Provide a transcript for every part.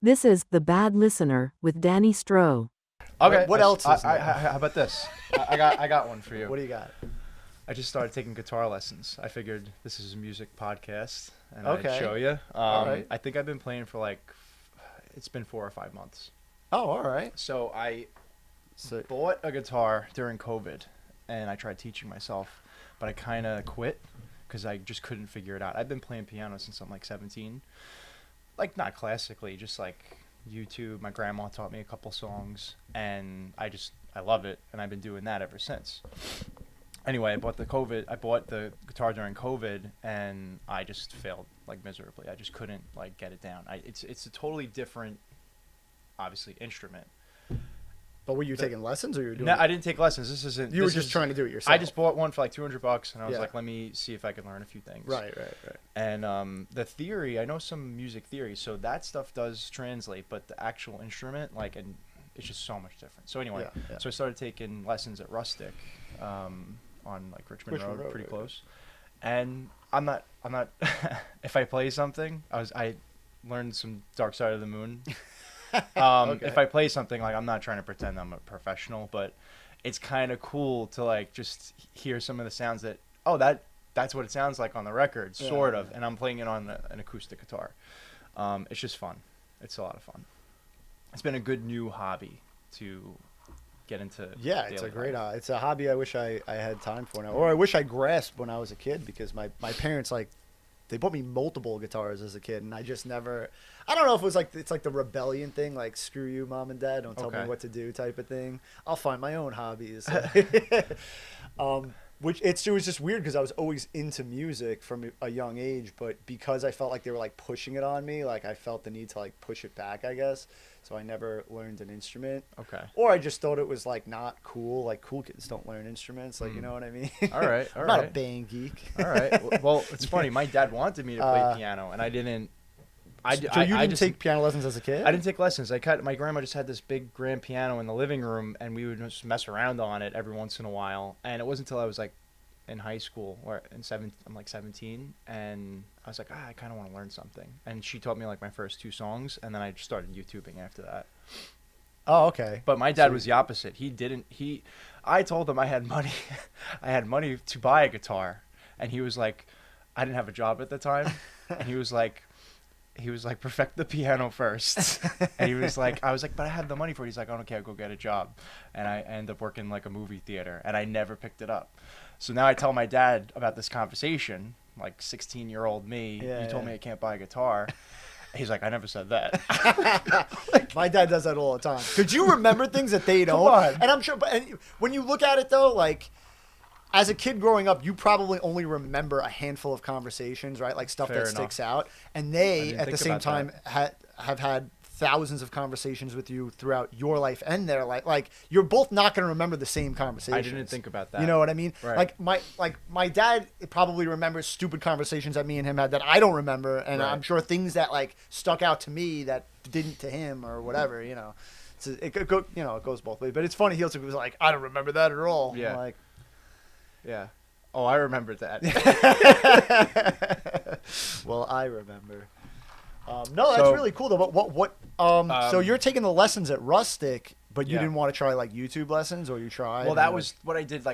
This is The Bad Listener with Danny Stroh. Okay. What else is new? How about this? I got one for you. What do you got? I just started taking guitar lessons. I figured this is a music podcast, and Okay. I'd show you. All right. I think I've been playing for it's been 4 or 5 months. Oh, all right. So I So, bought a guitar during COVID, and I tried teaching myself, but I kind of quit because I just couldn't figure it out. I've been playing piano since I'm like 17, like not classically, just like YouTube. My grandma taught me a couple songs, and I love it, and I've been doing that ever since. Anyway, I bought the guitar during COVID, and I just failed like miserably. I just couldn't like get it down. It's a totally different, obviously, instrument. but were you taking lessons or you were doing No, it? I didn't take lessons. This isn't. You were this just is- trying to do it yourself. I just bought one for like $200, and I was Yeah. like, let me see if I can learn a few things. Right. And the theory, I know some music theory, so that stuff does translate, but the actual instrument, and it's just so much different. So anyway, Yeah. so I started taking lessons at Rustic, on like Richmond Road, pretty right. close. And I'm not. If I play something, I learned some Dark Side of the Moon. Okay. If I play something, I'm not trying to pretend I'm a professional, but it's kind of cool to just hear some of the sounds that's what it sounds like on the record, sort of. Yeah. And I'm playing it on an acoustic guitar. It's just fun. It's a lot of fun. It's been a good new hobby to get into. Yeah, it's a daily great. life. It's a hobby I wish I had time for now, or I wish I grasped when I was a kid, because my parents they bought me multiple guitars as a kid, and I just never. I don't know if it was it's like the rebellion thing, like screw you, mom and dad, don't tell me Okay. what to do type of thing. I'll find my own hobbies. Which it was just weird because I was always into music from a young age, but because I felt like they were pushing it on me, I felt the need to push it back, I guess. So I never learned an instrument. Okay. Or I just thought it was not cool. Cool kids don't learn instruments. You know what I mean? All right. I'm not a band geek. All right. Well, it's funny. My dad wanted me to play piano, and I didn't. So you didn't take piano lessons as a kid? I didn't take lessons. My grandma just had this big grand piano in the living room, and we would just mess around on it every once in a while. And it wasn't until I was in high school or I'm 17, and I was like, I kind of want to learn something. And she taught me my first 2 songs, and then I just started YouTubing after that. Oh, okay. But my dad was the opposite. I told him I had money, I had money to buy a guitar, and he was like, I didn't have a job at the time, and he was like, perfect the piano first. And he was like, I was like, but I have the money for it. He's like, oh, okay, I'll go get a job. And I ended up working a movie theater, and I never picked it up. So now I tell my dad about this conversation, 16-year-old me, Yeah, you told yeah. me I can't buy a guitar. He's like, I never said that. My dad does that all the time. Could you remember things that they don't? Come on. And I'm sure, and when you look at it though, as a kid growing up, you probably only remember a handful of conversations, right? Stuff Fair that enough. sticks out. And they, didn't at the think same about time, have had thousands of conversations with you throughout your life and their life. You're both not going to remember the same conversations. I didn't think about that. You know what I mean? Right. My dad probably remembers stupid conversations that me and him had that I don't remember, and Right. I'm sure things that stuck out to me that didn't to him or whatever. So it goes both ways. But it's funny. He also was like, I don't remember that at all. Yeah. I'm like, Yeah. Oh, I remember that. well, I remember. No, that's So- really cool though. But what? So you're taking the lessons at Rustic, but you Yeah. didn't want to try YouTube lessons, or you tried? Well, that and, was what I did.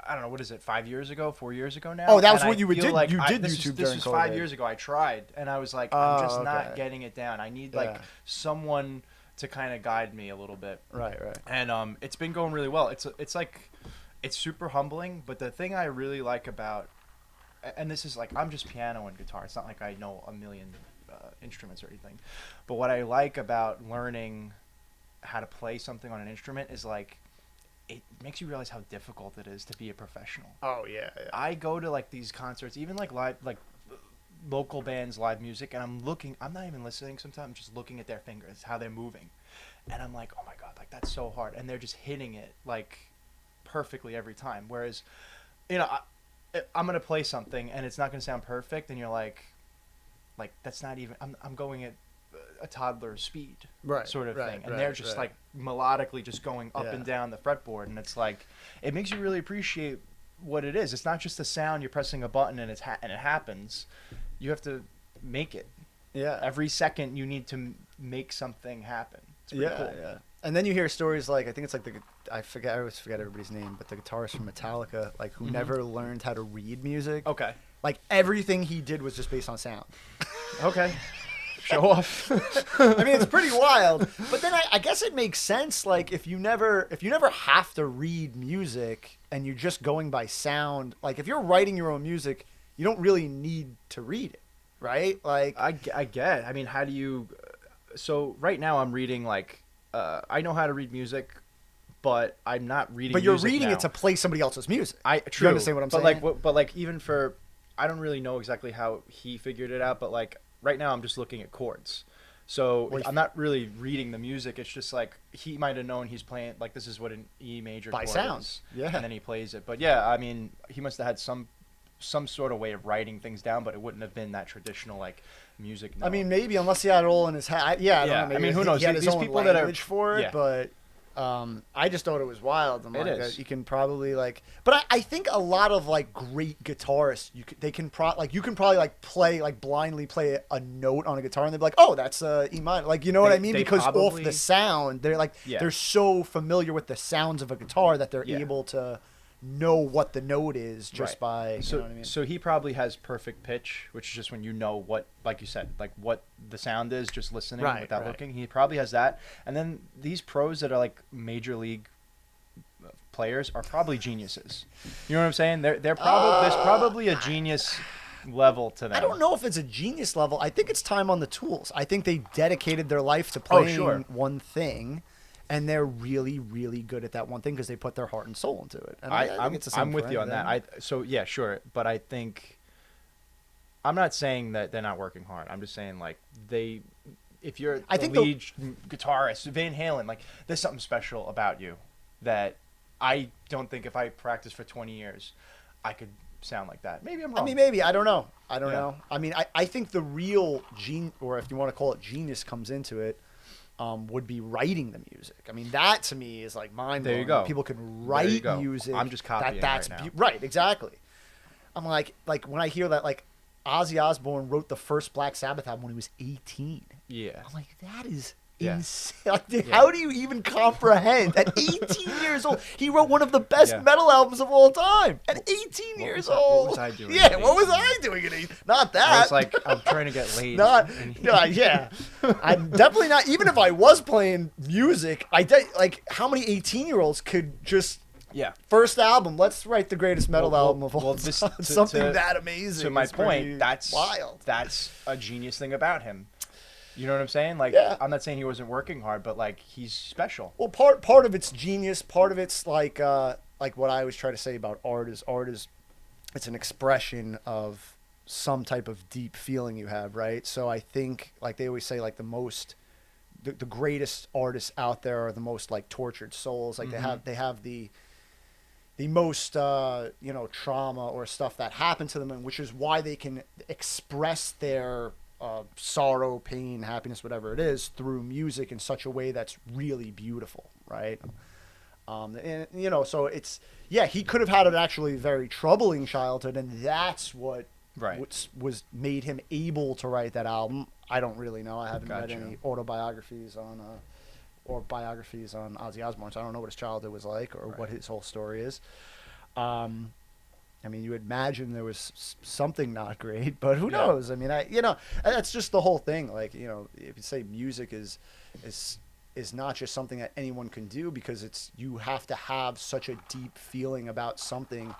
I don't know, what is it? 5 years ago, 4 years ago now. Oh, that was And what I you would feel did. You did this YouTube This during was 5 COVID. years ago. I tried, and I was like, Oh, I'm just okay. not getting it down. I need Yeah. someone to kind of guide me a little bit. Right. And it's been going really well. It's super humbling. But the thing I really like about, and this is I'm just piano and guitar. It's not like I know a million instruments or anything. But what I like about learning how to play something on an instrument is it makes you realize how difficult it is to be a professional. Oh yeah. I go to these concerts, even live, local bands, live music, and I'm not even listening sometimes, I'm just looking at their fingers, how they're moving. And I'm like, oh my God, that's so hard. And they're just hitting it perfectly every time. Whereas, I'm going to play something and it's not going to sound perfect. And you're like, that's not even, I'm going at a toddler speed, Right, sort of right, thing. And right, they're just right. melodically just going up Yeah. and down the fretboard. And it's it makes you really appreciate what it is. It's not just a sound, you're pressing a button and and it happens. You have to make it. Yeah. Every second you need to make something happen. It's pretty Yeah, cool. yeah. And then you hear stories like, I think it's like I always forget everybody's name, but the guitarist from Metallica, like who never learned how to read music. Okay. Like everything he did was just based on sound. Okay. Show off. I mean, it's pretty wild. But then I guess it makes sense. Like if you never have to read music and you're just going by sound, like if you're writing your own music, you don't really need to read it, right? Like I get. I mean, how do you? So right now I'm reading like I know how to read music, but I'm not reading. But you're music reading now. it to play somebody else's music. True. You understand what I'm saying? But like even for, I don't really know exactly how he figured it out. But like right now I'm just looking at chords. So Well, I'm not really reading the music. It's just like he might have known he's playing like this is what an E major By chord sound. is. Yeah. And then he plays it. But yeah, I mean, he must have had some sort of way of writing things down, but it wouldn't have been that traditional like music note. I mean, maybe unless he had it all in his head. Yeah, I don't know. Maybe I mean, who knows? He had his These own people that are- language for it, yeah. but I just thought it was wild. I'm It like, is. You can probably like, but I think a lot of like great guitarists, you can probably like play like blindly play a note on a guitar and they'd be like, oh, that's E minor, like you know what I mean? They Because off probably- the sound, they're like Yeah. they're so familiar with the sounds of a guitar that they're Yeah. able to know what the note is just Right. by So, you know what I mean? so he probably has perfect pitch, which is just when you know what, like you said, like what the sound is, just listening Right, without right. looking. He probably has that. And then these pros that are like major league players are probably geniuses. You know what I'm saying? They're probably there's probably a genius level to them. I don't know if it's a genius level. I think it's time on the tools. I think they dedicated their life to playing sure. one thing, and they're really, really good at that one thing because they put their heart and soul into it. And I think it's the same I'm for with you on that. anything. So yeah, sure, but I think I'm not saying that they're not working hard. I'm just saying like if you're I the think lead guitarist, Van Halen, like there's something special about you that I don't think if I practiced for 20 years, I could sound like that. Maybe I'm wrong. I mean, maybe. I don't know. I don't Yeah. know. I mean, I think the real or if you want to call it genius, comes into it. Would be writing the music. I mean, that to me is like mind blowing. There you go. People can There you write go. music. I'm just copying that's right now. right, exactly. I'm like when I hear that, like Ozzy Osbourne wrote the first Black Sabbath album when he was 18. Yeah. I'm like, that is Yeah. insane. Like, dude, how do you even comprehend? At 18 years old, he wrote one of the best Yeah. metal albums of all time. At 18 years old. What was I doing Yeah, at what was 18? I doing at 18? Not that. I was like, I'm trying to get laid. Not, And- yeah. I'm definitely not. Even if I was playing music, like how many 18-year-olds could just yeah. first album? Let's write the greatest metal Well, album of all well, this- time. to- Something to- that amazing. To my is pretty point, that's wild. That's a genius thing about him. You know what I'm saying? Like, Yeah. I'm not saying he wasn't working hard, but like he's special. Well, part of it's genius. Part of it's like what I always try to say about art is it's an expression of some type of deep feeling you have, right? So I think like they always say like the greatest artists out there are the most like tortured souls. Like they have the most trauma or stuff that happened to them, and which is why they can express their sorrow, pain, happiness, whatever it is, through music in such a way that's really beautiful, right? And so it's he could have had an actually very troubling childhood, and that's what was made him able to write that album. I don't really know. I haven't read any autobiographies or biographies on Ozzy Osbourne, so I don't know what his childhood was like or what his whole story is. I mean, you would imagine there was something not great, but who knows? I mean, that's just the whole thing. Like, if you say music is not just something that anyone can do, because you have to have such a deep feeling about something,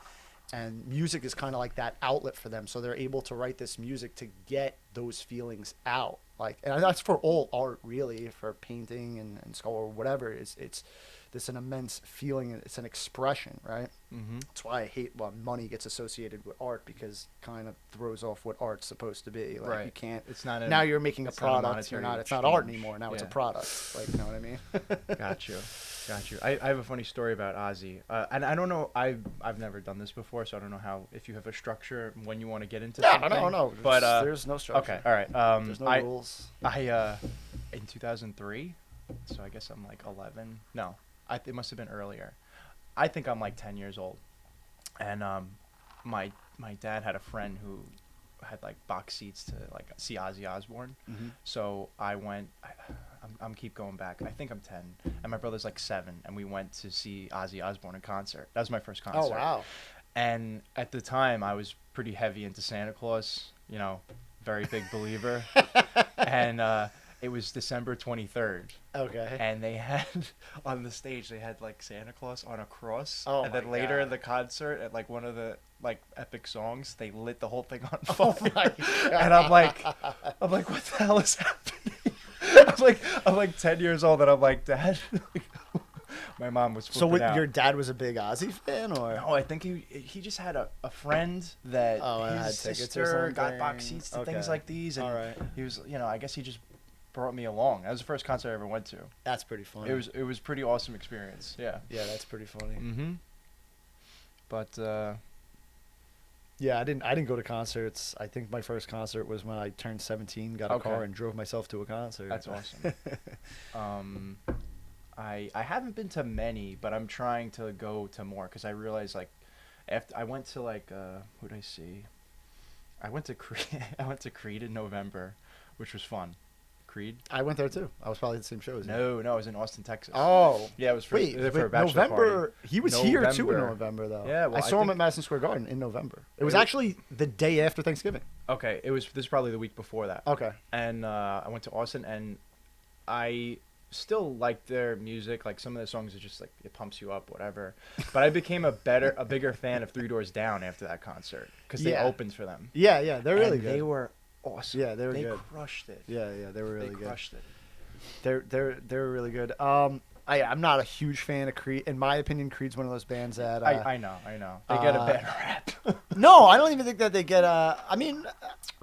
and music is kind of like that outlet for them. So they're able to write this music to get those feelings out. Like, and that's for all art, really, for painting and sculpture or whatever. It's this an immense feeling. It's an expression, right? Mm-hmm. That's why I hate when money gets associated with art, because it kind of throws off what art's supposed to be. Like, you can't. It's not. Now you're making a it's not a product. monetary It's not art exchange. anymore. Now it's a Yeah. product. Like, you know what I mean? Got you. I have a funny story about Ozzy, and I don't know. I've never done this before, so I don't know if you have a structure when you want to get into. Yeah, something. I don't know. But there's no structure. okay, all right. There's no rules. I in 2003, so I guess I'm like 11. No, it must have been earlier. I think I'm like 10 years old, and my dad had a friend had like box seats to like see Ozzy Osbourne. Mhm. So I went. I'm keep going back. I think I'm 10, and my brother's like 7, and we went to see Ozzy Osbourne in concert. That was my first concert. Oh wow. And at the time, I was pretty heavy into Santa Claus. You know, very big believer. And it was December 23rd. Okay. And they had on the stage they had like Santa Claus on a cross. Oh and my then later God. in the concert at like one of the like epic songs, they lit the whole thing on Oh fire. my God. And I'm like, what the hell is happening? I'm like 10 years old, and I'm like, Dad. My mom was So flipping out. your dad was a big Ozzy fan, or? No, I think he just had a friend that and had his tickets or sister got something. box seats to things Okay. like these, and All right. he was, I guess he just brought me along. That was the first concert I ever went to. That's pretty funny. It was pretty awesome experience. Yeah. Yeah, that's pretty funny. Mm-hmm. But Yeah, I didn't go to concerts. I think my first concert was when I turned 17, got a Okay. car, and drove myself to a concert. that's awesome. I haven't been to many, but I'm trying to go to more because I realized like after I went to like who did I see? I went to Creed. I went to Creed in November, which was fun. Creed? I went there too. I was probably at the same show as you. No, I was in Austin, Texas. Oh. Yeah, it was for, Wait, for a bachelor November. party. He was here too in November. November, though. Yeah, well, I saw him think- at Madison Square Garden in November. It was It- actually the day after Thanksgiving. Okay, this is probably the week before that. Okay. And I went to Austin, and I still like their music. Like some of the songs are just like it pumps you up, whatever. But I became a bigger fan of Three Doors Down after that concert because they Yeah. opened for them. Yeah, they're really And good. They were awesome. Yeah, they were good. Crushed it. Yeah, they were really They good. crushed it. They're really good. I'm not a huge fan of Creed. In my opinion, Creed's one of those bands that I know. They get a bad rap. No, I don't even think that they get I mean,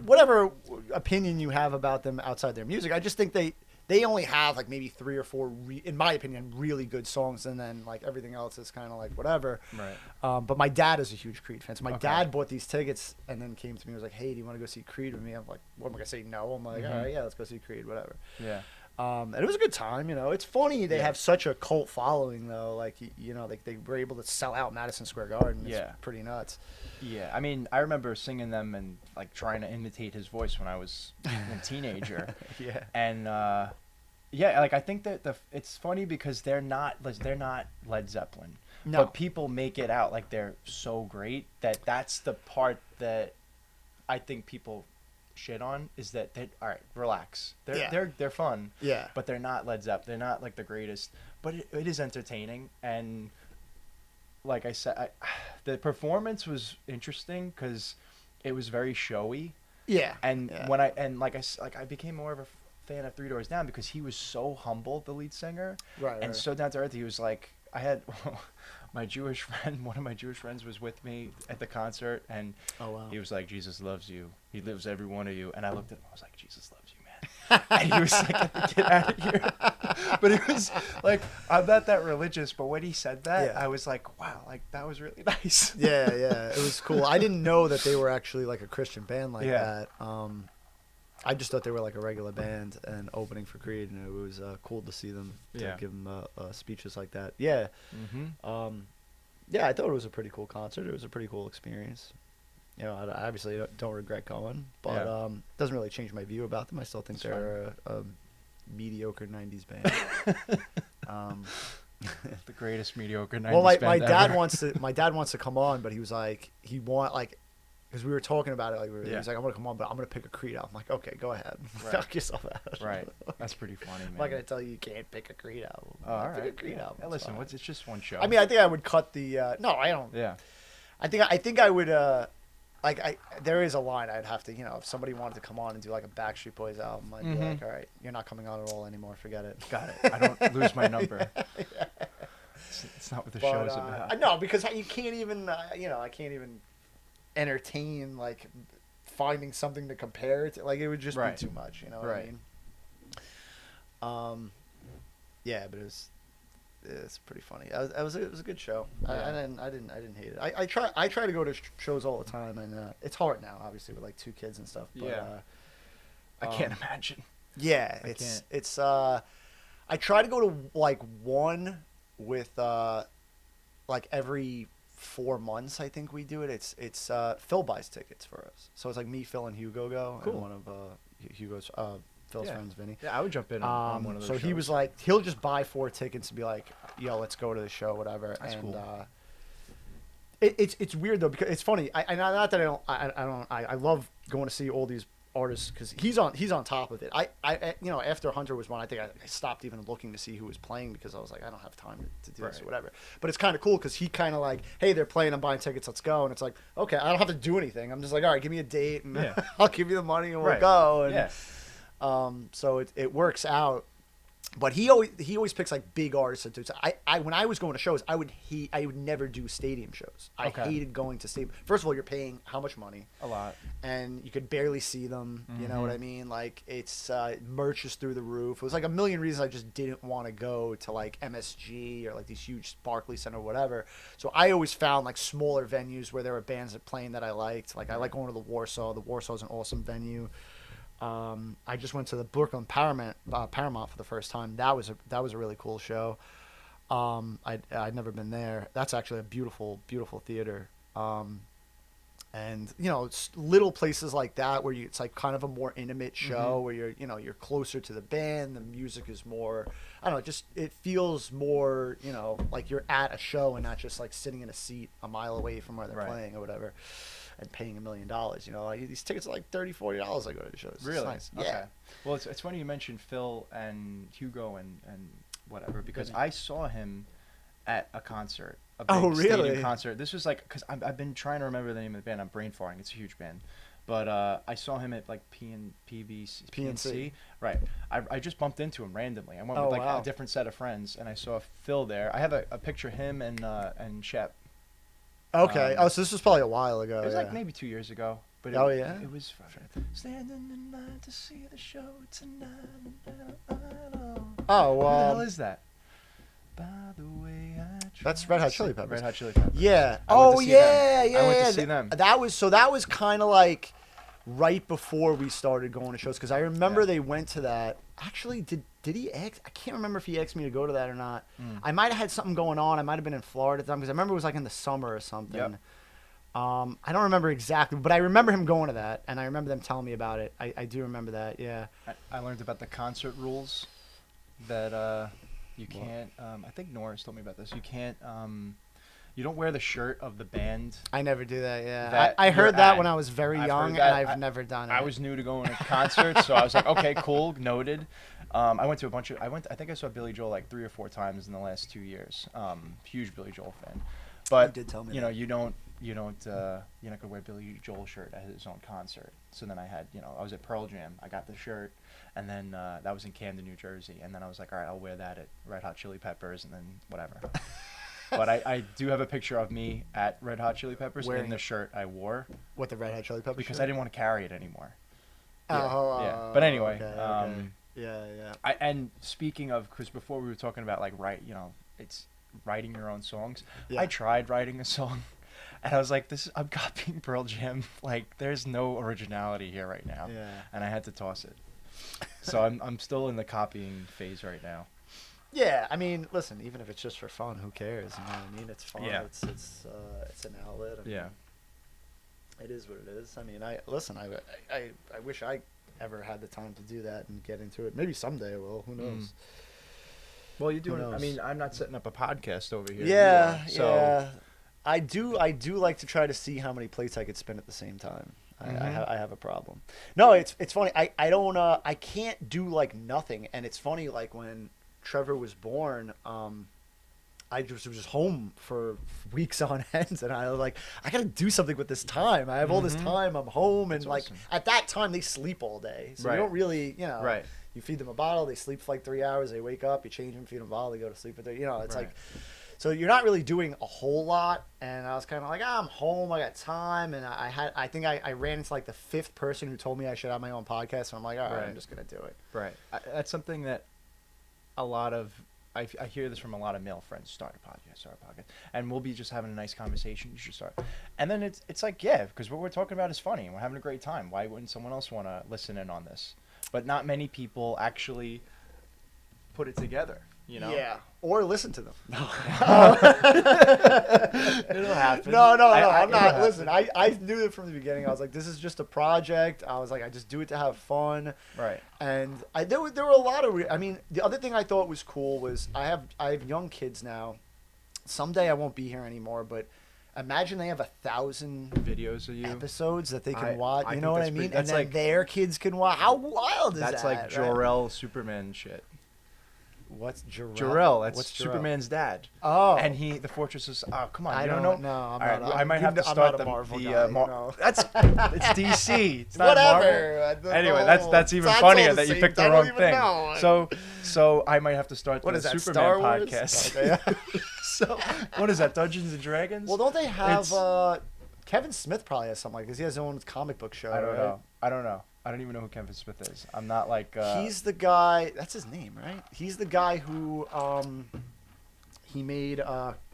whatever opinion you have about them outside their music, I just think they only have like maybe 3 or 4 in my opinion really good songs, and then like everything else is kind of like whatever. Right. But my dad is a huge Creed fan, so my Okay. dad bought these tickets and then came to me and was like, "Hey, do you want to go see Creed with me?" I'm like, "What am I gonna say? No." I'm like, Mhm. "All right, yeah, let's go see Creed, whatever." Yeah. And it was a good time, It's funny they Yeah. have such a cult following though. Like they were able to sell out Madison Square Garden. It's Yeah. pretty nuts. Yeah, I mean, I remember singing them and like trying to imitate his voice when I was a teenager. Yeah. And yeah, like I think that it's funny because they're not Led Zeppelin, No. but people make it out like they're so great that's the part that I think people shit on is that they all right, relax. They're fun, Yeah. but they're not Led Zeppelin. They're not like the greatest, but it is entertaining. And like I said, the performance was interesting because it was very showy. Yeah. And Yeah. when I became more of a fan of Three Doors Down because he was so humble, the lead singer, Right. and so down to earth. He was like, I had my Jewish friend. One of my Jewish friends was with me at the concert, and Oh wow. he was like, "Jesus loves you. He lives every one of you." And I looked at him. I was like, "Jesus loves you, man." And he was like, "Get out of here." But it was like, I'm not that religious, but when he said that, Yeah. I was like, "Wow, like that was really nice." Yeah, it was cool. I didn't know that they were actually like a Christian band like Yeah. that. I just thought they were like a regular band and opening for Creed, and it was cool to see them Yeah. give them speeches like that. Yeah, Mm-hmm. yeah, I thought it was a pretty cool concert. It was a pretty cool experience. I obviously don't regret going, but Yeah. it doesn't really change my view about them. I still think That's they're a mediocre '90s band. The greatest mediocre 90s Well, my band dad ever. wants to come on, but he was like because we were talking about it, like he Yeah. was like, I'm gonna come on, but I'm gonna pick a Creed album. I'm like, okay, go ahead, Right. knock yourself out. Right. That's pretty funny, man. I'm not gonna tell you can't pick a Creed album. Oh, all Pick right. a Creed Yeah. album. Yeah, it's listen, fine. it's just one show. I mean, I think I would cut the. No, I don't. yeah. I think I would. There is a line I'd have to. If somebody wanted to come on and do like a Backstreet Boys album, I'd be Mhm. like, all right, you're not coming on at all anymore. Forget it. Got it. I don't lose my number. It's not what the show is about. No, because you can't even. I can't even entertain like finding something to compare it to. Like it would just Right. be too much. You know what Right. I mean? Yeah, but it's pretty funny. It was a good show. Yeah. I didn't hate it. I try to go to shows all the time, and it's hard now, obviously with like 2 kids and stuff. But, Yeah. I can't imagine. Yeah, I it's can't. I try to go to like one with like every 4 months, I think we do it. It's Phil buys tickets for us, so it's like me, Phil, and Hugo go, Cool. and one of Hugo's Phil's Yeah. friends, Vinny. Yeah, I would jump in on one of those So he shows. was like, he'll just buy 4 tickets and be like, "Yo, let's go to the show, whatever." That's and cool. it's weird though, because it's funny. Not that I love going to see all these artists because he's on top of it. I after Hunter was one, I think I stopped even looking to see who was playing because I was like, I don't have time to do this or Right. whatever. But it's kind of cool because he kind of like, hey, they're playing, I'm buying tickets, let's go. And it's like, okay, I don't have to do anything. I'm just like, all right, give me a date and Yeah. I'll give you the money and we'll Right. go. And, Yeah. so it works out. But he always picks like big artists to do. So when I was going to shows, I would never do stadium shows. I Okay. hated going to stadium. First of all, you're paying how much money? A lot. And you could barely see them. You know Mm-hmm. what I mean? Like it's merch is through the roof. It was like a million reasons I just didn't want to go to like MSG or like these huge Barclays Center or whatever. So I always found like smaller venues where there were bands that playing that I liked. Like I like going to the Warsaw. The Warsaw is an awesome venue. I just went to the Brooklyn Paramount for the first time. That was a really cool show. I'd never been there. That's actually a beautiful theater. And it's little places like that where it's like kind of a more intimate show where you're closer to the band. The music is more, I don't know, just it feels more like you're at a show and not just like sitting in a seat a mile away from where they're Right. playing or whatever. And paying $1 million, like, these tickets are like $30, $40. I go to the shows. It's Really? nice. Okay. Yeah. Well, it's funny you mentioned Phil and Hugo and whatever because Vinny. I saw him at a concert. A Oh, big stadium really? concert. This was like because I've been trying to remember the name of the band. I'm brain farting. It's a huge band, but I saw him at like PNC. Right. I just bumped into him randomly. I went Oh, with like wow. a different set of friends, and I saw Phil there. I have a picture of him and Shep. Okay. So this was probably a while ago. It was yeah. like maybe 2 years ago. But Oh, it, yeah? It was standing in line to see the show tonight. Oh, Who the hell well. is that? By the way, That's Red Hot Chili Peppers. Red Hot Chili Peppers. Yeah. I went Oh, to see yeah, them. yeah. I went yeah. to see them. That was kind of like right before we started going to shows because I remember Yeah. they went to that. Actually, did he ask? I can't remember if he asked me to go to that or not. Mm. I might have had something going on. I might have been in Florida at the time because I remember it was like in the summer or something. Yep. I don't remember exactly, but I remember him going to that, and I remember them telling me about it. I do remember that, yeah. I learned about the concert rules that you can't. I think Norris told me about this. You can't. You don't wear the shirt of the band. I never do that, yeah. That I heard you're that at. when I was very I've young, heard that. and I've never done it. I was new to going to concerts, so I was like, okay, cool, noted. I went to a bunch of. I think I saw Billy Joel like 3 or 4 times in the last 2 years. Huge Billy Joel fan. But You did tell me you know, that. you're not gonna wear Billy Joel shirt at his own concert. So then I had, I was at Pearl Jam. I got the shirt, and then that was in Camden, New Jersey. And then I was like, all right, I'll wear that at Red Hot Chili Peppers, and then whatever. But I do have a picture of me at Red Hot Chili Peppers Wearing in the it. shirt I wore What, the Red Hot Chili Peppers? because shirt? I didn't want to carry it anymore. Oh, But anyway, okay. Yeah. and speaking of, because before we were talking about like it's writing your own songs. Yeah. I tried writing a song, and I was like, I'm copying Pearl Jam. Like, there's no originality here right now. Yeah. And I had to toss it. So I'm still in the copying phase right now. Yeah, I mean, listen, even if it's just for fun, who cares? You know what I mean? It's fun. Yeah. It's an outlet. I mean, Yeah. It is what it is. I mean, I wish I ever had the time to do that and get into it. Maybe someday I will. Who knows? Well, you're doing. knows? I mean, I'm not setting up a podcast over here. Yeah, you are, so yeah. I do like to try to see how many plates I could spin at the same time. I have a problem. No, it's funny. I don't I can't do like nothing, and it's funny like when Trevor was born. I just was home for weeks on end, and I was like, I gotta do something with this time. I have all this time. I'm home, and That's like awesome. at that time they sleep all day, so Right. you don't really, Right. You feed them a bottle, they sleep for like 3 hours, they wake up, you change them, feed them a bottle, they go to sleep for 3. It's Right. like, so you're not really doing a whole lot. And I was kind of like, I'm home, I got time, and I think I ran into like the 5th person who told me I should have my own podcast, and I'm like, all right, Right. I'm just gonna do it. Right. That's something that a lot of I hear this from a lot of male friends. Start a podcast, and we'll be just having a nice conversation. You should start, and then it's like, yeah, because what we're talking about is funny and we're having a great time. Why wouldn't someone else want to listen in on this? But not many people actually put it together. you know? Yeah. Or listen to them. No. It'll happen. No. I'm it'll not. happen. Listen, I knew it from the beginning. I was like, this is just a project. I was like, I just do it to have fun. Right. And there were a lot of. I mean, the other thing I thought was cool was I have young kids now. Someday I won't be here anymore, but imagine they have 1,000 Videos of you. episodes that they can I watch. You think know what that's I mean? pretty- And that's then like- their kids can watch. How wild is that? That's like right? Jor-El Superman shit. What's Jor-El? Jor-El, that's What's Jor-El? Superman's dad. Oh. And the fortress is. Oh, come on, I you don't don't know? know. All I'm right, not. well, I might have to I'm start not a the Marvel the guy, you Mar- know. That's it's DC. It's not Marvel. Whatever. Anyway, that's even It's funnier all that you same. picked the I don't wrong even thing. know. So I might have to start What the is that? Superman Star Wars? podcast. Okay. So what is that? Dungeons and Dragons? Well, don't they have It's- Kevin Smith probably has something like this. He has his own comic book show. I don't right? know. I don't even know who Kevin Smith is. I'm not like. He's the guy. That's his name, right? He's the guy who he made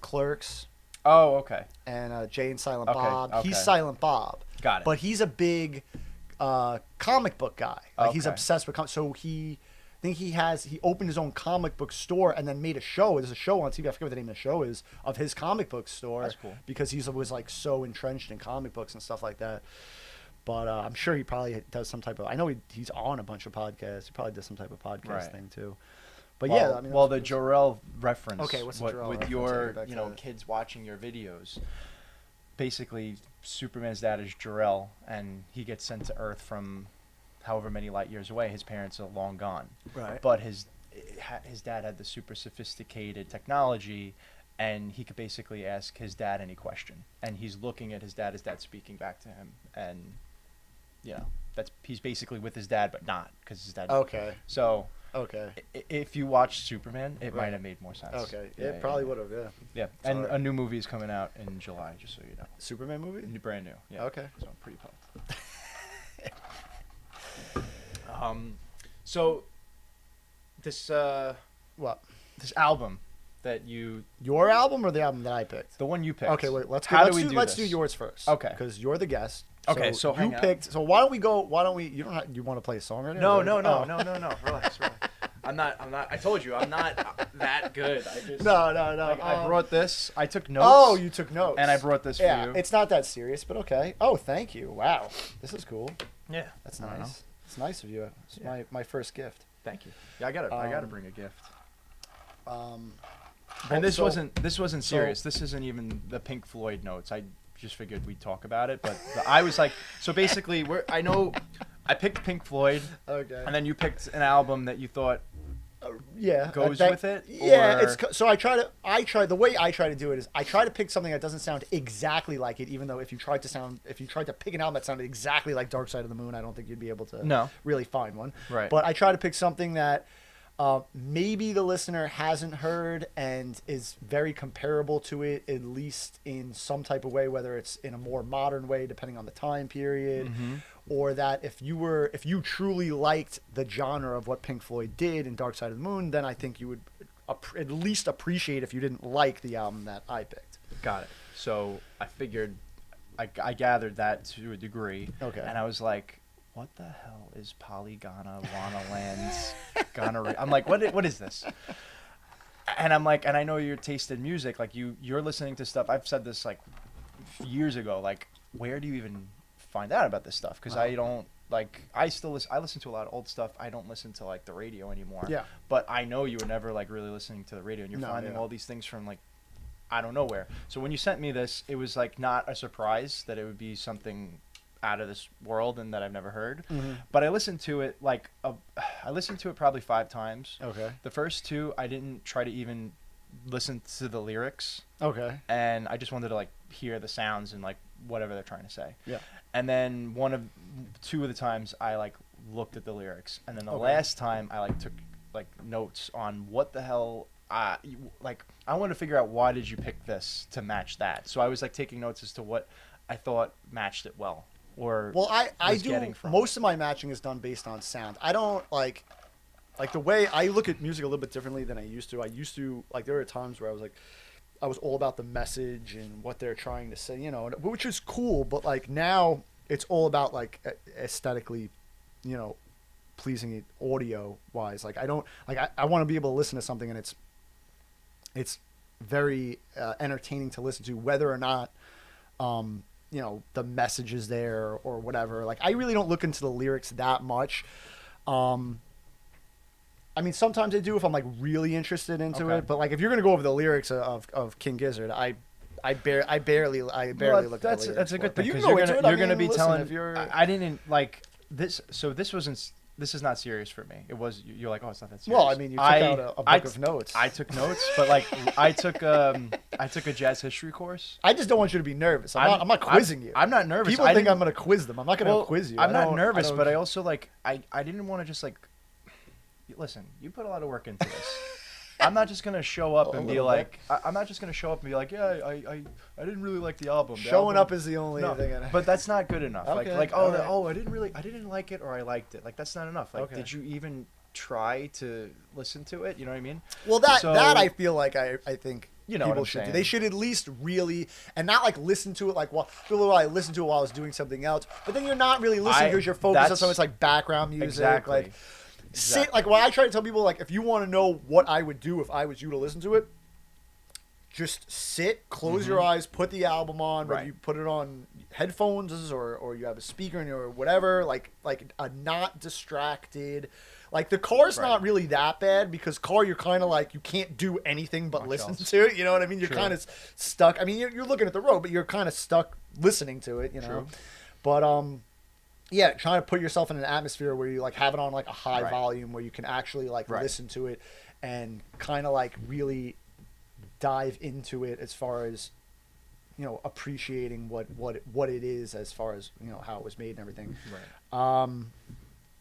Clerks Oh, okay. and Jay and Silent Okay, Bob. okay. He's Silent Bob. Got it. But he's a big comic book guy. Like he's Okay. obsessed with so he I think he opened his own comic book store and then made a show. There's a show on TV. I forget what the name of the show is of his comic book store. That's cool. Because he was like so entrenched in comic books and stuff like that. But I'm sure he probably does some type of. I know he's on a bunch of podcasts. He probably does some type of podcast Right. thing too. But well, yeah, I mean, well, that's- the Jor-El reference. Okay, what's the Jor-El with reference? I'll your get back to that. kids watching your videos? Basically, Superman's dad is Jor-El, and he gets sent to Earth from however many light years away. His parents are long gone, Right. but his dad had the super sophisticated technology, and he could basically ask his dad any question, and he's looking at his dad's speaking back to him, and he's basically with his dad, but not because his dad. Okay. So. Okay. If you watched Superman, it Right. might have made more sense. Okay. Yeah, It probably would have. Yeah. Yeah, and Sorry. a new movie is coming out in July, just so you know. Superman movie. Brand new. Yeah. Okay. So I'm pretty pumped. So this What? this album that Your album or the album that I picked? the one you picked. Okay. Wait. Let's How do this? yours first. Okay. Because you're the guest. Okay, so you hang on. picked. So why don't we go? Why don't we? You don't. You want to play a song right now? No. Oh. Relax. I'm not. I told you, I'm not that good. I just. No. Like, I brought this. I took notes. Oh, you took notes. And I brought this Yeah, for you. it's not that serious, but okay. Oh, thank you. Wow, this is cool. Yeah. That's I don't nice. know. It's nice of you. It's Yeah. my first gift. Thank you. Yeah, I gotta Um, bring a gift. Well, And this so- wasn't serious. This isn't even the Pink Floyd notes. I just figured we'd talk about it, but I was like, so basically, I picked Pink Floyd, Okay. and then you picked an album that you thought Yeah. goes with it. Yeah. or- So the way I try to do it is I try to pick something that doesn't sound exactly like it, even though if you tried to pick an album that sounded exactly like Dark Side of the Moon, I don't think you'd be able to No. really find one. Right. But I try to pick something that maybe the listener hasn't heard and is very comparable to it, at least in some type of way, whether it's in a more modern way, depending on the time period, or that if you truly liked the genre of what Pink Floyd did in Dark Side of the Moon, then I think you would at least appreciate if you didn't like the album that I picked. Got it. So I figured, I gathered that to a degree. Okay. And I was like, what the hell is Polygondwanaland's gonorrhea? I'm like, what is this? And I'm like, and I know your taste in music, like you're listening to stuff. I've said this like years ago, like where do you even find out about this stuff? Because I don't like, I listen to a lot of old stuff. I don't listen to like the radio anymore. Yeah. But I know you were never like really listening to the radio, and you're No, finding yeah. all these things from like I don't know where. So when you sent me this, it was like not a surprise that it would be something out of this world and that I've never heard. But I listened to it I listened to it probably 5 times. Okay. The first 2 I didn't try to even listen to the lyrics, Okay. and I just wanted to like hear the sounds and like whatever they're trying to say. Yeah. And then 2 of the times I like looked at the lyrics, and then the Okay. last time I like took like notes on what the hell I want to figure out why did you pick this to match that. So I was like taking notes as to what I thought matched it well. Or Well, I was do getting from most of my matching is done based on sound. I don't like the way I look at music a little bit differently than I used to. There were times where I was all about the message and what they're trying to say, which is cool. But like now it's all about like aesthetically, pleasing audio wise. Like I don't like I want to be able to listen to something and it's very entertaining to listen to, whether or not you know, the message is there or whatever. Like I really don't look into the lyrics that much. I mean, sometimes I do if I'm like really interested into it. But like if you're gonna go over the lyrics of King Gizzard, I barely look at the lyrics. That's a good thing. But you can Because go into it. you're gonna be listen, telling. if you're. I didn't like this. So this wasn't. This is not serious for me. It was. You're like, oh, it's not that serious. Well, I mean, you took out a book of notes. I took notes, but like I took a jazz history course. I just don't want you to be nervous. I'm not quizzing you. I'm not nervous. People think I'm going to quiz them. I'm not going to quiz you. I'm not nervous, but I also like I didn't want to just like. Listen, you put a lot of work into this. I'm not just gonna show up and be like. I'm not just gonna show up and be like, yeah, I didn't really like the album. Showing up is the only thing. But that's not good enough. Okay, Like I didn't like it or I liked it. Like that's not enough. Like, did you even try to listen to it? You know what I mean? Well, that I feel like I think you know people what I'm should do. saying. They should at least really and not like listen to it like I listened to it while I was doing something else. But then you're not really listening because you're focused on something that's like background music. Exactly. Like, sit like when I try to tell people like if you want to know what I would do if I was you to listen to it, just sit, close your eyes, put the album on, whether you put it on headphones or you have a speaker in or whatever, like a not distracted. Like the car's not really that bad because car you're kind of like you can't do anything but listen to it. You know what I mean? You're kind of stuck. I mean you're looking at the road, but you're kind of stuck listening to it. You know, but yeah, trying to put yourself in an atmosphere where you like have it on like a high volume where you can actually like listen to it and kind of like really dive into it as far as you know appreciating what it is as far as you know how it was made and everything.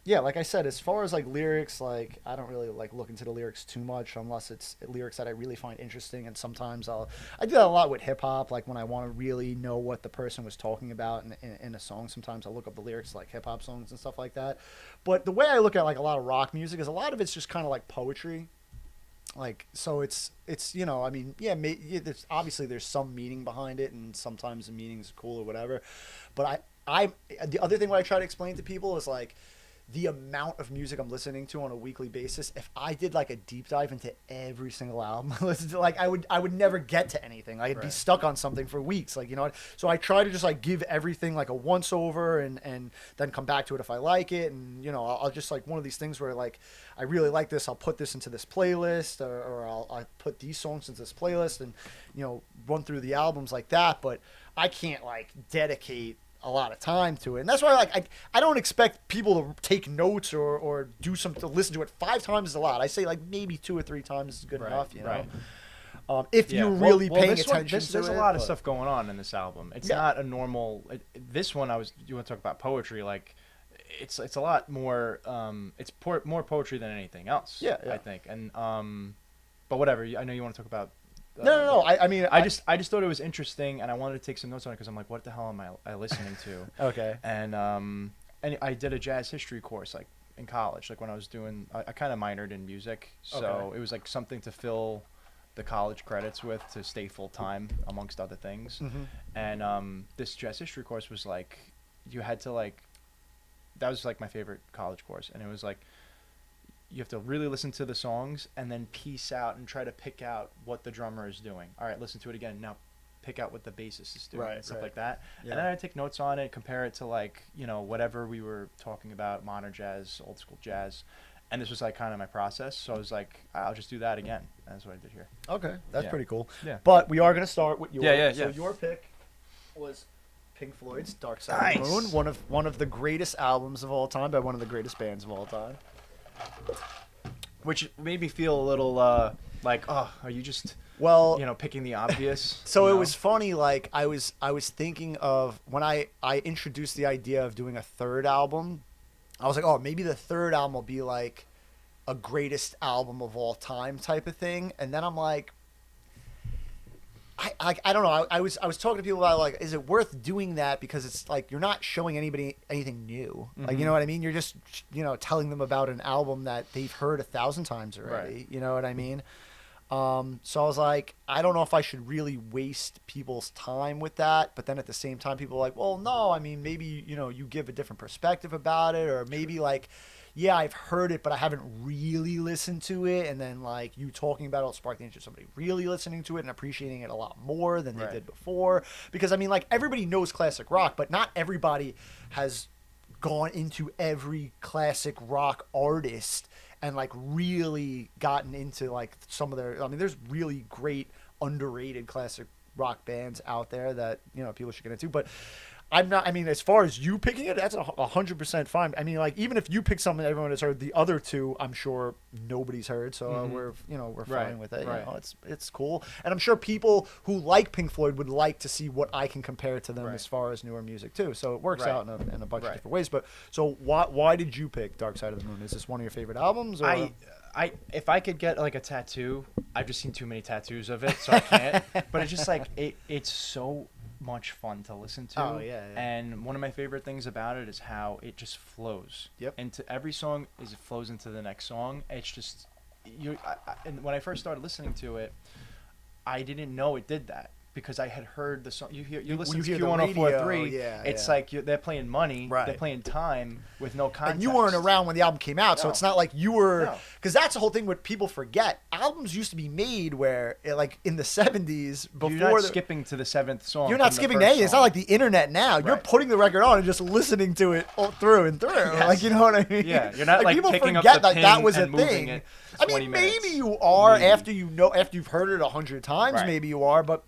Yeah, like I said, as far as like lyrics, like I don't really like look into the lyrics too much unless it's lyrics that I really find interesting. And sometimes I do that a lot with hip hop. Like when I want to really know what the person was talking about in a song, sometimes I look up the lyrics like hip hop songs and stuff like that. But the way I look at like a lot of rock music is a lot of it's just kind of like poetry. Like so it's you know I mean there's obviously there's some meaning behind it and sometimes the meaning's cool or whatever. But I the other thing what I try to explain to people is like. The amount of music I'm listening to on a weekly basis, if I did like a deep dive into every single album I listen to, like I would never get to anything. I'd be stuck on something for weeks, like you know. So I try to just like give everything like a once over and then come back to it if I like it, and you know I'll just like one of these things where like I really like this, I'll put this into this playlist, or I'll put these songs into this playlist, and you know run through the albums like that. But I can't like dedicate a lot of time to it, and that's why like I don't expect people to take notes or do something to listen to it 5 times is a lot. I say like maybe 2 or 3 times is good enough, you know. If you're really paying attention to it. There's a lot of stuff going on in this album. It's not a normal. This one you want to talk about poetry, like it's a lot more. It's more poetry than anything else. Yeah. I think, and but whatever. I know you want to talk about. No. I mean, I just thought it was interesting, and I wanted to take some notes on it because I'm like, what the hell am I listening to? Okay. And I did a jazz history course like in college, like when I was doing. I kind of minored in music, so it was like something to fill the college credits with to stay full time amongst other things. And this jazz history course was like, you had to like, that was like my favorite college course, and it was like. You have to really listen to the songs and then piece out and try to pick out what the drummer is doing. All right, listen to it again. Now pick out what the bassist is doing and stuff like that. Yeah. And then I take notes on it, compare it to like, you know, whatever we were talking about, modern jazz, old school jazz. And this was like kind of my process. So I was like, I'll just do that again. And that's what I did here. Okay, that's pretty cool. Yeah. But we are going to start with your So your pick was Pink Floyd's Dark Side of the Moon, one of the greatest albums of all time by one of the greatest bands of all time. Which made me feel a little like, oh, are you just picking the obvious? So it was funny. Like I was thinking of when I introduced the idea of doing a third album. I was like, oh, maybe the third album will be like a greatest album of all time type of thing. And then I'm like, I don't know. I was talking to people about like, is it worth doing that? Because it's like you're not showing anybody anything new. Like, you know what I mean? You're just telling them about an album that they've heard 1,000 times already. Right. You know what I mean? So I was like, I don't know if I should really waste people's time with that. But then at the same time, people are like, well, no. I mean, maybe you give a different perspective about it, or maybe like yeah, I've heard it, but I haven't really listened to it. And then like you talking about it sparked the interest of somebody really listening to it and appreciating it a lot more than they did before. Because I mean, like everybody knows classic rock, but not everybody has gone into every classic rock artist and like really gotten into like some of their. I mean, there's really great underrated classic rock bands out there that people should get into, but I'm not. I mean, as far as you picking it, that's 100% fine. I mean, like even if you pick something everyone has heard, the other two I'm sure nobody's heard, so we're fine with it. Right. It's cool, and I'm sure people who like Pink Floyd would like to see what I can compare to them as far as newer music too. So it works out in a bunch of different ways. But so why did you pick Dark Side of the Moon? Is this one of your favorite albums? Or? If I could get like a tattoo, I've just seen too many tattoos of it, so I can't. But it's just like it's so much fun to listen to. Oh yeah. And one of my favorite things about it is how it just flows. Yep. Into every song it flows into the next song. It's just and when I first started listening to it, I didn't know it did that. Because I had heard the song, you listen to Q1043, it's like they're playing money, they're playing time with no context. And you weren't around when the album came out, so it's not like you were, because that's the whole thing what people forget. Albums used to be made where, like in the 70s, before you're not skipping to the 7th song. You're not skipping to anything. It's not like the internet now. You're putting the record on and just listening to it all through and through. Yes. Like, you know what I mean? Yeah, you're not like people picking forget up the pin that was and a thing. It I mean, 20 minutes. maybe you are after you've heard it 100 times. Maybe you are, but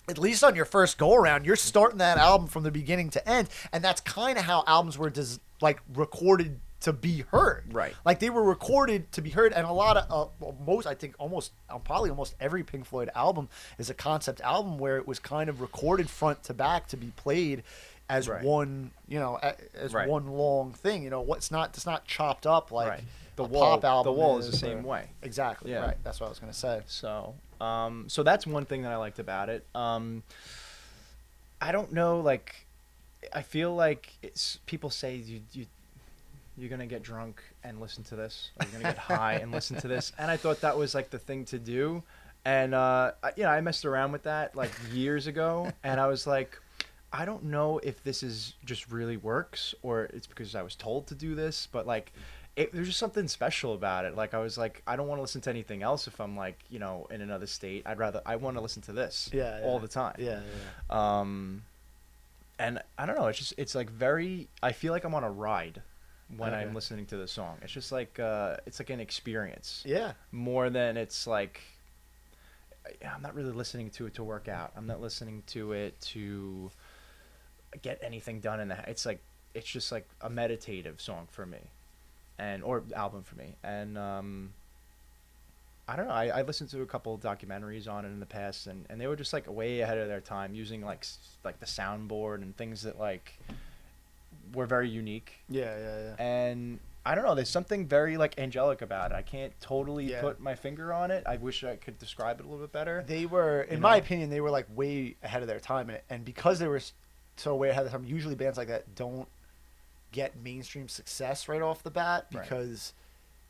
at least on your first go around, you're starting that album from the beginning to end, and that's kind of how albums were recorded to be heard. Right. Like they were recorded to be heard, and a lot of probably almost every Pink Floyd album is a concept album where it was kind of recorded front to back to be played as one, one long thing. It's not chopped up like the pop album. The Wall is the same way. Exactly. Yeah. Right. That's what I was gonna say. So that's one thing that I liked about it. I don't know, like, I feel like people say you're gonna get drunk and listen to this, or you're gonna get high and listen to this, and I thought that was like the thing to do, and I messed around with that like years ago, and I was like, I don't know if this is just really works or it's because I was told to do this, but like. There's just something special about it. Like I was like, I don't want to listen to anything else if I'm like, in another state. I want to listen to this all the time. Yeah. And I don't know. It's like I feel like I'm on a ride when I'm listening to the song. It's just like, it's like an experience. Yeah. More than it's like, I'm not really listening to it to work out. I'm not listening to it to get anything done it's just like a meditative song for me. Or album for me, and I don't know. I listened to a couple of documentaries on it in the past, and they were just like way ahead of their time, using like the soundboard and things that like were very unique. Yeah. And I don't know. There's something very like angelic about it. I can't totally put my finger on it. I wish I could describe it a little bit better. They were, in my opinion, they were like way ahead of their time, and because they were so way ahead of their time, usually bands like that don't get mainstream success right off the bat because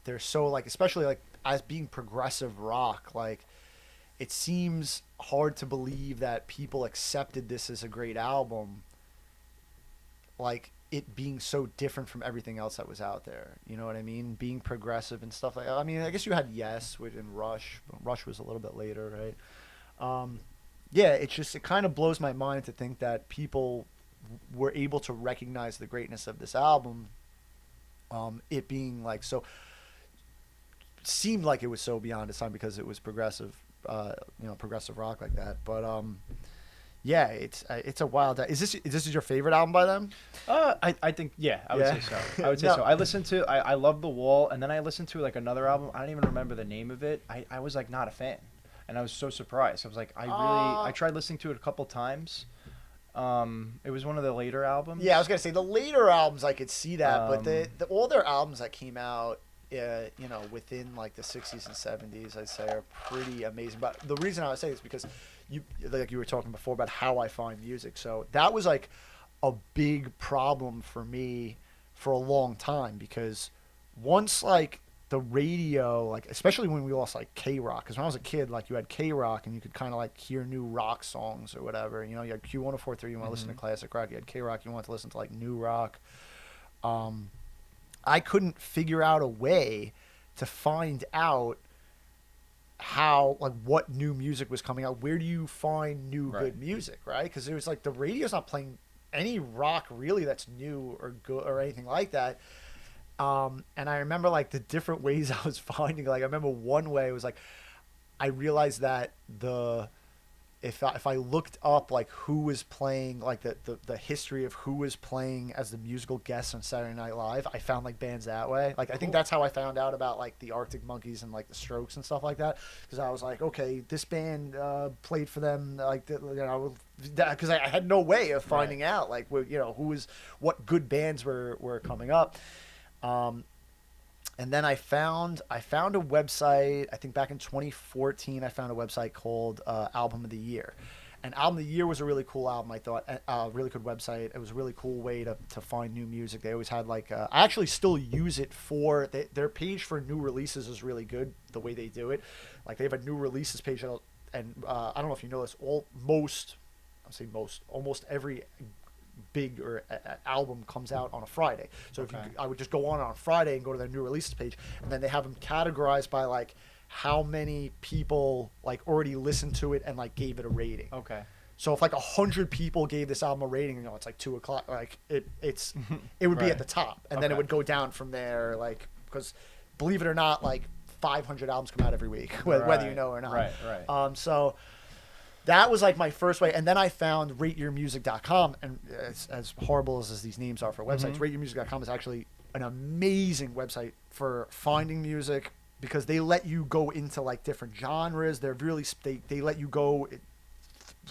they're so like, especially like as being progressive rock, like it seems hard to believe that people accepted this as a great album, like it being so different from everything else that was out there. You know what I mean? Being progressive and stuff like that. I mean, I guess you had Yes and Rush. Rush was a little bit later, right? Yeah, it kind of blows my mind to think that people were able to recognize the greatness of this album, it being like so seemed like it was so beyond its time because it was progressive progressive rock like that, but yeah, it's a wild. Is this your favorite album by them? I think I would say so. I would say so. I listened to I love The Wall, and then I listened to like another album. I don't even remember the name of it. I was like not a fan, and I was so surprised. I was like, I tried listening to it a couple times. It was one of the later albums. Yeah, I was gonna say the later albums I could see that, but all their albums that came out, within like the 60s and 70s, I'd say are pretty amazing. But the reason I would say is because you were talking before about how I find music. So that was like a big problem for me for a long time because once like the radio, like especially when we lost like K-Rock, because when I was a kid, like you had K-Rock and you could kind of like hear new rock songs or whatever. You had Q1043, you want to listen to classic rock. You had K-Rock, you want to listen to like new rock. I couldn't figure out a way to find out how, like, what new music was coming out. Where do you find new Right. good music, right? Because it was like the radio's not playing any rock really that's new or good or anything like that. And I remember like the different ways I was finding. Like I remember one way was like I realized that if I looked up like who was playing, like the history of who was playing as the musical guests on Saturday Night Live, I found like bands that way. Like I think that's how I found out about like the Arctic Monkeys and like the Strokes and stuff like that, because I was like, okay, this band played for them, like because I had no way of finding out like what good bands were coming up. And then I found a website, I think back in 2014, I found a website called Album of the Year. And Album of the Year was a really cool album, I thought, a really good website. It was a really cool way to find new music. They always had like, I actually still use it for, their page for new releases is really good, the way they do it. Like they have a new releases page, and I don't know if you know this, almost every big or album comes out on a Friday. So if I would just go on a Friday and go to their new releases page, and then they have them categorized by like how many people like already listened to it and like gave it a rating. Okay. So if like 100 people gave this album a rating, it's like 2:00, like it would be at the top, and then it would go down from there. Like because believe it or not, like 500 albums come out every week, whether you know or not. Right. So that was like my first way, and then I found rateyourmusic.com, and as horrible as these names are for websites, rateyourmusic.com is actually an amazing website for finding music, because they let you go into like different genres. They're really they let you go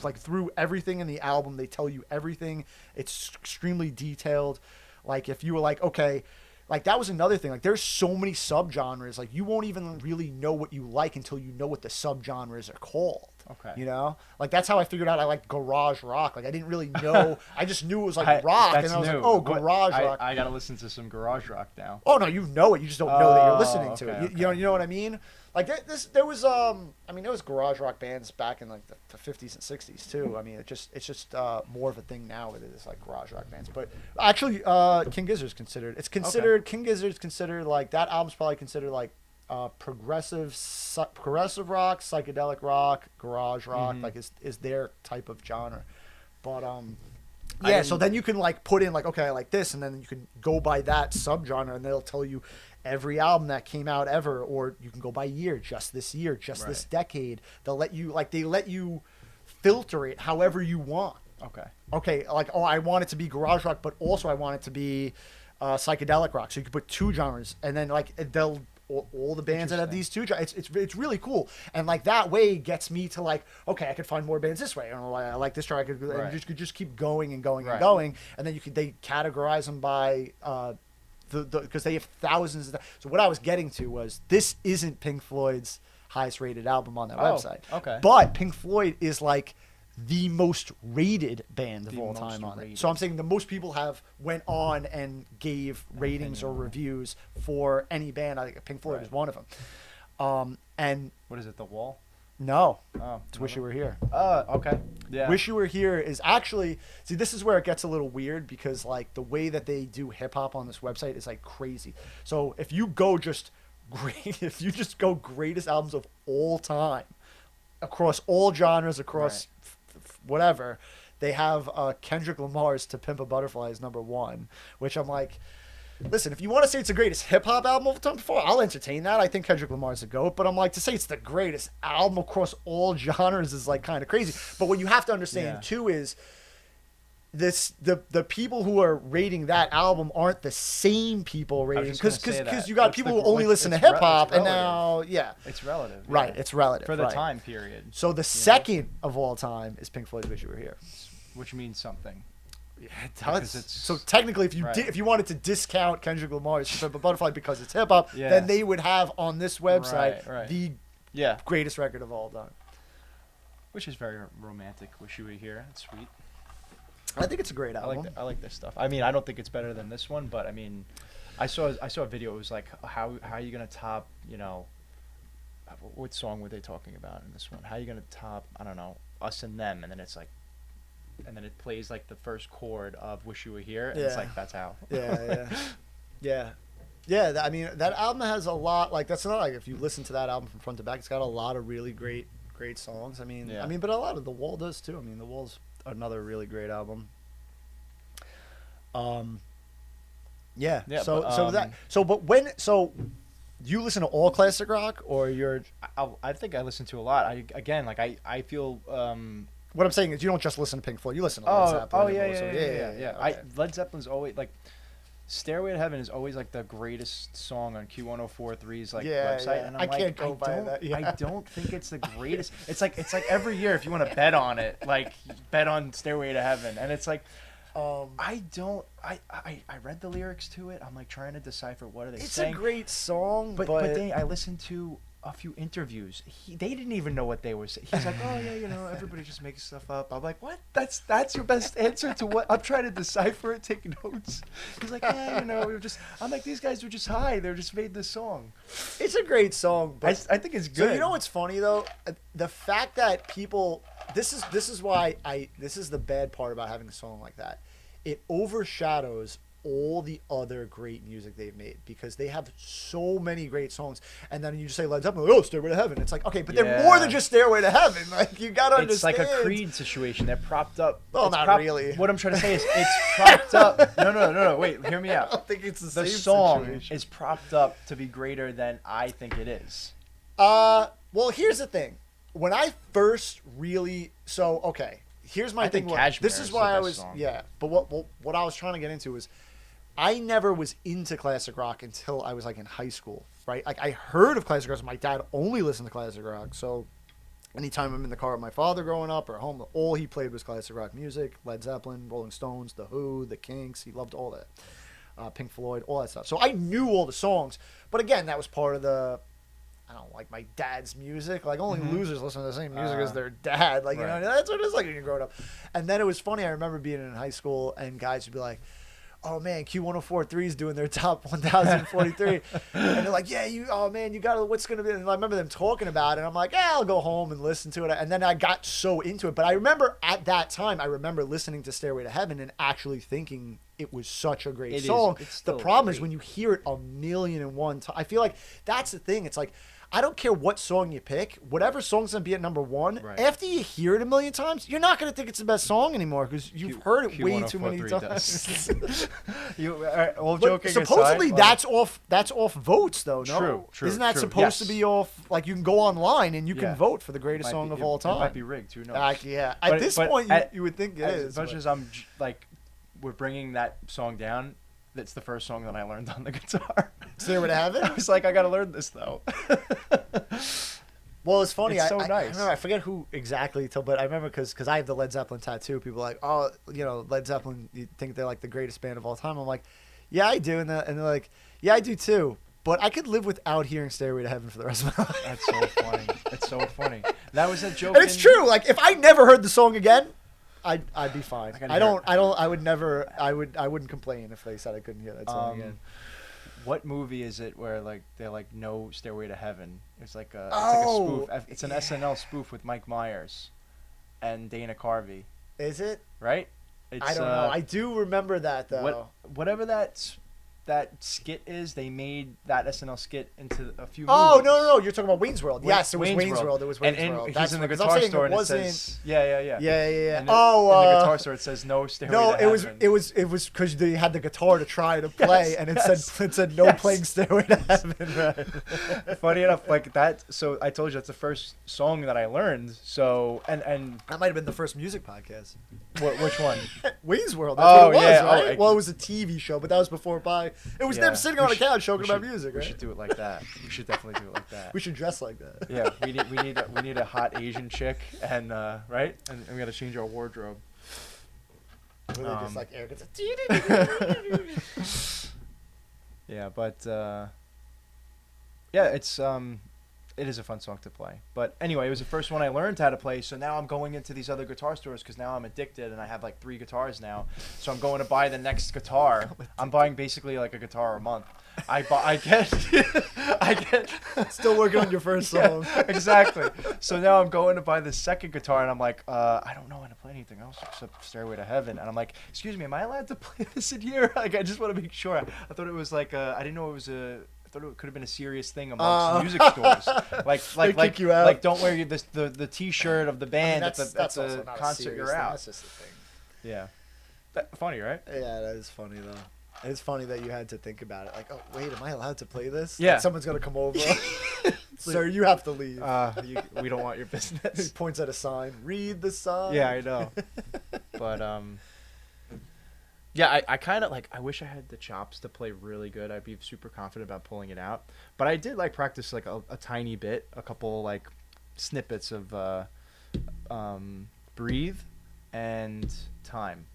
like through everything in the album. They tell you everything. It's extremely detailed. Like if you were like, okay, like that was another thing. Like there's so many subgenres. Like you won't even really know what you like until you know what the subgenres are called. Okay. You know, like that's how I figured out I like garage rock. Like I didn't really know. I just knew it was like rock, and I was like, oh, garage rock. I gotta listen to some garage rock now. Oh no, you know it. You just don't know that you're listening to it. Okay. You know what I mean? Like there was there was garage rock bands back in like the 50s and 60s too. I mean, it's just more of a thing now with it. It's like garage rock bands. But actually, King Gizzard's considered. It's considered King Gizzard's considered like that album's probably considered like progressive rock, psychedelic rock, garage rock, like is their type of genre. But yeah, so then you can like put in like, okay, I like this, and then you can go by that subgenre, and they'll tell you every album that came out ever, or you can go by year, just this this decade. They'll let you filter it however you want. Okay, like, oh, I want it to be garage rock, but also I want it to be psychedelic rock. So you can put two genres, and then like they'll all the bands that have these two genres. It's really cool, and like that way gets me to like, okay, I could find more bands this way. I don't know, I like this track. And you could just keep going and going and going, and then they categorize them by because they have thousands of. So what I was getting to was, this isn't Pink Floyd's highest rated album on their website. Okay. But Pink Floyd is like the most rated band of all time on it. So I'm saying the most people went on and gave ratings or reviews for any band. I think Pink Floyd is one of them. And what is it? The Wall? No. Oh, it's Wish You Were Here. Okay. Yeah. Wish You Were Here is actually, see, this is where it gets a little weird, because like the way that they do hip hop on this website is like crazy. So if you go greatest albums of all time across all genres, across whatever, they have Kendrick Lamar's To Pimp a Butterfly is number 1, which I'm like, listen, if you want to say it's the greatest hip-hop album of the time before, I'll entertain that. I think Kendrick Lamar's the GOAT, but I'm like, to say it's the greatest album across all genres is like kind of crazy. But what you have to understand too is the people who are rating that album aren't the same people rating, because you got people who only listen to hip hop, and now it's relative, right? It's relative for the time period. So the second of all time is Pink Floyd's "Wish You Were Here," which means something. Yeah, it does. So technically, if you wanted to discount Kendrick Lamar's "To Pimp a Butterfly" because it's hip hop, then they would have on this website the greatest record of all time, which is very romantic. Wish You Were Here. It's sweet. I think it's a great album. I like this stuff. I mean, I don't think it's better than this one, but I mean, I saw a video. It was like, how are you gonna top, what song were they talking about in this one? How are you gonna top, I don't know, Us and Them? And then it's like, and then it plays like the first chord of Wish You Were Here, and it's like, that's how. Yeah. Yeah, I mean that album has a lot. Like that's not like if you listen to that album from front to back, it's got a lot of really great songs. I mean, Yeah. but a lot of The Wall does too. I mean, The Wall's another really great album. Yeah. Yeah, So you listen to all classic rock, or you're? I think I listen to a lot. I feel. What I'm saying is, you don't just listen to Pink Floyd. You listen to Led Zeppelin. Yeah. Okay. Led Zeppelin's always like. Stairway to Heaven is always like the greatest song on Q1043's like website, and I'm can't go by that. Yeah. I don't think it's the greatest. It's like every year if you want to bet on it, like bet on Stairway to Heaven, and it's like I read the lyrics to it. I'm like trying to decipher what are they saying. It's a great song, but then I listened to a few interviews. They didn't even know what they were saying. He's like, oh yeah, everybody just makes stuff up. I'm like, what? That's your best answer to what? I'm trying to decipher it, take notes. He's like, yeah, we were just. I'm like, these guys were just high. They just made this song. It's a great song, but I think it's good. So you know what's funny though? The fact that people. This is why this is the bad part about having a song like that. It overshadows all the other great music they've made because they have so many great songs, and then you just say Led Zeppelin, oh, Stairway to Heaven. It's like, okay, but they're more than just Stairway to Heaven. Like, you gotta understand. It's like a Creed situation. They're propped up. Well, not really. What I'm trying to say is it's propped up. No. Wait, hear me out. I don't think it's the same song situation. is propped up to be greater than I think it is. Well, here's the thing. When I first really, here's my thing. This is why I was, but what I was trying to get into is, I never was into classic rock until I was like in high school, right? Like I heard of classic rock. My dad only listened to classic rock. So anytime I'm in the car with my father growing up or at home, all he played was classic rock music, Led Zeppelin, Rolling Stones, The Who, The Kinks. He loved all that. Pink Floyd, all that stuff. So I knew all the songs. But again, that was part of I don't like my dad's music. Like only losers listen to the same music as their dad. Like, right. That's what it's like when you're growing up. And then it was funny. I remember being in high school and guys would be like, oh man, Q1043 is doing their top 1043, and they're like, yeah, you got what's gonna be? And I remember them talking about it. And I'm like, yeah, I'll go home and listen to it. And then I got so into it. But I remember at that time, listening to Stairway to Heaven and actually thinking it was such a great song. The problem is when you hear it 1,000,001 times. I feel like that's the thing. It's like, I don't care what song you pick, whatever song's gonna be at number one. Right. After you hear it 1,000,000 times, you're not gonna think it's the best song anymore because you've heard it way too many times. All joking supposedly aside, that's off votes though. No, true. Isn't that supposed to be off? Like you can go online and you can vote for the greatest song of all time. It might be rigged. Who knows? At this point, you would think it is. As much as I'm like, we're bringing that song down. That's the first song that I learned on the guitar. Stairway to Heaven? I was like, I gotta learn this though. Well, it's funny. It's so nice. I remember, I forget who exactly, but I remember because I have the Led Zeppelin tattoo. People are like, oh, Led Zeppelin, you think they're like the greatest band of all time? I'm like, yeah, I do. And they're like, yeah, I do too. But I could live without hearing Stairway to Heaven for the rest of my life. That's so funny. It's so funny. That was a joke. And it's true. Like, if I never heard the song again, I'd be fine. I wouldn't complain if they said I couldn't hear that song again. What movie is it where like they're like no Stairway to Heaven? It's like a spoof. It's an SNL spoof with Mike Myers and Dana Carvey. Is it? Right? I don't know. I do remember that though. Whatever that skit is, they made that SNL skit into a few movies. Oh, no. You're talking about Wayne's World. Yes, it was Wayne's World. It was Wayne's World. And he's in the guitar store and it says... Yeah. Yeah. In the guitar store it says no Stairway to Heaven. No, it was because they had the guitar to try to play and it said no playing Stairway to Heaven. Right. Funny enough, like that... So I told you that's the first song that I learned. So... And that might have been the first music podcast. Which one? Wayne's World. That's what it was, right? Well, it was a TV show, but that was before It was them sitting on a couch talking about music, right? We should do it like that. We should definitely do it like that. We should dress like that. Yeah, we need a hot Asian chick, and right, and we got to change our wardrobe. Really just like Eric. Yeah, but yeah, it's It is a fun song to play. But anyway, it was the first one I learned how to play. So now I'm going into these other guitar stores because now I'm addicted and I have like 3 guitars now. So I'm going to buy the next guitar. I'm buying basically like a guitar a month. I get Still working on your first song. Yeah, exactly. So now I'm going to buy the second guitar and I'm like, I don't know how to play anything else except Stairway to Heaven. And I'm like, excuse me, am I allowed to play this in here? Like, I just want to make sure. I thought it was like, I didn't know it was I thought it could have been a serious thing amongst music stores. Like, you out. like don't wear the T-shirt of the band that's at also the not a concert. serious You're thing. out. That's just a thing. Yeah, funny, right? Yeah, that is funny though. It's funny that you had to think about it. Like, oh wait, am I allowed to play this? Yeah. Like, someone's gonna come over. Sir, you have to leave. We don't want your business. He points at a sign. Read the sign. Yeah, I know. But yeah, I kind of like. I wish I had the chops to play really good. I'd be super confident about pulling it out. But I did like practice like a tiny bit, a couple like snippets of Breathe and Time.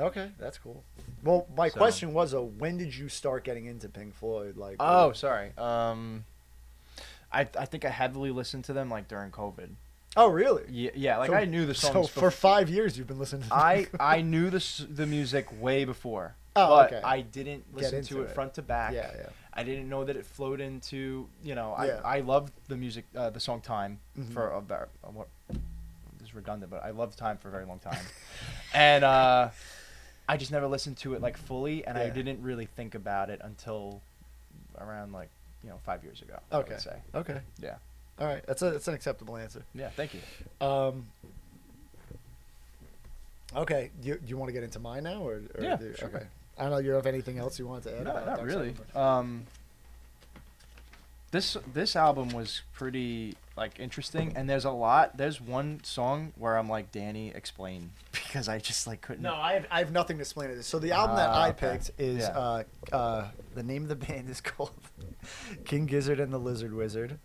Okay, that's cool. Well, my So- question was, when did you start getting into Pink Floyd? Like, Oh, sorry. I think I heavily listened to them like during COVID. oh, really? Yeah, like So- I knew the So songs. for 5 years, you've been listening to I knew the music way before. Oh, but okay. I didn't listen into to it it. front to back. Yeah, yeah. I didn't know that it flowed into, Yeah. I loved the music, the song Time Mhm. for about, what, this is redundant, but I loved Time for a very long time. And I just never listened to it like fully, and I Yeah. didn't really think about it until around like, 5 years ago, I Okay. would say. Okay. Yeah. All right. That's an acceptable answer. Yeah, thank you. Okay. Do you want to get into mine now, or Yeah, sure. Okay. I don't know. You have anything else you wanted to add? No, about not Dark really. Side? This album was pretty like interesting, and there's one song where I'm like, Danny, explain, because I just like couldn't. No, I have nothing to explain to this. So the album that I Okay. picked is Yeah. the name of the band is called King Gizzard and the Lizard Wizard.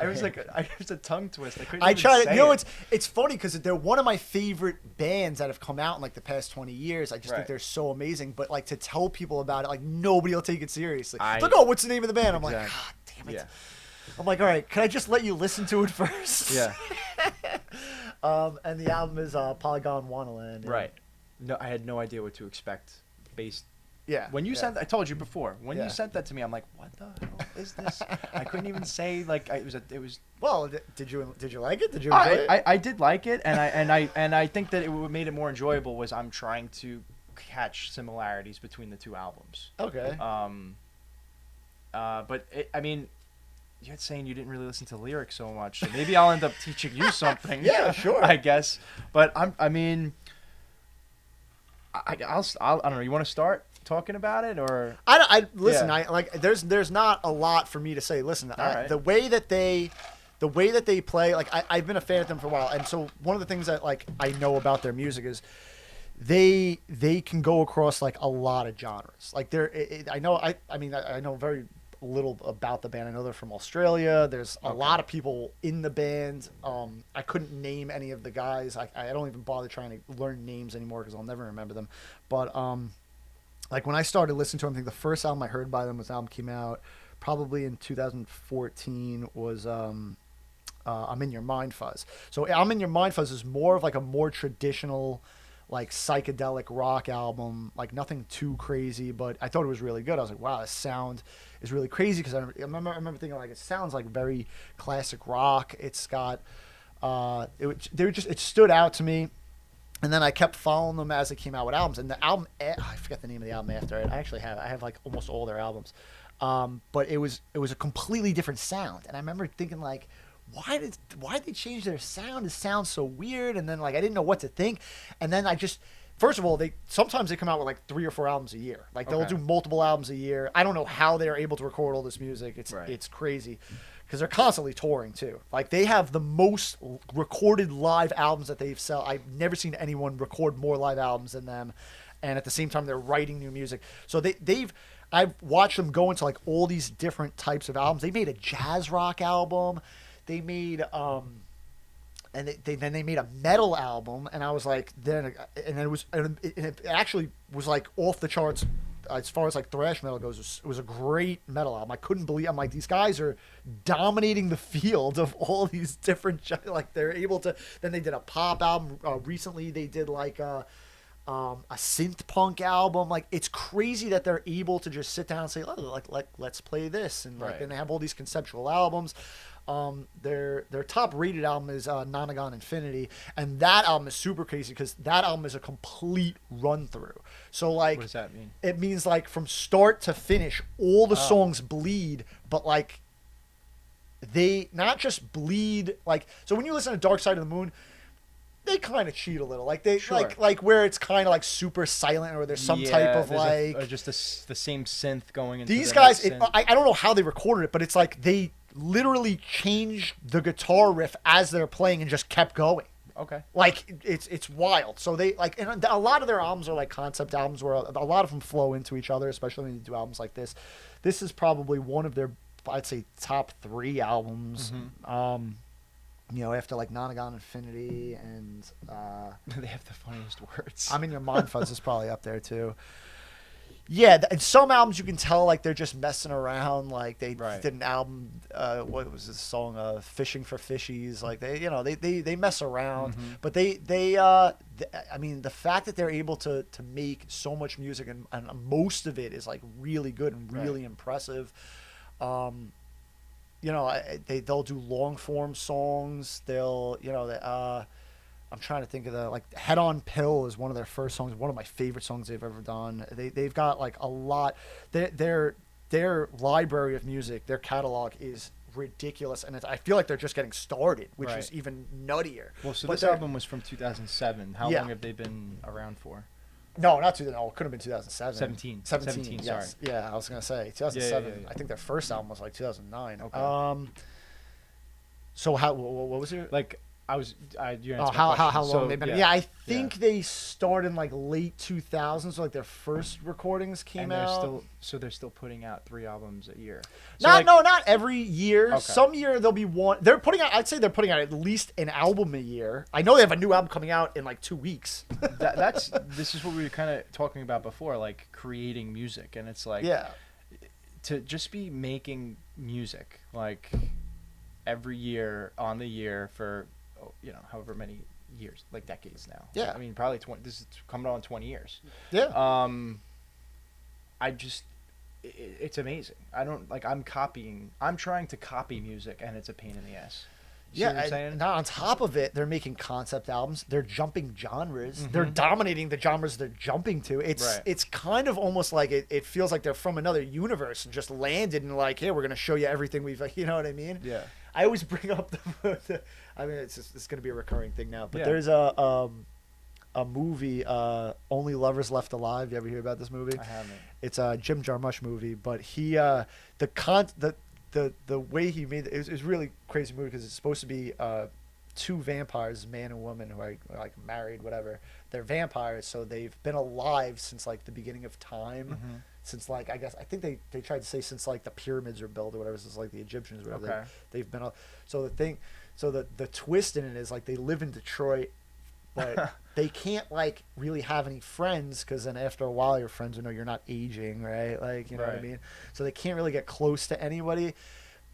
I was like, I was a tongue twist. I couldn't. I even tried. say You know, it. it's funny because they're one of my favorite bands that have come out in like the past 20 years. I just think Right. they're so amazing. But like to tell people about it, like nobody will take it seriously. I- It's like, oh, what's the name of the band? I'm like, Exactly. God damn it. Yeah. I'm like, all right, can I just let you listen to it first? Yeah. And the album is Polygondwanaland. Right. No, I had no idea what to expect. Based Yeah. when you yeah. sent, I told you before. When Yeah. you sent that to me, I'm like, what the hell is this? I couldn't even say like it was. Well, did you like it? Did you enjoy it? I did like it, and I think that what made it more enjoyable was I'm trying to catch similarities between the two albums. Okay. But I mean, you're saying you didn't really listen to lyrics so much, so maybe I'll end up teaching you something. Yeah, sure. I guess, but I mean, I don't know. You want to start talking about it, or I listen. Yeah. I like. There's not a lot for me to say. Listen, right. the way that they play, like I've been a fan of them for a while, and so one of the things that like I know about their music is they can go across like a lot of genres. Like I know very little about the band. I know they're from Australia. There's a lot of people in the band. I couldn't name any of the guys. I don't even bother trying to learn names anymore because I'll never remember them. But like when I started listening to them, I think the first album I heard by them was album came out probably in 2014 was I'm in Your Mind Fuzz. So I'm in Your Mind Fuzz is more of like a more traditional like psychedelic rock album, like nothing too crazy, but I thought it was really good. I was like, wow, this sound is really crazy because I remember thinking like it sounds like very classic rock. It's got it stood out to me. And then I kept following them as they came out with albums. And the album, I forget the name of the album after it. I have like almost all their albums. But it was a completely different sound. And I remember thinking like, why did they change their sound? It sounds so weird. And then like I didn't know what to think. And then first of all, sometimes they come out with like 3 or 4 albums a year. Like they'll Okay. do multiple albums a year. I don't know how they're able to record all this music. It's crazy. Because they're constantly touring too. Like they have the most recorded live albums that they've sell. I've never seen anyone record more live albums than them, and at the same time they're writing new music. So I've watched them go into like all these different types of albums. They made a jazz rock album. They made and then they made a metal album, and I was like, and it actually was like off the charts as far as like thrash metal goes, it was a great metal album. I couldn't believe. I'm like, these guys are dominating the field of all these different. Like they're able to. Then they did a pop album recently. They did like a synth punk album. Like it's crazy that they're able to just sit down and say, oh, like let's play this, and like then they have all these conceptual albums. Their top rated album is Nonagon Infinity, and that album is super crazy because that album is a complete run through. So like, what does that mean? It means like from start to finish, all the songs bleed, but like they not just bleed like. So when you listen to Dark Side of the Moon, they kind of cheat a little, like they like where it's kind of like super silent, or there's some type of like or just the same synth going into these the guys. next synth. I don't know how they recorded it, but it's like they literally changed the guitar riff as they're playing and just kept going. Okay. Like it's wild. So they like, and a lot of their albums are like concept albums where a lot of them flow into each other, especially when you do albums like this. This is probably one of their, I'd say, top 3 albums. You know, after like Nonagon Infinity and they have the funniest words. I mean, your Mind Fuzz is probably up there too. Yeah, and some albums you can tell like they're just messing around. Like they did an album, what was this song? Fishing for Fishies. Like they mess around, but I mean, the fact that they're able to make so much music and most of it is like really good and really impressive. You know, they'll do long form songs. I'm trying to think of like Head on Pill is one of their first songs, one of my favorite songs they've ever done. They've got like a lot. Their library of music, their catalog is ridiculous, and I feel like they're just getting started, which is even nuttier. Well, so this album was from 2007. How long have they been around for? No, not 2000. No, it could have been 2007. 17. Yes. Sorry. Yeah, I was gonna say 2007. Yeah. I think their first album was like 2009. Okay. So what was your like? You're how long they've been? Yeah, I think Yeah. they started in like late 2000s. So like their first recordings came out. They're still putting out 3 albums a year. Not every year. Okay. Some year there'll be one. I'd say they're putting out at least an album a year. I know they have a new album coming out in like 2 weeks. This is what we were kind of talking about before, like creating music, and it's like to just be making music like every year on the year for however many years, like decades now. Yeah. I mean, probably 20. This is coming on 20 years. Yeah. It's amazing. I'm trying to copy music, and it's a pain in the ass. You see what I'm saying? Now on top of it, they're making concept albums. They're jumping genres. They're dominating the genres they're jumping to. It's kind of almost like it feels like they're from another universe and just landed and like, hey, we're gonna show you everything we've. You know what I mean? Yeah. I always bring up I mean, it's going to be a recurring thing now. But there's a movie, Only Lovers Left Alive. You ever hear about this movie? I haven't. It's a Jim Jarmusch movie, but he the way he made it was really crazy movie because it's supposed to be 2 vampires, man and woman, who are like married, whatever. They're vampires, so they've been alive since like the beginning of time. Since like I think they tried to say since like the pyramids were built or whatever, since like the Egyptians or whatever. Okay. They've been the twist in it is like they live in Detroit, but they can't like really have any friends because then after a while your friends will know you're not aging, right? Like you know what I mean. So they can't really get close to anybody,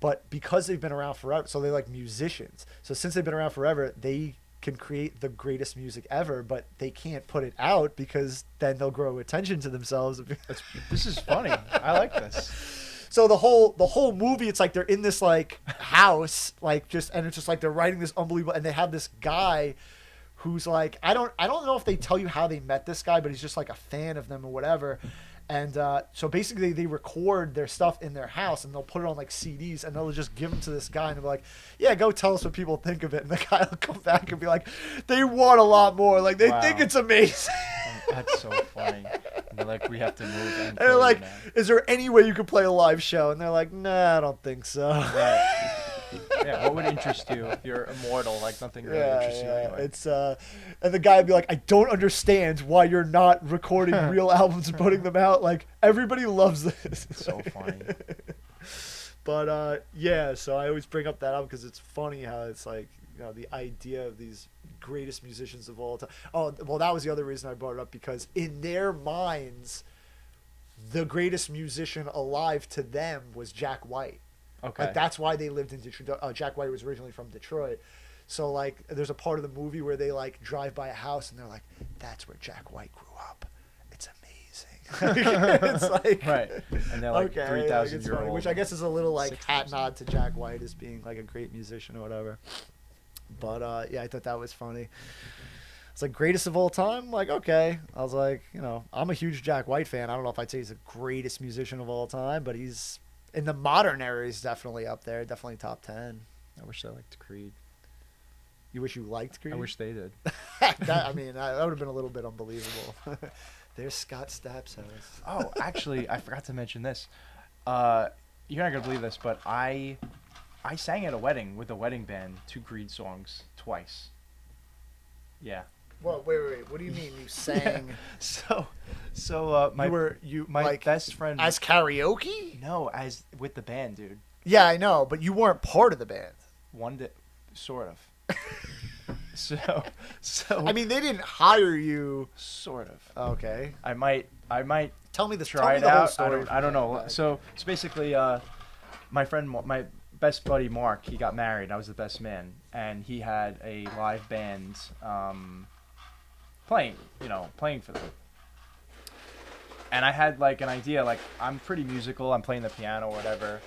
but because they've been around forever, so they're like musicians. So since they've been around forever, they can create the greatest music ever, but they can't put it out because then they'll grow attention to themselves. This is funny. I like this. So the whole movie, it's like they're in this like house, like and it's just like they're writing this unbelievable, and they have this guy who's like I don't know if they tell you how they met this guy, but he's just like a fan of them or whatever. And so basically they record their stuff in their house and they'll put it on like CDs and they'll just give them to this guy and they'll be like, yeah, go tell us what people think of it. And the guy will come back and be like, they want a lot more. Like they think it's amazing. That's so funny. And they're like, we have to move. And they're like, is there any way you could play a live show? And they're like, nah, I don't think so. Right. Yeah, what would interest you if you're immortal? Like nothing really interests you anyway. It's and the guy would be like, I don't understand why you're not recording real albums and putting them out. Like everybody loves this. It's so funny. But so I always bring up that album because it's funny how it's like the idea of these greatest musicians of all time. Oh, well, that was the other reason I brought it up because in their minds, the greatest musician alive to them was Jack White. Okay. Like that's why they lived in Detroit. Jack White was originally from Detroit. So like there's a part of the movie where they like drive by a house and they're like, that's where Jack White grew up. It's amazing. It's like Right. And they're like 3,000 year old. which I guess is a little like 6,000. hat nod to Jack White as being like a great musician or whatever. But yeah, I thought that was funny. It's like greatest of all time. Like, okay. I was like, you know, I'm a huge Jack White fan. I don't know if I'd say he's the greatest musician of all time, but he's in the modern era. He's definitely up there. Definitely top 10. I wish I liked Creed. You wish you liked Creed? I wish they did. I mean, that would have been a little bit unbelievable. There's Scott Stapp's house. Oh, actually, I forgot to mention this. You're not gonna believe this, but I sang at a wedding with a wedding band 2 Creed songs twice. Yeah. Well, wait. What do you mean you sang? So my my like, best friend as karaoke? No, as with the band, dude. Yeah, I know, but you weren't part of the band. One day, sort of. so I mean, they didn't hire you. sort of. Okay. I might Tell me try it the whole out. story. I don't know. Back. So it's basically my friend, my best buddy Mark, he got married. I was the best man, and he had a live band playing for them. And I had like an idea, like I'm pretty musical. I'm playing the piano, or whatever.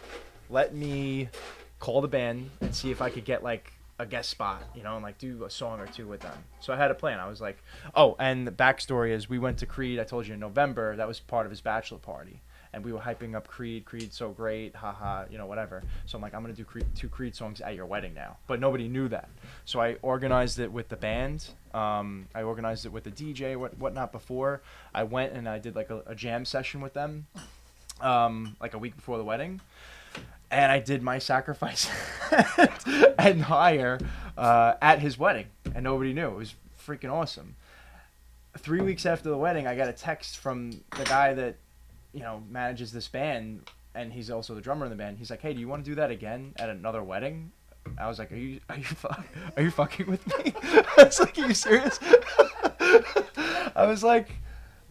Let me call the band and see if I could get like a guest spot, and like do a song or 2 with them. So I had a plan. I was like, oh, and the backstory is we went to Creed. I told you in November. That was part of his bachelor party. And we were hyping up Creed. Creed's so great, haha, whatever. So I'm like, I'm gonna do 2 Creed songs at your wedding now. But nobody knew that. So I organized it with the band. I organized it with the DJ, whatnot before. I went and I did like a jam session with them, like a week before the wedding. And I did my sacrifice and hire at his wedding, and nobody knew. It was freaking awesome. 3 weeks after the wedding, I got a text from the guy that manages this band, and he's also the drummer in the band. He's like, "Hey, do you want to do that again at another wedding?" I was like, "Are you fucking with me?" I was like, "Are you serious?" I was like,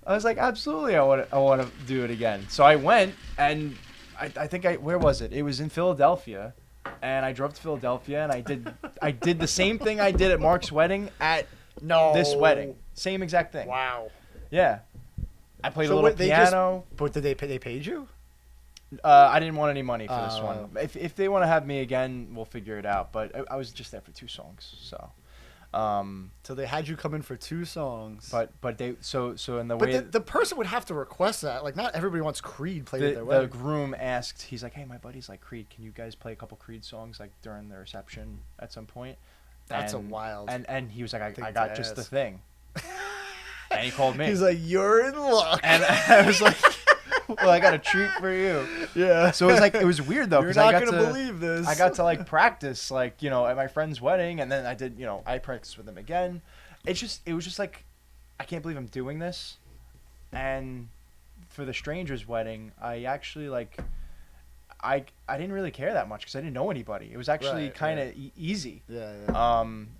"Absolutely, I want to do it again." So I went, and I think where was it? It was in Philadelphia, and I drove to Philadelphia, and I did the same thing I did at Mark's wedding at this wedding. Same exact thing. Wow. Yeah. I played a little piano. But did they paid you? I didn't want any money for this one. If they want to have me again, we'll figure it out. But I was just there for 2 songs, so. So they had you come in for 2 songs. But they so in the way the person would have to request that. Like, not everybody wants Creed played at their the wedding. groom asked, he's like, "Hey, my buddies like Creed. Can you guys play a couple Creed songs like during the reception at some point?" That's a wild. And he was like, thing I to got just ask. the thing. And he called me. He's like, "You're in luck." And I was like, "Well, I got a treat for you." Yeah. So it was weird though, You're because not I got gonna to believe this. I got to like practice at my friend's wedding, and then I did I practiced with him again. It was just like, I can't believe I'm doing this. And for the stranger's wedding, I actually I didn't really care that much because I didn't know anybody. It was actually kind of easy. Yeah.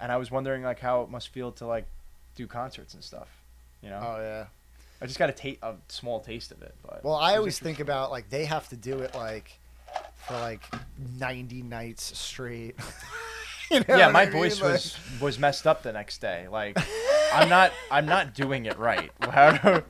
And I was wondering like how it must feel to like do concerts and stuff. Oh yeah. I just got a small taste of it. But Well, I always think about like they have to do it like for like 90 nights straight. Yeah, my voice was messed up the next day. Like, I'm not doing it right.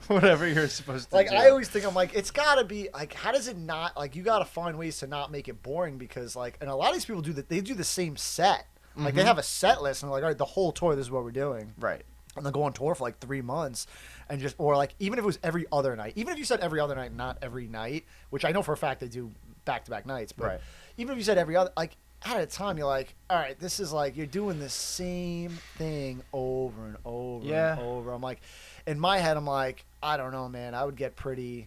Whatever you're supposed to like do. I always think, I'm like, it's gotta be like, how does it not, like, you gotta find ways to not make it boring, because like, and a lot of these people do that, they do the same set. Like they have a set list and they're like, all right, the whole tour, this is what we're doing. Right. And they'll go on tour for like 3 months, and just, or like, even if it was every other night, even if you said every other night, not every night, which I know for a fact they do back-to-back nights, but Right. even if you said every other, like, at a time, you're like, all right, this is like, you're doing the same thing over and over and over. I'm like, in my head, I'm like, I don't know, man. I would get pretty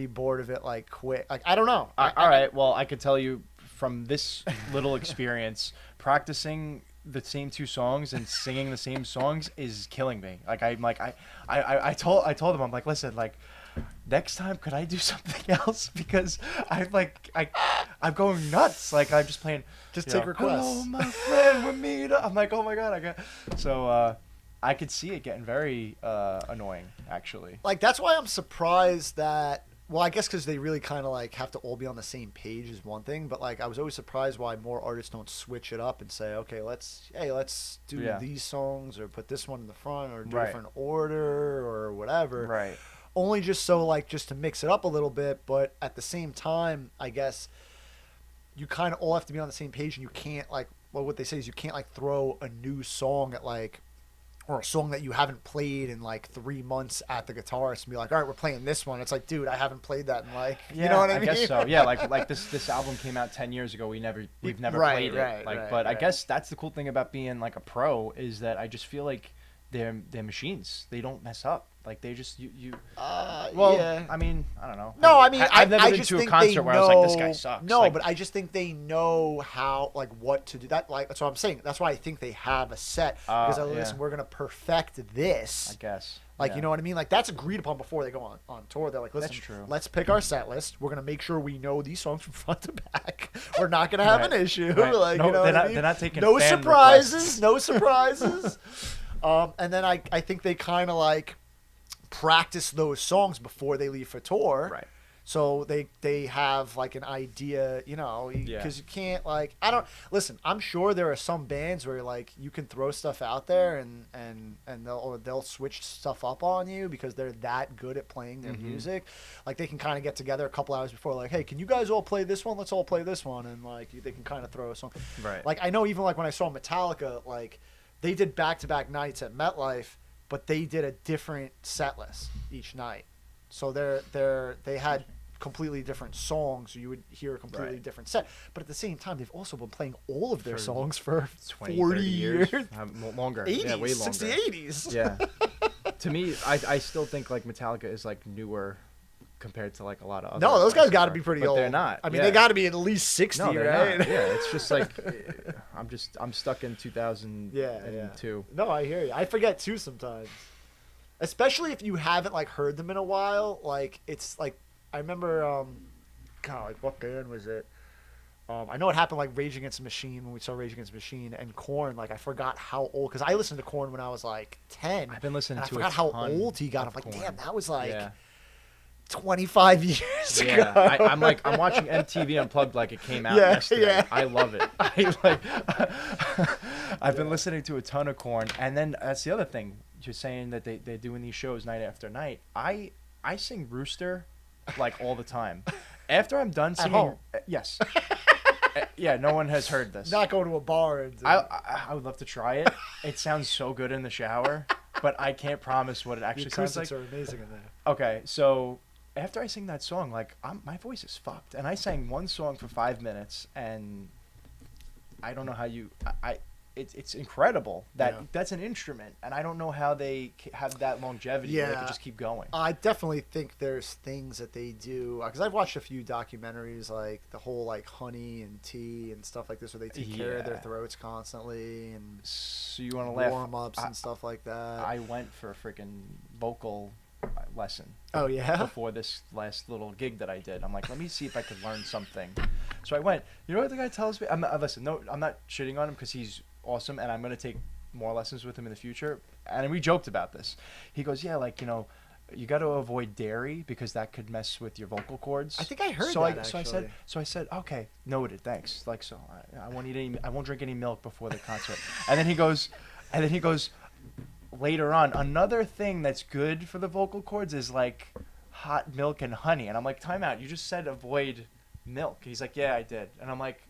bored of it, like, quick. Like, I don't know. All right. Well, I could tell you from this little experience, practicing the same 2 songs and singing the same songs is killing me. Like, I told them, I'm like, listen, like, next time, could I do something else? Because I'm going nuts. Like, I'm just playing. Just take requests. Hello, my friend, Ramita. I'm like, oh my god, I could see it getting very annoying, actually. Like, that's why I'm surprised that, well, I guess because they really kind of like have to all be on the same page is one thing, but like I was always surprised why more artists don't switch it up and say, okay, let's do these songs or put this one in the front or do a different order or whatever. Right. Only just so like just to mix it up a little bit, but at the same time, I guess you kind of all have to be on the same page, and you can't like, well, what they say is you can't like throw a new song at like, or a song that you haven't played in like 3 months at the guitarist and be like, all right, we're playing this one. It's like, dude, I haven't played that in like, you know what I mean? I guess so. Yeah, like this album came out 10 years ago. We've never played it. But I guess that's the cool thing about being like a pro is that I just feel like they're machines. They don't mess up. Like they just I mean, I don't know. No, I mean, I've never I been just to a think concert they where I know, was like, this guy sucks. No, like, but I just think they know how, like, what to do. That, like, that's what I'm saying. That's why I think they have a set because listen, we're gonna perfect this. I guess. Like, you know what I mean? Like, that's agreed upon before they go on tour. They're like, listen, that's true. Let's pick our set list. We're gonna make sure we know these songs from front to back. We're not gonna have an issue. Like, no, you know what I mean? They're not taking no fan surprises. requests. No surprises. And then I think they kind of like practice those songs before they leave for tour. Right. So they have like an idea, you know, because you can't like, listen, I'm sure there are some bands where like you can throw stuff out there and they'll switch stuff up on you because they're that good at playing their music. Like they can kind of get together a couple hours before, like, hey, can you guys all play this one? Let's all play this one. And like they can kind of throw a song. Right. Like I know even like when I saw Metallica, like they did back-to-back nights at MetLife, but they did a different set list each night. So they had completely different songs. So you would hear a completely different set. But at the same time, they've also been playing all of their songs for 20, 40 years. Longer. 80s, yeah, way longer. 60s, 80s. Yeah. To me, I still think like Metallica is like newer compared to like a lot of other. No, those guys got to are, be pretty but old. They're not. I mean, they got to be at least 60, no, right? Not. Yeah, it's just like I'm stuck in 2002. Yeah. No, I hear you. I forget too sometimes. Especially if you haven't like heard them in a while. Like it's like I remember God, like what band was it? I know it happened like Rage Against the Machine when we saw Rage Against the Machine and Korn. Like I forgot how old because I listened to Korn when I was like 10. I've been listening and to. I forgot how old he got. I'm like, Korn. damn, that was like 25 years ago. I'm watching MTV Unplugged like it came out yesterday. Yeah. I love it. I've been listening to a ton of Korn, and then that's the other thing. You're saying that they're doing these shows night after night. I sing Rooster like all the time. After I'm done singing, home. Yes. Yeah, no one has heard this. Not going to a bar. And I would love to try it. It sounds so good in the shower, but I can't promise what it actually sounds like. The acoustics are amazing in there. Okay, so after I sing that song, like my voice is fucked, and I sang one song for 5 minutes, and I don't know how it's incredible that that's an instrument, and I don't know how they have that longevity. Yeah, they can just keep going. I definitely think there's things that they do because I've watched a few documentaries, like the whole like honey and tea and stuff like this, where they take care of their throats constantly and so you want to laugh warm ups and stuff like that. I went for a freaking vocal lesson. Oh yeah. Before this last little gig that I did, I'm like, let me see if I could learn something. So I went. You know what the guy tells me? I'm not shitting on him because he's awesome, and I'm gonna take more lessons with him in the future. And we joked about this. He goes, yeah, like, you know, you got to avoid dairy because that could mess with your vocal cords. I think I heard that. Actually. So I said, okay, noted, thanks. Like, so I won't drink any milk before the concert. and then he goes, later on, another thing that's good for the vocal cords is like hot milk and honey. And I'm like, time out. You just said avoid milk. He's like, yeah, I did. And I'm like,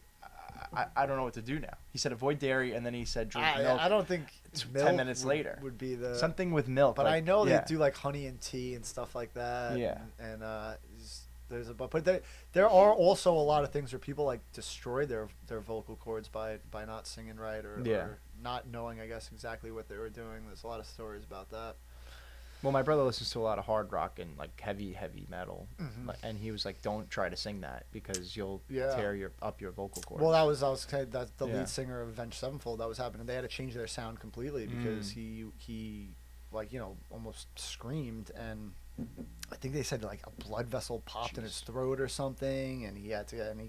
I don't know what to do now. He said avoid dairy, and then he said drink milk. I don't think 10 minutes later would be the something with milk. But like, I know they do like honey and tea and stuff like that. Yeah. And there's but there are also a lot of things where people like destroy their vocal cords by not singing right or not knowing, I guess, exactly what they were doing. There's a lot of stories about that. Well, my brother listens to a lot of hard rock and like heavy metal, and he was like, "Don't try to sing that because you'll tear up your vocal cords." Well, I was saying that the lead singer of Avenged Sevenfold, that was happening. They had to change their sound completely because he like, you know, almost screamed, and I think they said like a blood vessel popped in his throat or something, and he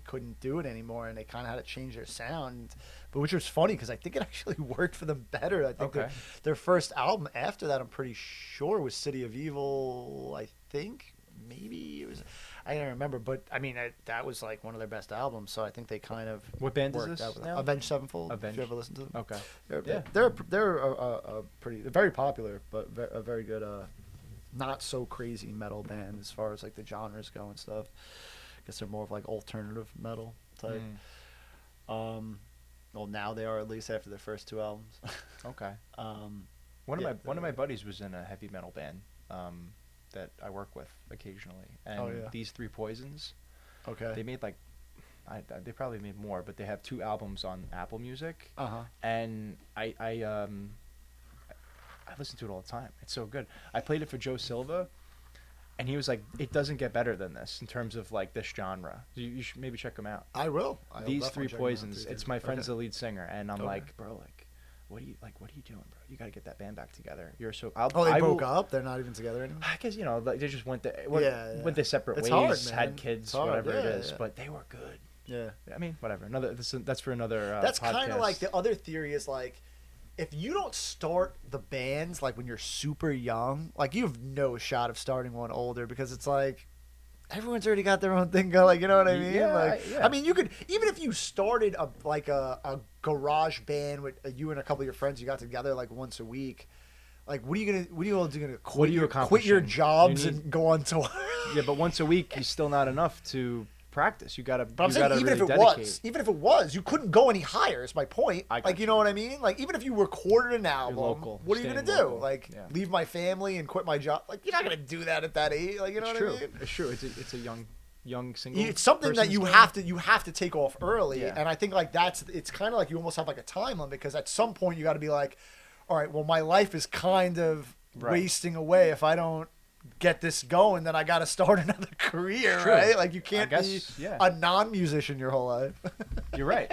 couldn't do it anymore, and they kind of had to change their sound, but which was funny because I think it actually worked for them better. I think their first album after that, I'm pretty sure, was City of Evil. I think maybe it was. I don't remember, but I mean that was like one of their best albums. So I think they kind of What band is worked this out with now? Avenged Sevenfold. Avenged. Did you ever listen to them? Okay. They're a pretty, they're very popular, but a very good not so crazy metal band as far as like the genres go and stuff. I guess they're more of like alternative metal type. Well, now they are, at least after their first two albums. Okay. One of my buddies was in a heavy metal band that I work with occasionally, and These Three Poisons. Okay. They made like, they probably made more, but they have 2 albums on Apple Music. And I listen to it all the time. It's so good. I played it for Joe Silva, and he was like, "It doesn't get better than this in terms of like this genre. You should maybe check them out." I will. These Three Poisons. It's my friend's the lead singer, and I'm like, "Bro, like, what are you doing, bro? You got to get that band back together. You're so." They broke up. They're not even together anymore. I guess like, they just went their separate it's ways, hard, had kids, whatever it is. But they were good. Yeah. I mean, whatever. That's for another. That's podcast. kind of like the other theory is like, if you don't start the bands like when you're super young, like you have no shot of starting one older, because it's like everyone's already got their own thing going. Like, you know what I mean? Yeah, I mean, you could, even if you started a garage band with you and a couple of your friends, you got together like once a week. Like, what are you all doing? Quit your jobs and go on tour? Yeah, but once a week is still not enough to practice. You gotta. But I'm saying, even if it was, you couldn't go any higher. Is my point. Like, you know what I mean? Like, even if you recorded an album, what are you gonna do? Like, leave my family and quit my job? Like, you're not gonna do that at that age. Like, you know what I mean? It's true. It's a young single. It's something that you have to take off early, and I think like it's kind of like you almost have like a time limit, because at some point you got to be like, all right, well, my life is kind of wasting away if I don't get this going, then I got to start another career, right? Like, you can't be a non-musician your whole life. You're right.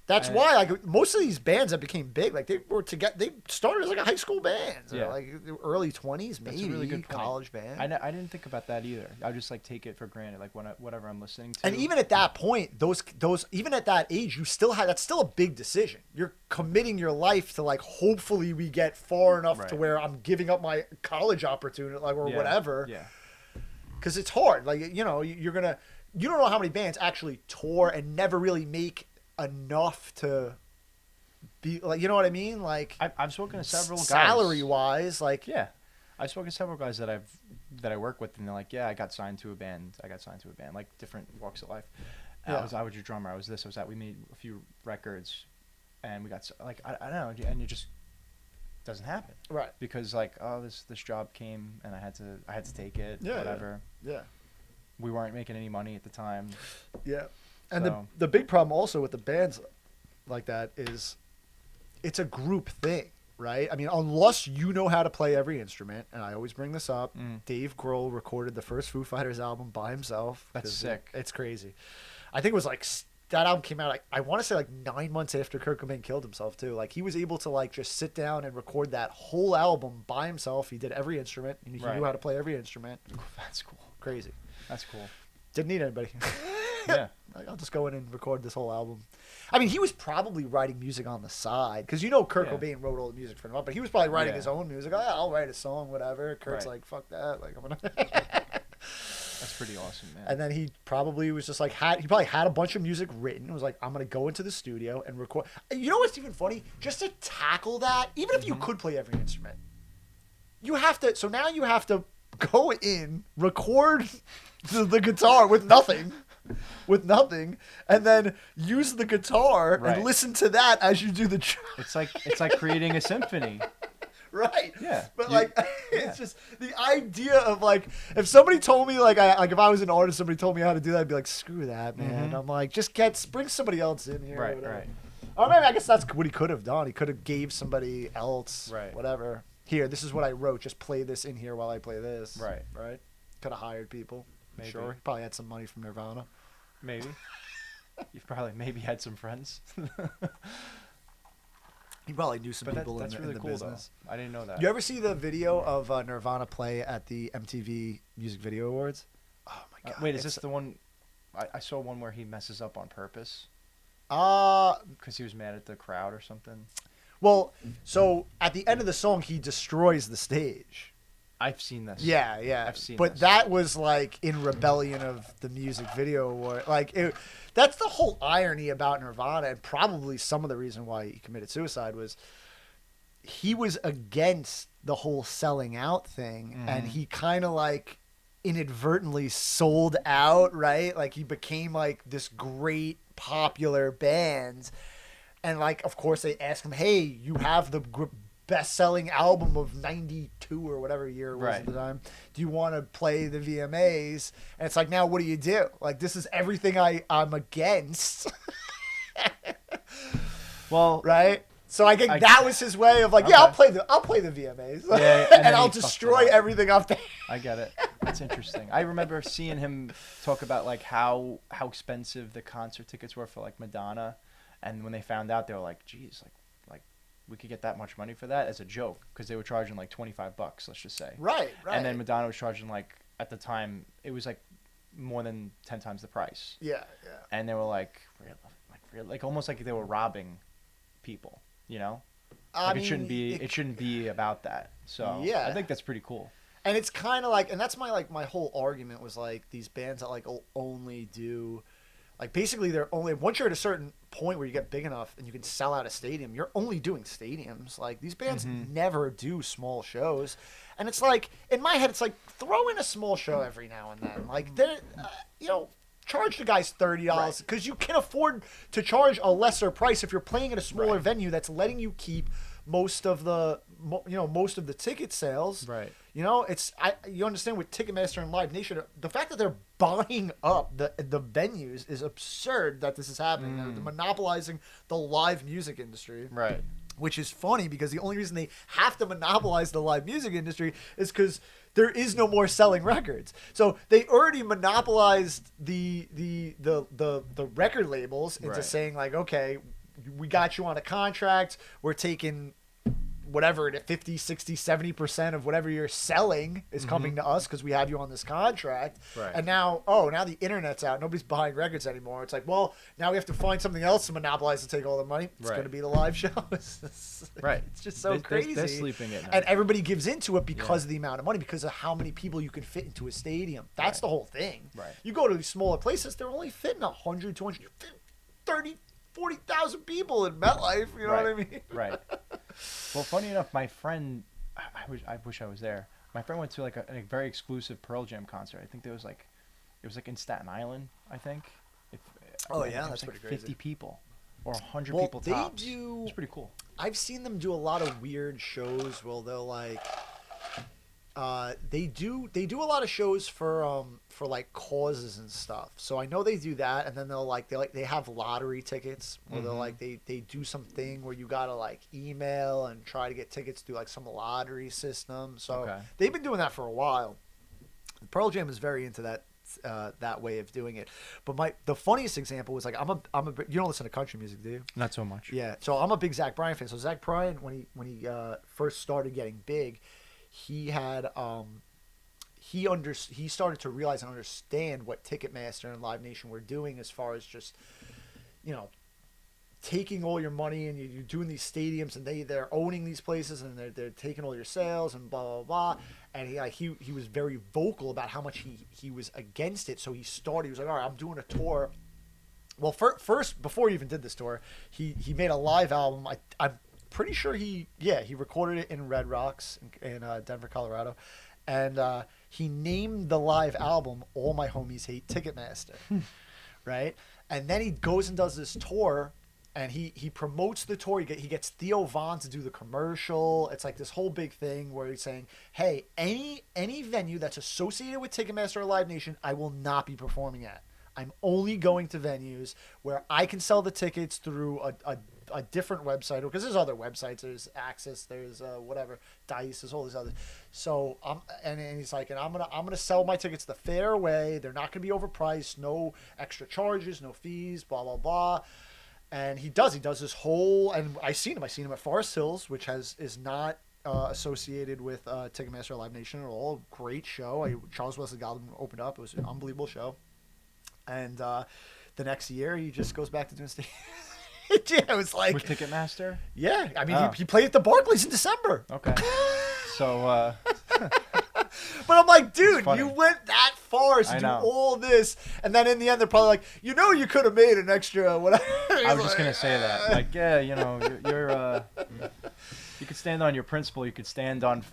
That's why like most of these bands that became big, like they started as like a high school band, like early 20s, maybe. That's a really good point. College band. I didn't think about that either. I just like take it for granted, like whatever I'm listening to. And even at that point, those even at that age, that's still a big decision. You're committing your life to like, hopefully we get far enough to where I'm giving up my college opportunity, like, or whatever. Yeah. Because it's hard. Like, you know, you don't know how many bands actually tour and never really make enough to be like, you know what I mean? Like, I've spoken to several guys. Salary wise, like, I've spoken to several guys that I work with, and they're like, I got signed to a band, like different walks of life. I was your drummer, I was this, I was that. We made a few records, and we got like, I don't know, and it just doesn't happen, right? Because like, this job came and I had to take it, whatever. Yeah. We weren't making any money at the time. Yeah. And the big problem also with the bands like that is it's a group thing, right? I mean, unless you know how to play every instrument, and I always bring this up, Dave Grohl recorded the first Foo Fighters album by himself. That's sick. It's crazy. I think it was like, that album came out, like, I want to say like 9 months after Kurt Cobain killed himself too. Like, he was able to like just sit down and record that whole album by himself. He did every instrument, and he knew how to play every instrument. That's cool. Crazy. That's cool. Didn't need anybody. Yeah. Like, I'll just go in and record this whole album. I mean, he was probably writing music on the side, because Kurt Cobain wrote all the music for him, but he was probably writing his own music. I'll write a song, whatever. Kurt's like, fuck that. Like, I'm gonna. That's pretty awesome, man. And then he probably was just like, he probably had a bunch of music written. It was like, I'm gonna go into the studio and record. You know what's even funny? Just to tackle that, even if you could play every instrument, you have to. So now you have to go in, record the guitar with nothing, and then use the guitar and listen to that as you do the track. It's like creating a symphony. Right. Yeah. But it's just the idea of like, if somebody told me if I was an artist, somebody told me how to do that, I'd be like, screw that, man. I'm like, just bring somebody else in here. Right. Or maybe I guess that's what he could have done. He could have gave somebody else, whatever. Here, this is what I wrote. Just play this in here while I play this. Right. Could have hired people. Maybe. Sure. Probably had some money from Nirvana. Maybe. You've probably maybe had some friends. He probably knew some But people that's in really the cool business. though. I didn't know that. You ever see the video of Nirvana play at the MTV Music Video Awards? Oh my god! Wait, is this the one? I saw one where he messes up on purpose Uh, because he was mad at the crowd or something. well, so at the end of the song, he destroys the stage. I've seen this. Yeah, yeah. I've seen but this. that was like in rebellion of the music video award. Like that's the whole irony about Nirvana, and probably some of the reason why he committed suicide was he was against the whole selling out thing, and he kind of like inadvertently sold out, right? Like he became like this great popular band, and like of course they asked him, "Hey, you have the best-selling album of '92 or whatever year it was at the time. Do you want to play the VMAs?" And it's like, now what do you do? Like, this is everything I'm against. Well, right? So I think that was his way of like, yeah, I'll play the VMAs, Yeah, and I'll destroy everything up there. I get it. That's interesting. I remember seeing him talk about like how expensive the concert tickets were for like Madonna, and when they found out, they were like, "Geez, like we could get that much money for that," as a joke, because they were charging like $25, let's just say. Right. And then Madonna was charging like, at the time it was like more than 10 times the price. Yeah. And they were like, really, like almost like they were robbing people, you know? Like it shouldn't be about that. So yeah. I think that's pretty cool. And it's kind of like, and that's my whole argument was like these bands that like only do, like basically they're only, once you're at a certain point where you get big enough and you can sell out a stadium, you're only doing stadiums. Like these bands never do small shows. And it's like, in my head, it's like throw in a small show every now and then. Like they're, charge the guys $30 because you can afford to charge a lesser price if you're playing at a smaller venue that's letting you keep most of the ticket sales. Right. You understand with Ticketmaster and Live Nation, the fact that they're buying up the venues is absurd that this is happening. They're monopolizing the live music industry. Right. Which is funny because the only reason they have to monopolize the live music industry is because there is no more selling records. So they already monopolized the record labels into saying like, okay, we got you on a contract. We're taking whatever, 50, 60, 70% of whatever you're selling is coming to us because we have you on this contract. Right. And now the internet's out. Nobody's buying records anymore. It's like, well, now we have to find something else to monopolize to take all the money. It's going to be the live shows. Right. It's just so crazy. They're sleeping at night. And everybody gives into it because of the amount of money, because of how many people you can fit into a stadium. That's the whole thing. Right. You go to these smaller places, they're only fitting 100, 200, 30, 40,000 people in MetLife. You know what I mean? Right. Well, funny enough, my friend, I wish I was there. My friend went to like a very exclusive Pearl Jam concert. I think it was like in Staten Island. I think. That's pretty crazy. 50 people or 100 people tops. It's pretty cool. I've seen them do a lot of weird shows where they'll like. They do a lot of shows for like causes and stuff. So I know they do that, and then they have lottery tickets where they're like they do something where you gotta like email and try to get tickets through like some lottery system. So they've been doing that for a while. Pearl Jam is very into that way of doing it. But the funniest example was like I'm a you don't listen to country music, do you? Not so much. Yeah. So I'm a big Zach Bryan fan. So Zach Bryan, when he first started getting big, he had he started to realize and understand what Ticketmaster and Live Nation were doing as far as just taking all your money and you're doing these stadiums and they're owning these places and they're taking all your sales and blah blah blah. And he was very vocal about how much he was against it. So he was like, all right, I'm doing a tour. Well, first before he even did this tour, he made a live album. I'm pretty sure he recorded it in Red Rocks in Denver, Colorado, and he named the live album "All My Homies Hate Ticketmaster," right? And then he goes and does this tour, and he promotes the tour. He gets Theo Von to do the commercial. It's like this whole big thing where he's saying, "Hey, any venue that's associated with Ticketmaster or Live Nation, I will not be performing at. I'm only going to venues where I can sell the tickets through a different website, because there's other websites. There's Access, there's whatever, Dice, there's all these others. So and he's like, and I'm gonna sell my tickets the fair way. They're not gonna be overpriced, no extra charges, no fees, blah blah blah. And he does this whole, and I seen him at Forest Hills, which is not associated with Ticketmaster or Live Nation at all. Great show. Charles Wesley Godwin opened up. It was an unbelievable show. And the next year, he just goes back to doing stage. Yeah, it was like with Ticketmaster. Yeah, I mean, he played at the Barclays in December. Okay. So. But I'm like, dude, funny. you went that far to I do know. all this, and then in the end, they're probably like, you could have made an extra whatever. I was just gonna say that. Like, yeah, you're you could stand on your principle. You could stand on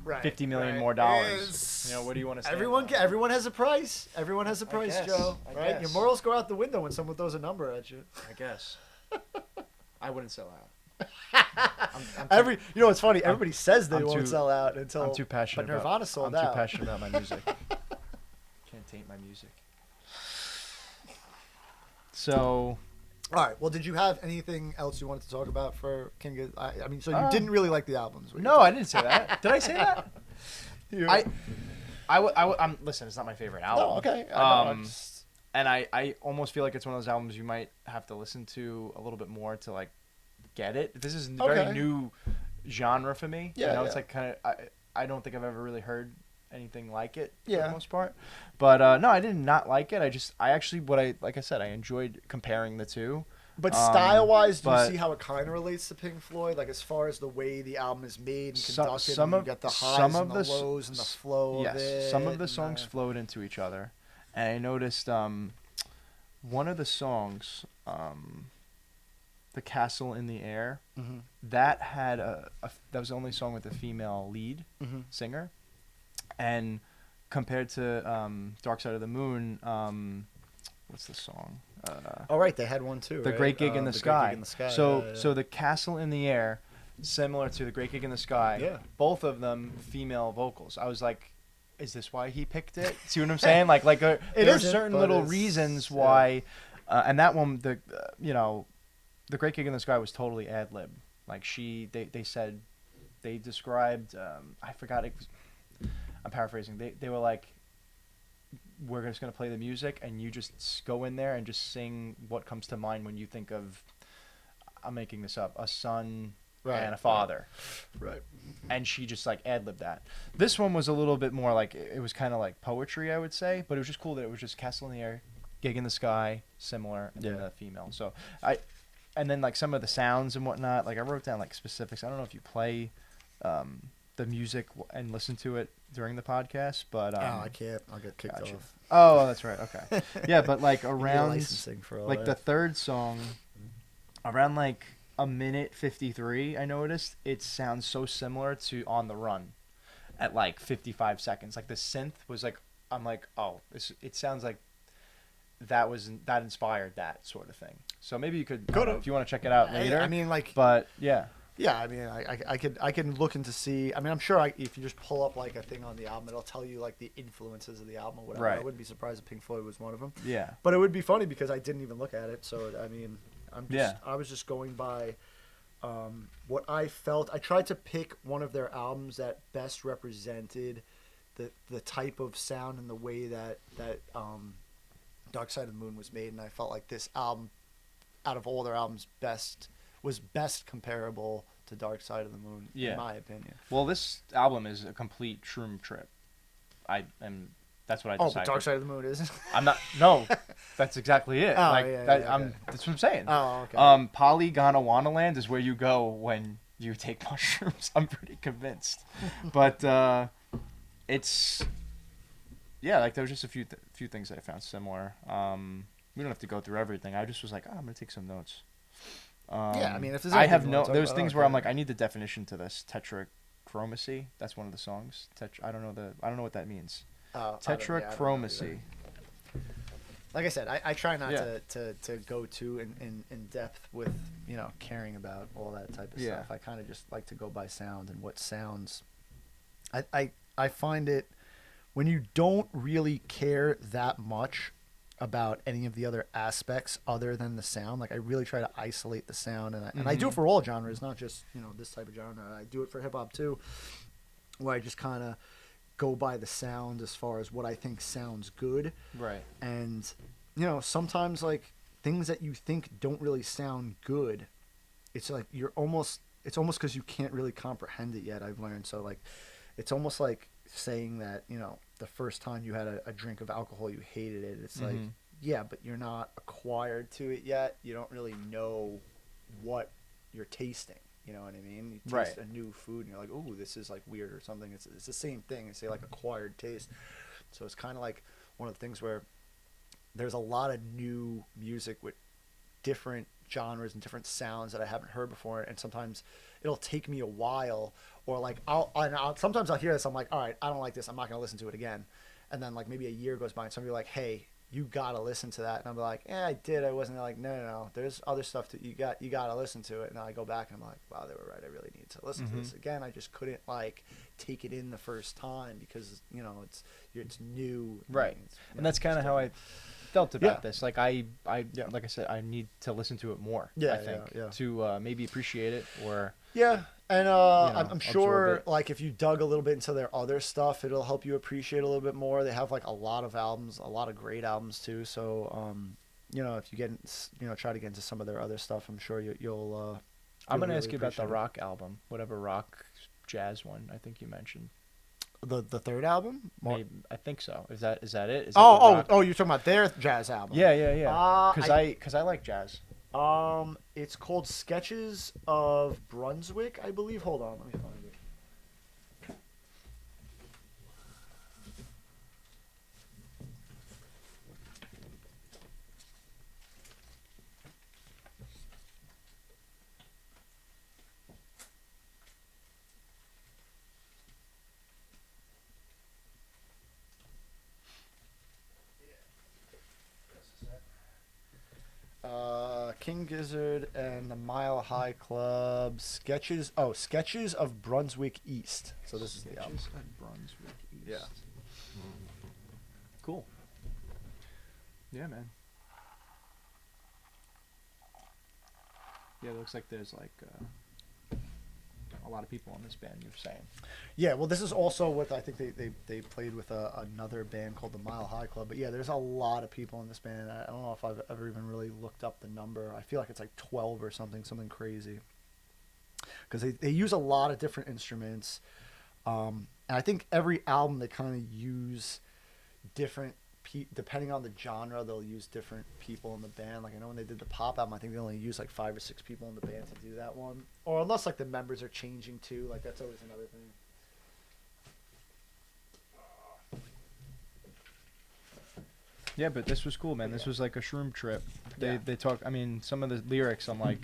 Right, $50 million right. more dollars. It's- What do you want to say? Everyone has a price. Everyone has a price, guess, Joe. I Right? Your guess. morals go out the window when someone throws a number at you. I guess. I wouldn't sell out. It's funny. Everybody says they I'm won't too- sell out until. I'm too passionate. But Nirvana sold out. I'm too passionate about my music. Can't taint my music. So. All right. Well, did you have anything else you wanted to talk about for King? I mean, so you didn't really like the albums? No, I didn't say that. Did I say that? You- Listen, it's not my favorite album. No, okay. And I almost feel like it's one of those albums you might have to listen to a little bit more to like get it. This is a very new genre for me. Yeah, It's yeah. like kind of I don't think I've ever really heard anything like it for Yeah. the most part. But no, I did not like it. I actually like I said, I enjoyed comparing the two. But style-wise, do you but- see how it kind of relates to Pink Floyd? Like as far as the way the album is made and Some- conducted, some and of- you got the some highs of and the the s- lows and the flow Yes, of it. some of the and, songs flowed into each other, and I noticed one of the songs, "The Castle in the Air," Mhm. that had that was the only song with a female lead Mhm. singer, and compared to "Dark Side of the Moon," what's the song? Oh right, they had one too. The right? Great Gig in the Great Sky. Gig in the Sky. So yeah. so the Castle in the Air, similar to the Great Gig in the Sky. Yeah. Both of them female vocals. I was like, is this why he picked it? See what I'm saying? There are isn't, certain but little it's- reasons yeah. why, and that one, the Great Gig in the Sky was totally ad lib. Like they said, they described, I forgot it. I'm paraphrasing. They were like, we're just gonna play the music, and you just go in there and just sing what comes to mind when you think of, I'm making this up, a son Right, and a father. right. And she just like ad-libbed that. This one was a little bit more like, it was kind of like poetry, I would say, but it was just cool that it was just Castle in the Air, Gig in the Sky, similar, and then Yeah. the female. So and then like some of the sounds and whatnot, like I wrote down like specifics. I don't know if you play the music and listen to it during the podcast, but I can't. I'll get kicked gotcha. off. Oh, that's right. Okay. Yeah, but like You need around licensing for all like that. the third song, around like a minute 53, I noticed it sounds so similar to On the Run at like 55 seconds. Like the synth was like, I'm like, oh, it sounds like that inspired that sort of thing. So maybe you could, I don't know, if you want to check it out later. I mean, like, but yeah. yeah. I mean, I can look into see. I mean, I'm sure if you just pull up like a thing on the album, it'll tell you like the influences of the album or whatever. Right. I wouldn't be surprised if Pink Floyd was one of them. Yeah. But it would be funny because I didn't even look at it. So I mean, Yeah. I was just going by what I felt. I tried to pick one of their albums that best represented the type of sound and the way that Dark Side of the Moon was made, and I felt like this album, out of all their albums, was best comparable to Dark Side of the Moon, Yeah. in my opinion. Well, this album is a complete shroom trip. That's what I Oh, decided. but Dark Side of the Moon isn't. I'm not. No, that's exactly it. Oh, like yeah, that, yeah, okay. That's what I'm saying. Oh, okay. Polygondwanaland is where you go when you take mushrooms. I'm pretty convinced. But it's like there was just a few things that I found similar. We don't have to go through everything. I just was like, I'm gonna take some notes. Yeah, I mean, if there's I anything have you no. wanna talk There's about, things okay. where I'm like, I need the definition to this tetrachromacy. That's one of the songs. I don't know what that means. Tetrachromacy. Like I said, I try not Yeah. to go too in depth with caring about all that type of Yeah. stuff. I kind of just like to go by sound and what sounds. I find it when you don't really care that much about any of the other aspects other than the sound. Like I really try to isolate the sound, and I do it for all genres, not just this type of genre. I do it for hip hop too, where I just kind of go by the sound as far as what I think sounds good. Right. And sometimes like things that you think don't really sound good, it's like it's almost because you can't really comprehend it yet. I've learned. So like, it's almost like saying that, you know, the first time you had a drink of alcohol, you hated it. It's like, yeah, but you're not acquired to it yet. You don't really know what you're tasting. You know what I mean? You taste a new food and you're like, ooh, this is like weird or something. It's the same thing. It's like acquired taste. So it's kind of like one of the things where there's a lot of new music with different genres and different sounds that I haven't heard before, and sometimes it'll take me a while, or like sometimes I'll hear this, I'm like, all right, I don't like this, I'm not gonna listen to it again, and then like maybe a year goes by and somebody like, hey, you gotta listen to that, and I'm like, I did, I wasn't like, no, there's other stuff that you gotta listen to it, and then I go back and I'm like, wow, they were right, I really need to listen to this again. I just couldn't like take it in the first time because, you know, it's new, right? And that's kind of how I felt about this. Like like I said, I need to listen to it more. I think to maybe appreciate it, or and I'm sure like if you dug a little bit into their other stuff, it'll help you appreciate a little bit more. They have like a lot of albums, a lot of great albums too. So you know, if you try to get into some of their other stuff, I'm sure you'll I'm gonna ask you about the rock album, whatever rock jazz one I think you mentioned. The third album? Maybe, I think so. Is that it? Is that you're talking about their jazz album? Yeah. Because I like jazz. It's called Sketches of Brunswick, I believe. Hold on, let me find it. King Gizzard and the Mile High Club sketches of Brunswick East. So this is the album. Sketches of Brunswick East. Yeah. Cool. Yeah, man. Yeah, it looks like there's like a lot of people in this band, you're saying. Yeah, well, this is also what I think they played with another band called the Mile High Club. But yeah, there's a lot of people in this band. I don't know if I've ever even really looked up the number. I feel like it's like 12 or something crazy. Because they use a lot of different instruments. And I think every album they kind of use different depending on the genre, they'll use different people in the band. Like I know when they did the pop album, I think they only used like 5 or 6 people in the band to do that one. Or unless like the members are changing too, like that's always another thing. Yeah, but this was cool, man. This was like a shroom trip. They talk. I mean, some of the lyrics, I'm like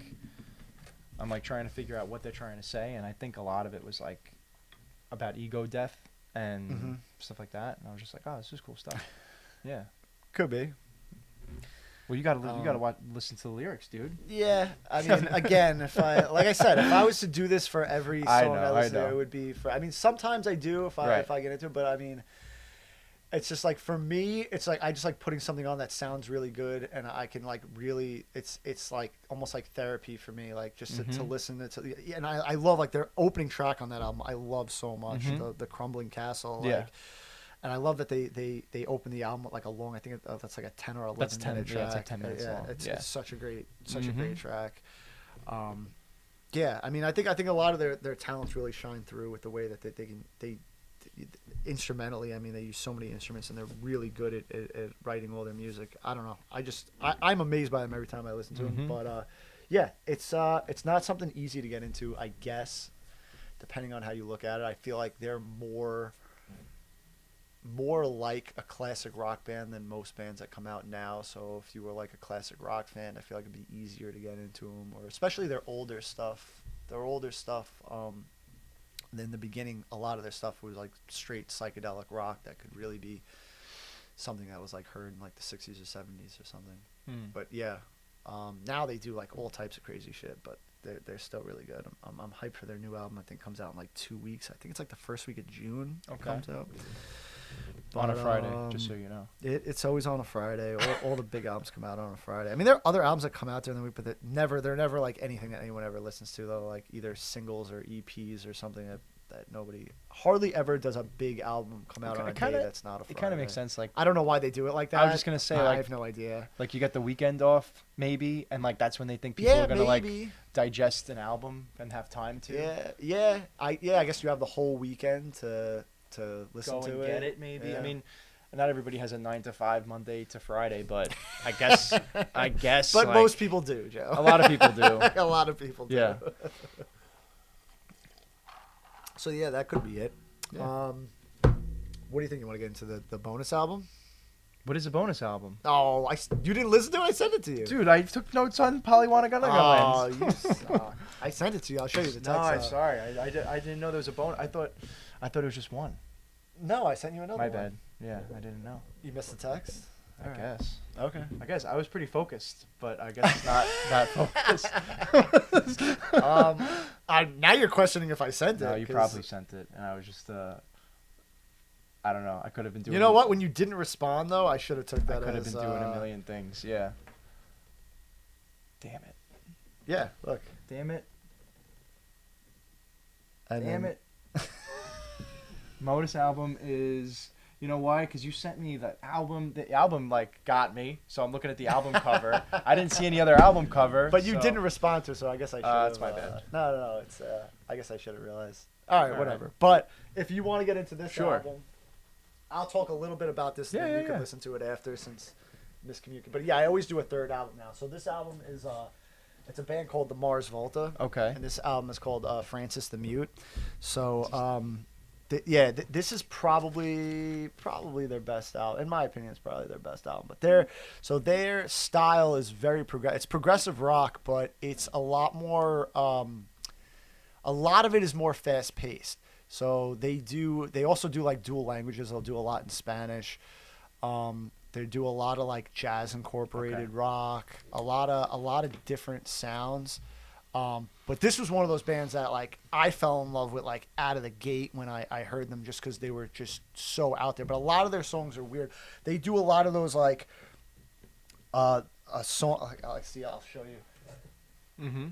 trying to figure out what they're trying to say, and I think a lot of it was like about ego death and stuff like that. And I was just like, oh, this is cool stuff. Yeah, could be. Well, you gotta listen to the lyrics, dude. Yeah, I mean, again, if I was to do this for every song I listen to, it would be for. I mean, sometimes I do if I get into it, but I mean, it's just like for me, it's like I just like putting something on that sounds really good, and I can like really, it's like almost like therapy for me, like just to listen to. And I love like their opening track on that album. I love so much the Crumbling Castle. Like, and I love that they open the album with like a long, I think that's like a 10 or 11 minute track. Yeah, it's like 10 minutes long. It's such a great track. Yeah, I mean, I think a lot of their talents really shine through with the way that they instrumentally. I mean, they use so many instruments and they're really good at writing all their music. I don't know. I'm amazed by them every time I listen to them. But yeah, it's not something easy to get into, I guess, depending on how you look at it. I feel like they're more like a classic rock band than most bands that come out now. So if you were like a classic rock fan, I feel like it'd be easier to get into them, or especially their older stuff. In the beginning, a lot of their stuff was like straight psychedelic rock that could really be something that was like heard in like the 60s or 70s or something. But yeah, now they do like all types of crazy shit, but they're still really good. I'm hyped for their new album. I think comes out in like 2 weeks. I think it's like the first week of June. It comes out. But, on a Friday, just so you know. It's always on a Friday. All the big albums come out on a Friday. I mean, there are other albums that come out during the week, but they're never like anything that anyone ever listens to, though. Like either singles or EPs or something that that nobody hardly ever does a big album come out on a day that's not a Friday. It kind of makes sense. Like I don't know why they do it like that. I was just gonna say, I like, have no idea. like you get the weekend off maybe, and like that's when they think people are gonna like digest an album and have time to. I guess you have the whole weekend to listen go to and it. get it maybe. Yeah. I mean, not everybody has a 9 to 5 Monday to Friday, but I guess But like, most people do, Joe. a lot of people do. A lot of people do. Yeah. So yeah, that could be it. Yeah. What do you think? You want to get into the bonus album? What is a bonus album? Oh, you didn't listen to it? I sent it to you. Dude, I took notes on Polygondwanaland. Oh, you suck. I sent it to you. I'll show you the text. No, I'm sorry. I didn't know there was a bonus. I thought it was just one. No, I sent you another My one. bad. Yeah, I didn't know. You missed the text? I guess. Okay. I guess I was pretty focused, but I guess it's not that focused. Now you're questioning if I sent it. No, you 'cause probably sent it, and I was just I don't know. I could have been doing. You know what? When you didn't respond, though, I should have took that I could as... have been doing a million things. Yeah. Damn it. Yeah, look. Damn it. And Damn then- it. Modus album is, you know why? Because you sent me the album. The album like got me, so I'm looking at the album cover. I didn't see any other album cover. But you so- didn't respond to it, so I guess I should have... that's my bad. No. It's, I guess I should have realized. All right, All whatever. right. But if you want to get into this Sure. album, I'll talk a little bit about this, and Yeah, then yeah, you can yeah. listen to it after since miscommunication. But yeah, I always do a third album now. So this album is... it's a band called the Mars Volta. Okay. And this album is called Francis the Mute. So, this is probably their best album. In my opinion, it's probably their best album. But their style is very it's progressive rock, but it's a lot more. A lot of it is more fast paced. So they also do like dual languages. They'll do a lot in Spanish. They do a lot of like jazz incorporated rock. A lot of different sounds. But this was one of those bands that like I fell in love with like out of the gate when I heard them, just because they were just so out there. But a lot of their songs are weird. They do a lot of those like a song. I'll show you. Mm-hmm.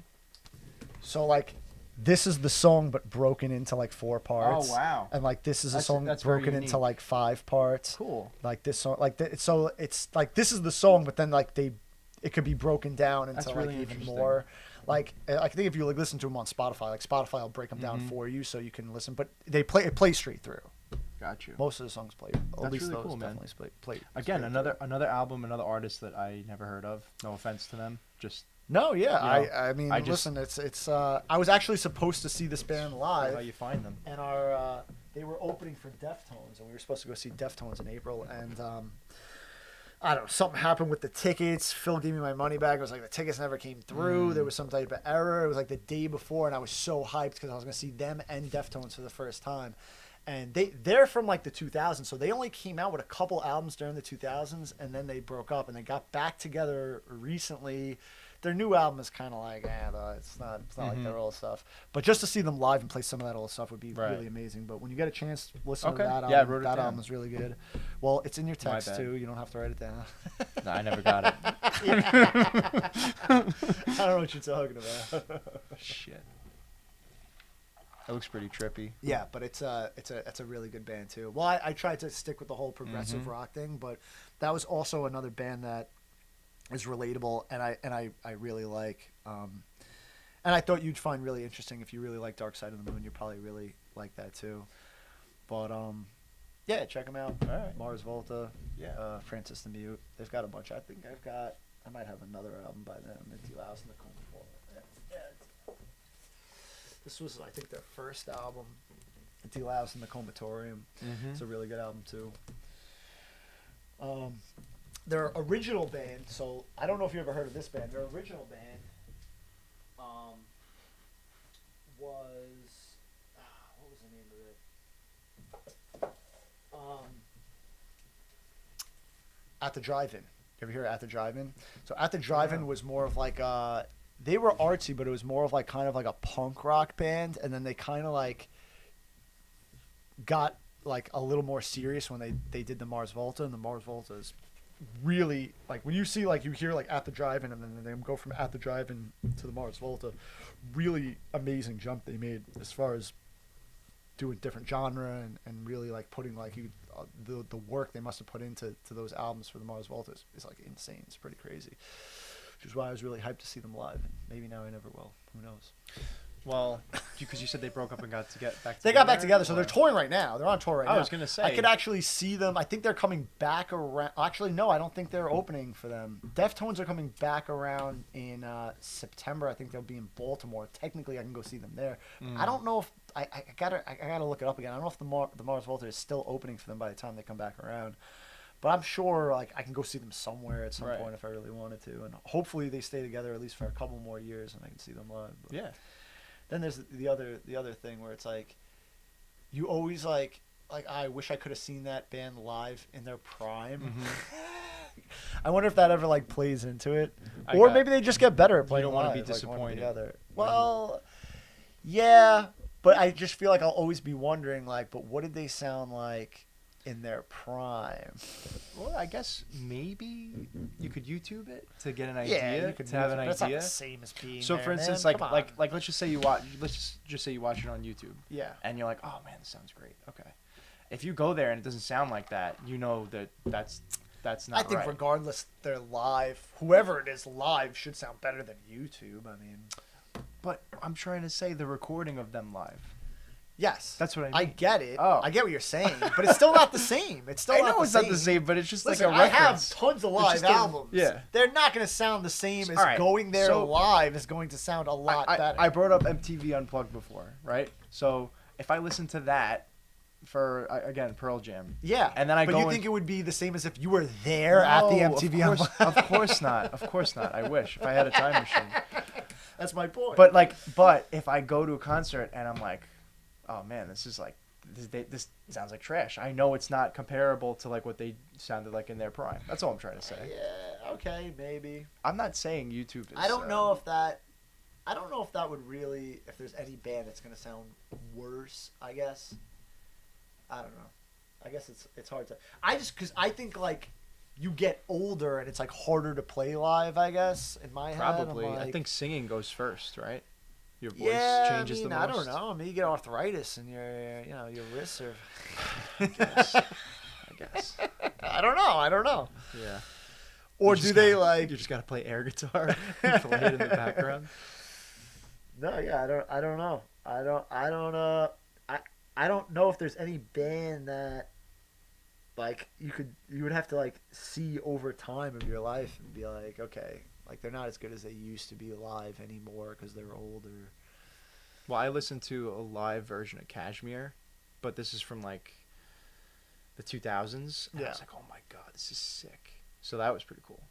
So like this is the song but broken into like 4 parts. Oh wow. And like this is a That's- song that's very broken into unique. like 5 parts. Cool. Like this song, so it's like this is the song, but then like it could be broken down into That's like really even interesting. more. Like I think if you like listen to them on Spotify, like Spotify will break them down Mhm. for you so you can listen. But it plays straight through. Got you. Most of the songs play. At That's least really those cool, man. definitely play. Again, straight another album, another artist that I never heard of. No offense to them. Just No, yeah. You know, I mean, I just- listen, it's. I was actually supposed to see this band how live, you find them. and they were opening for Deftones, and we were supposed to go see Deftones in April, and I don't know, something happened with the tickets. Phil gave me my money back. It was like the tickets never came through. There was some type of error. It was like the day before, and I was so hyped because I was going to see them and Deftones for the first time. And they're from like the 2000s, so they only came out with a couple albums during the 2000s, and then they broke up, and they got back together recently. Their new album is kind of like, it's not like their old stuff. But just to see them live and play some of that old stuff would be Right. really amazing. But when you get a chance, listen Okay. to that album. Yeah, I wrote it that down. album is really good. Well, it's in your My text bad. too. You don't have to write it down. No, I never got it. I don't know what you're talking about. Shit. That looks pretty trippy. Yeah, but it's a really good band too. Well, I tried to stick with the whole progressive Mhm. rock thing, but that was also another band that is relatable, and I really like. And I thought you'd find really interesting if you really like Dark Side of the Moon. You probably really like that too. But yeah, check them out. All right. Mars Volta, Yeah. Francis the Mute. They've got a bunch. I might have another album by them. Into House in the Cold War. Yeah. This was, I think, their first album, Into House in the Comatorium. Mm-hmm. It's a really good album too. Their original band, so I don't know if you ever heard of this band. Their original band was what was the name of it? At the Drive-In. You ever hear of At the Drive-In? So At the Drive-In was more of like they were artsy, but it was more of like kind of like a punk rock band, and then they kind of like got like a little more serious when they did the Mars Volta, and the Mars Volta is really like when you see like you hear like At the Drive-In and then they go from At the Drive-In to the Mars Volta, really amazing jump they made as far as doing different genre and really like putting like the work they must have put into those albums for the Mars Volta is like insane. It's pretty crazy. Which is why I was really hyped to see them live. And maybe now I never will. Who knows? Well, because you said they broke up and got to get back together. They got back together, so they're touring right now. They're on tour right now. I was gonna say I could actually see them. I think they're coming back around. Actually, no, I don't think they're opening for them. Deftones are coming back around in September. I think they'll be in Baltimore. Technically, I can go see them there. I don't know if I gotta look it up again. I don't know if the Mars Volta is still opening for them by the time they come back around. But I'm sure like I can go see them somewhere at some point if I really wanted to, and hopefully they stay together at least for a couple more years, and I can see them live. But yeah. Then there's the other thing where it's like, you always like I wish I could have seen that band live in their prime. Mm-hmm. I wonder if that ever like plays into it, or maybe they just get better at playing. You don't want to be disappointed. Well, yeah, but I just feel like I'll always be wondering like, but what did they sound like in their prime? Well, I guess maybe you could YouTube it to get an idea. Yeah, you could have an idea. That's not the idea. same as being So, there, for instance, man. like let's just say you watch. Let's just say you watch it on YouTube. Yeah. And you're like, oh man, this sounds great. Okay. If you go there and it doesn't sound like that, you know that's not. I think right. regardless, they're live. Whoever it is live should sound better than YouTube. I mean, But I'm trying to say the recording of them live. yes, That's what I mean. I get it. Oh. I get what you're saying, but it's still not the same. It's still I not know the it's same. not the same, but it's just Listen, like a I have reference. tons of live just albums. yeah. They're not going to sound the same as All right, going there so- live is going to sound a lot better. I brought up MTV Unplugged before, right? So if I listen to that for again Pearl Jam, yeah, and then I but go you and- think it would be the same as if you were there at the MTV of course, Unplugged? of course not. Of course not. I wish if I had a time machine. That's my point. But if I go to a concert and I'm like, oh man, this is like this sounds like trash. I know it's not comparable to like what they sounded like in their prime. That's all I'm trying to say. yeah, okay, maybe. I'm not saying YouTube is. I don't know if that. I don't know if that would really. If there's any band that's gonna sound worse, I guess. I don't know. I guess it's hard to. Because I think like you get older and it's like harder to play live. I guess in my head. Probably. I'm like, I think singing goes first, right? Your voice yeah, changes I mean, the most. I don't know. Maybe you get arthritis and your wrists are. I guess. I don't know. Yeah. Or You do just they gotta- like? You just gotta play air guitar and play it in the background. No, yeah, I don't know. I don't know if there's any band that like you would have to like see over time of your life and be like, okay, like they're not as good as they used to be live anymore because they're older. Well, I listened to a live version of Kashmir, but this is from like the 2000s. And I Yeah. was like, oh my god, this is sick. So that was pretty cool.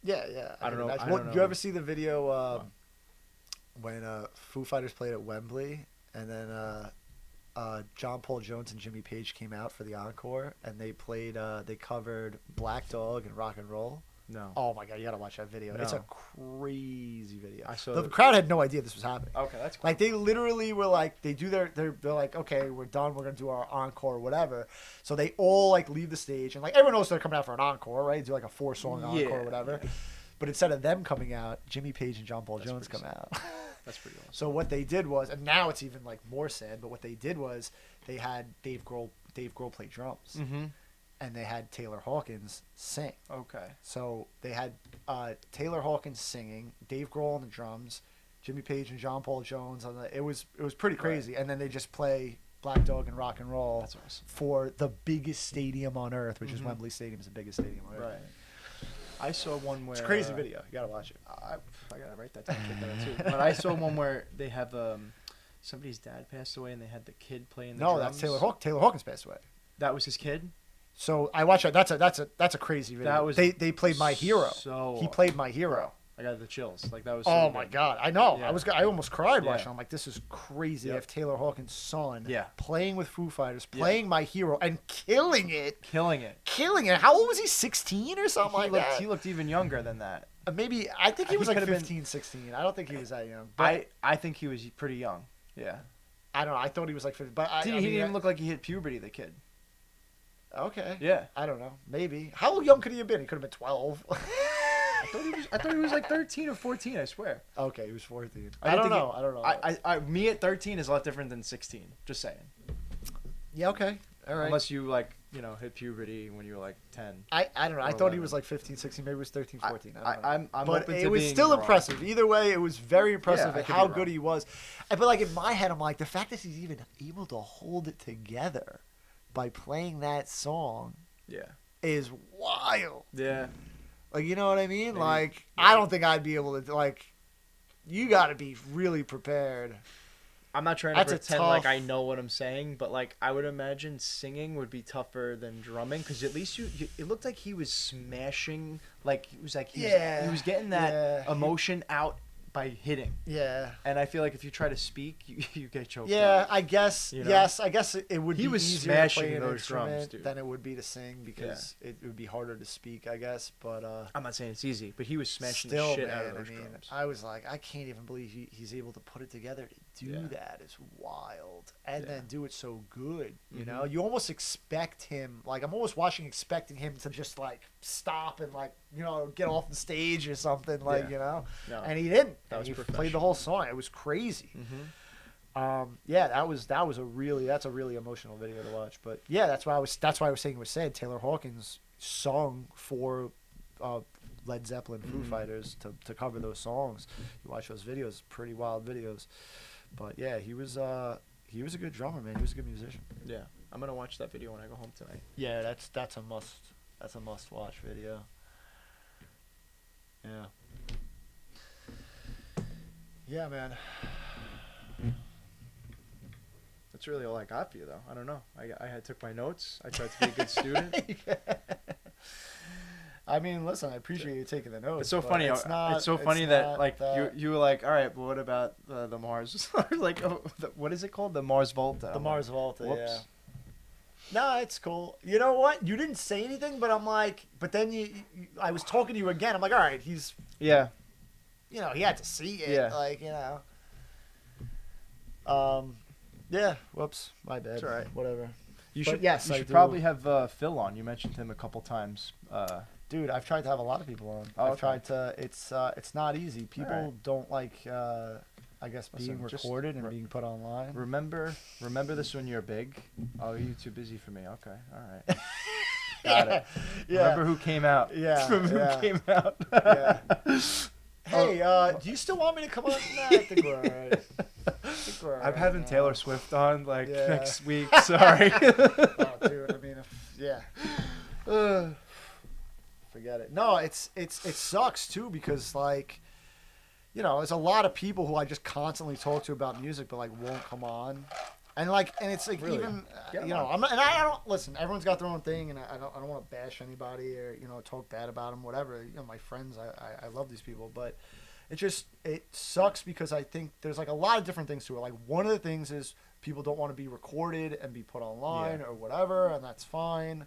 Yeah. I don't know. Imagine. I don't Do know. you ever see the video when Foo Fighters played at Wembley and then John Paul Jones and Jimmy Page came out for the encore and they played they covered Black Dog and Rock and Roll? No. Oh my god, you gotta watch that video. It's a No. crazy video. I saw the it. crowd had no idea this was happening. Okay, that's cool. Like they literally were like they do they're like, okay, we're done, we're gonna do our encore or whatever. So they all like leave the stage and like everyone knows they're coming out for an encore, right? Do like a 4-song encore Yeah. or whatever. But instead of them coming out, Jimmy Page and John Paul That's Jones pretty come out. That's pretty awesome. So what they did was, and now it's even like more sad, but what they did was they had Dave Grohl play drums. Mm-hmm. And they had Taylor Hawkins sing. Okay. So they had Taylor Hawkins singing, Dave Grohl on the drums, Jimmy Page and John Paul Jones on the. It was pretty crazy. Right. And then they just play Black Dog and Rock and Roll. That's awesome. For the biggest stadium on earth, which is Mm-hmm. Wembley Stadium, is the biggest stadium on earth. Right. I saw one where It's a crazy video. You gotta watch it. I gotta write that down. Check that out too. But I saw one where they have somebody's dad passed away and they had the kid playing the drums. No, that's Taylor Hawkins. Taylor Hawkins passed away. That was his kid. So I watched that. That's a crazy video. That was they played My Hero. So He played My Hero. I got the chills. Like that was. Oh so my good. god, I know. Yeah. I almost cried Yeah. watching. I'm like, this is crazy. Yep. I have Taylor Hawkins' son Yeah. playing with Foo Fighters, Yeah. playing My Hero, and killing it. Killing it. How old was he? 16 or something like that? He looked even younger than that. Maybe I think he was He like could've been- 15, 16. I don't think he was that young. But I think he was pretty young. Yeah. I don't know. I thought he was like 15. But He I didn't mean, even look like he hit puberty. The kid. Okay. Yeah. I don't know. Maybe. How young could he have been? He could have been 12. I thought he was like 13 or 14. I swear. Okay, he was 14. I I don't think know. I don't know. Me at 13 is a lot different than 16. Just saying. Yeah. Okay. All right. Unless you like, hit puberty when you were like 10. I don't know. I or thought he 11. was like 15, 16. Maybe it was 13, 14. I don't know. I'm but open to it was being still wrong. impressive. Either way, it was very impressive I at could how be good wrong. he was. But like in my head, I'm like, the fact that he's even able to hold it together by playing that song Yeah. is wild. Yeah. Like, you know what I mean? Maybe- Like, yeah. I don't think I'd be able to, like, you got to be really prepared. I'm not trying to That's a pretend like tough- I know what I'm saying, but like I would imagine singing would be tougher than drumming because at least it looked like he was smashing, like it was like he was getting that yeah. emotion out by hitting. Yeah. And I feel like if you try to speak, you get choked Yeah, up. I guess, You know? yes, I guess it would He be was easier to smashing play an those drums, instrument dude. than it would be to sing because it would be harder to speak, I guess. But I'm not saying it's easy, but he was smashing still, the shit man, out of those I mean, drums. I was like, I can't even believe he's able to put it together to do Yeah. that. It's wild. And Yeah. then do it so good, you Mhm. know? You almost expect him, like, I'm almost expecting him to just, like, stop and, like, you know, get off the stage or something, like, Yeah. you know? No. And he didn't. That And was he played professional. the whole song. It was crazy. Mm-hmm. Yeah, that's a really emotional video to watch. But yeah, that's why I was saying it was sad. Taylor Hawkins sung for Led Zeppelin, Foo Fighters to cover those songs. You watch those videos, pretty wild videos. But yeah, he was a good drummer, man. He was a good musician. Yeah, I'm gonna watch that video when I go home tonight. Yeah, that's a must watch video. Yeah. Yeah, man. That's really all I got for you, though. I don't know. I took my notes. I tried to be a good student. I mean, listen, I appreciate you taking the notes. It's so but funny. It's so funny that not like that- you were like, all right, but what about the Mars? Like, what is it called? The Mars Volta. the I'm Mars like, Volta. whoops. Yeah. No, it's cool. You know what? You didn't say anything, but I'm like, but then I was talking to you again. I'm like, all right, he's, Yeah. you know, he had to see it. Yeah. Like, you know. Yeah. Whoops. My bad. It's all right. Whatever. You But should. yes, you I should do. probably have Phil on. You mentioned him a couple times. Dude, I've tried to have a lot of people on. Oh, I've okay. tried to. It's not easy. People right. don't like. I guess being Listen, just recorded and re- being put online. remember this when you're big. Oh, you're too busy for me. Okay. All right. Got it. Yeah. Remember who came out. Yeah, Remember yeah. who came out. Yeah. Hey, do you still want me to come on? Nah, I think we're all right. I'm having Taylor Swift on like Yeah. next week. Sorry. Oh, dude. I mean, yeah. Forget it. No, it sucks too because like, you know, there's a lot of people who I just constantly talk to about music, but like won't come on, and it's like Really? even Get 'em you know on. I'm not, and I don't listen. Everyone's got their own thing, and I don't want to bash anybody or talk bad about them, whatever. You know, my friends, I love these people, but it sucks because I think there's like a lot of different things to it. Like one of the things is people don't want to be recorded and be put online Yeah. or whatever, and that's fine.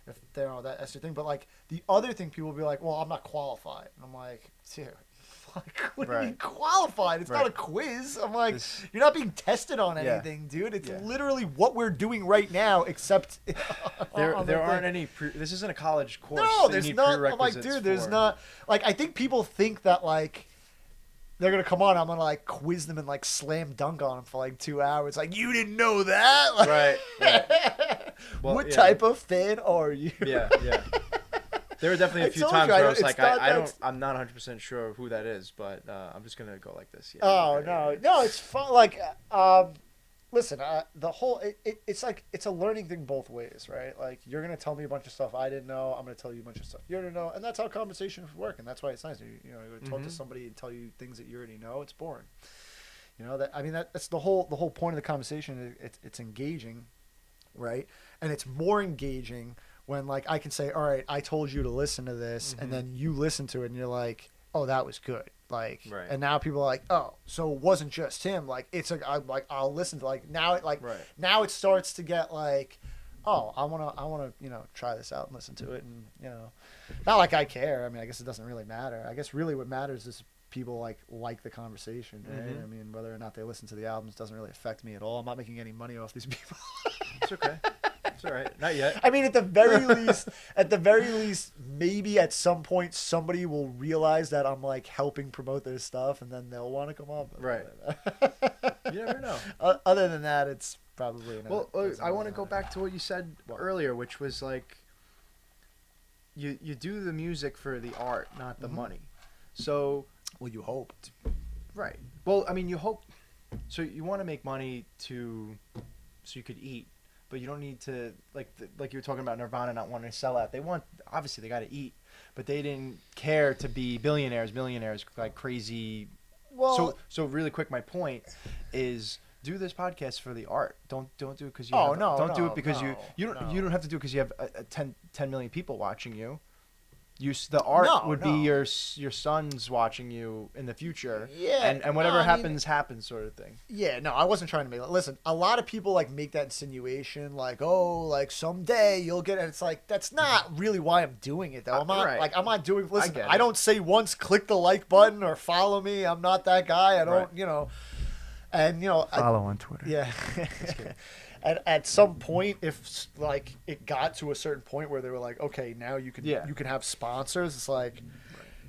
If they that's the thing. But like the other thing, people will be like, "Well, I'm not qualified," and I'm like, "Dude, like, what do you mean Right. qualified? It's not a Right. quiz." I'm like, This- "You're not being tested on Yeah. anything, dude. It's Yeah. literally what we're doing right now, except There on the aren't thing. any. This isn't a college course. No, that you there's need not. I'm like, prerequisites dude, there's for. not. Like, I think people think that like they're gonna come on. I'm gonna like quiz them and like slam dunk on them for like 2 hours. Like, you didn't know that? Like, Right. Well, what yeah. type of fan are you? Yeah. There were definitely I a few told times you, where I was it's like, not I that- don't, I'm not 100% sure who that is, but I'm just gonna go like this. Yeah. Oh okay. no, it's fun. Like, listen, the whole it's like it's a learning thing both ways, right? Like you're gonna tell me a bunch of stuff I didn't know. I'm gonna tell you a bunch of stuff you didn't know, and that's how conversations work. And that's why it's nice. You talk to Mhm. somebody and tell you things that you already know. It's boring. You know that. I mean, that's the whole point of the conversation. It's engaging, right? And it's more engaging when like I can say, all right, I told you to listen to this, and then you listen to it, and you're like, oh, that was good. Like, Right. and now people are like, oh, so it wasn't just him. Like, it's like I'll listen to like now it like Right. now it starts to get like, oh, I wanna try this out and listen to it, and not like I care. I mean, I guess it doesn't really matter. I guess really what matters is people like the conversation, right? Mhm. I mean, whether or not they listen to the albums doesn't really affect me at all. I'm not making any money off these people. It's okay. It's all right. Not yet. I mean, at the very least, maybe at some point somebody will realize that I'm like helping promote their stuff, and then they'll want to come up. Right. You never know. Other than that, it's probably not. Well, I want to go back to what you said earlier, which was like, you do the music for the art, not the money. So. Well, you hoped. Right. Well, I mean, you hope. So you want to make money so you could eat, but you don't need to like you were talking about Nirvana not wanting to sell out. Obviously they got to eat, but they didn't care to be millionaires like crazy. Well, so really quick, my point is do this podcast for the art. Don't do it because you. Don't do it because you don't have to do it because you have 10 million people watching you. The art would be your sons watching you in the future, and whatever happens, sort of thing. Yeah, no, I wasn't trying to make. Listen, a lot of people like make that insinuation, like, oh, like someday you'll get it. It's like that's not really why I'm doing it, though. I'm not doing. Listen, I don't say once click the like button or follow me. I'm not that guy. I don't, and follow on Twitter. Yeah. At some point, if like it got to a certain point where they were like, okay, now you can have sponsors. It's like,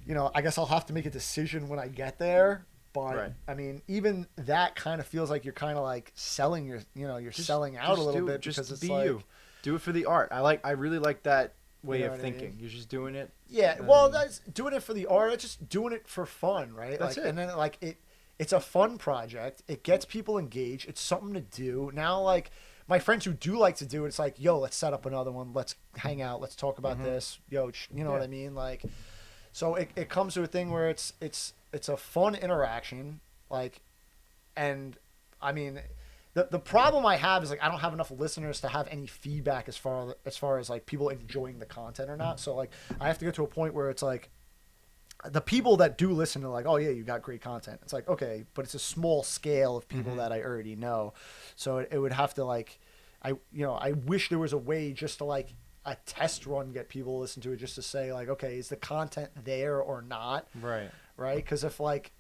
I guess I'll have to make a decision when I get there. But I mean, even that kind of feels like you're kind of like selling you're selling out a little bit because it's like you. Do it for the art. I really like that way of thinking. I mean? You're just doing it. Yeah. Well, that's doing it for the art. That's just doing it for fun, right? That's it. And then like it. It's a fun project. It gets people engaged. It's something to do. Now, like, my friends who do like to do it, it's like, yo, let's set up another one. Let's hang out. Let's talk about this. Yo, you know what I mean? Like, so it comes to a thing where it's a fun interaction. Like, and, I mean, the problem I have is, like, I don't have enough listeners to have any feedback as far as, like, people enjoying the content or not. So, like, I have to get to a point where it's, like, the people that do listen are like, oh yeah, you got great content. It's like, okay, but it's a small scale of people that I already know. So it would have to like, I wish there was a way just to like a test run, get people to listen to it just to say like, okay, is the content there or not? Right. Right. Cause if like,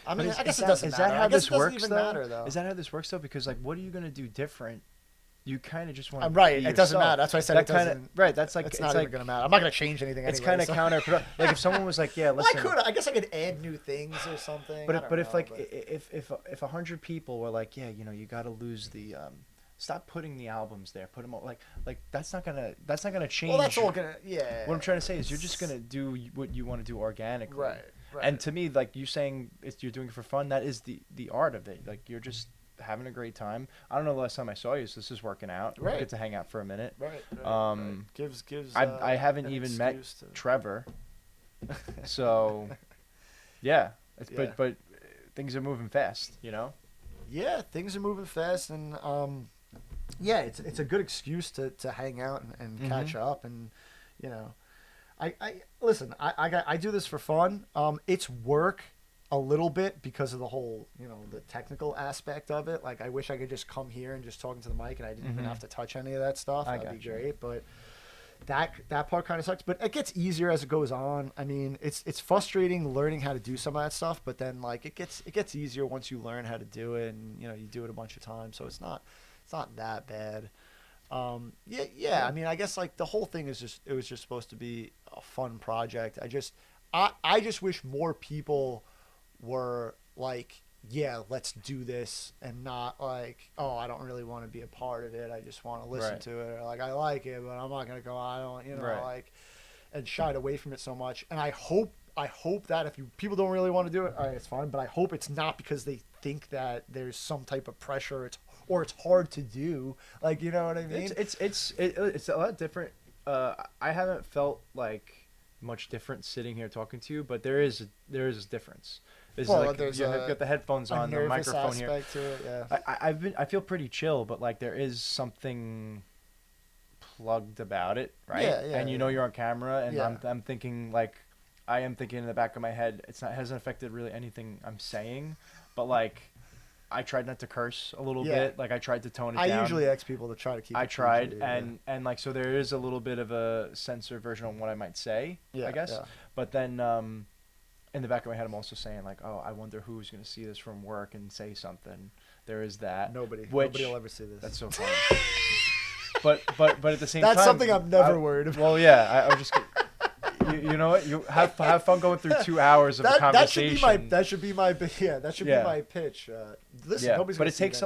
I mean, I guess it doesn't matter. Is that how this works though? Is that how this works though? Because like, what are you going to do different? You kind of just want to right. It doesn't matter. That's why I said it doesn't. Right. That's like it's not even gonna matter. I'm not gonna change anything. It's anyway, kind of counterproductive. Like if someone was like, yeah, listen. Well, I guess I could add new things or something. But if 100 people were like, yeah, you got to lose the stop putting the albums there. Put them all, like that's not gonna change. Well, that's all gonna What I'm trying to say is you're just gonna do what you want to do organically. Right. And to me, like you saying, you're doing it for fun. That is the art of it. Like you're just having a great time. I don't know the last time I saw you, so this is working out. Right. We get to hang out for a minute. Right. Gives. I haven't even met Trevor, so yeah. But things are moving fast, Yeah, things are moving fast, and yeah, it's a good excuse to hang out and catch up, and I listen. I do this for fun. It's work. A little bit because of the whole, the technical aspect of it. Like, I wish I could just come here and just talk into the mic and I didn't even have to touch any of that stuff. That'd be great. But that part kind of sucks. But it gets easier as it goes on. I mean, it's frustrating learning how to do some of that stuff, but then like it gets easier once you learn how to do it, and you do it a bunch of times. So it's not that bad. Yeah. I mean, I guess like the whole thing is it was just supposed to be a fun project. I just wish more people were like, yeah, let's do this, and not like, oh, I don't really want to be a part of it. I just want to listen to it. Or like, I like it, but I'm not going to go, I don't, like, and shied away from it so much. And I hope that if people don't really want to do it, all right, it's fine. But I hope it's not because they think that there's some type of pressure or it's hard to do. Like, you know what I mean? It's a lot different. I haven't felt like much different sitting here talking to you, but there is a difference. You've got the headphones on, the microphone here. To it, yeah. I feel pretty chill, but like there is something plugged about it, right? Yeah. And you're on camera, and I'm thinking like, I am thinking in the back of my head, it hasn't affected really anything I'm saying, but like, I tried not to curse a little bit. Like I tried to tone it down. I usually ask people to try to keep. I tried, and like so there is a little bit of a censored version of what I might say, I guess. Yeah. But then in the back of my head, I'm also saying like, oh, I wonder who's going to see this from work and say something. There is that. Nobody will ever see this. That's so funny. but at the same time, That's something I'm never worried about. Well, yeah, I was just. You know what? You have fun going through 2 hours of a conversation. That should be my pitch. Listen, Yeah, nobody's but gonna it see takes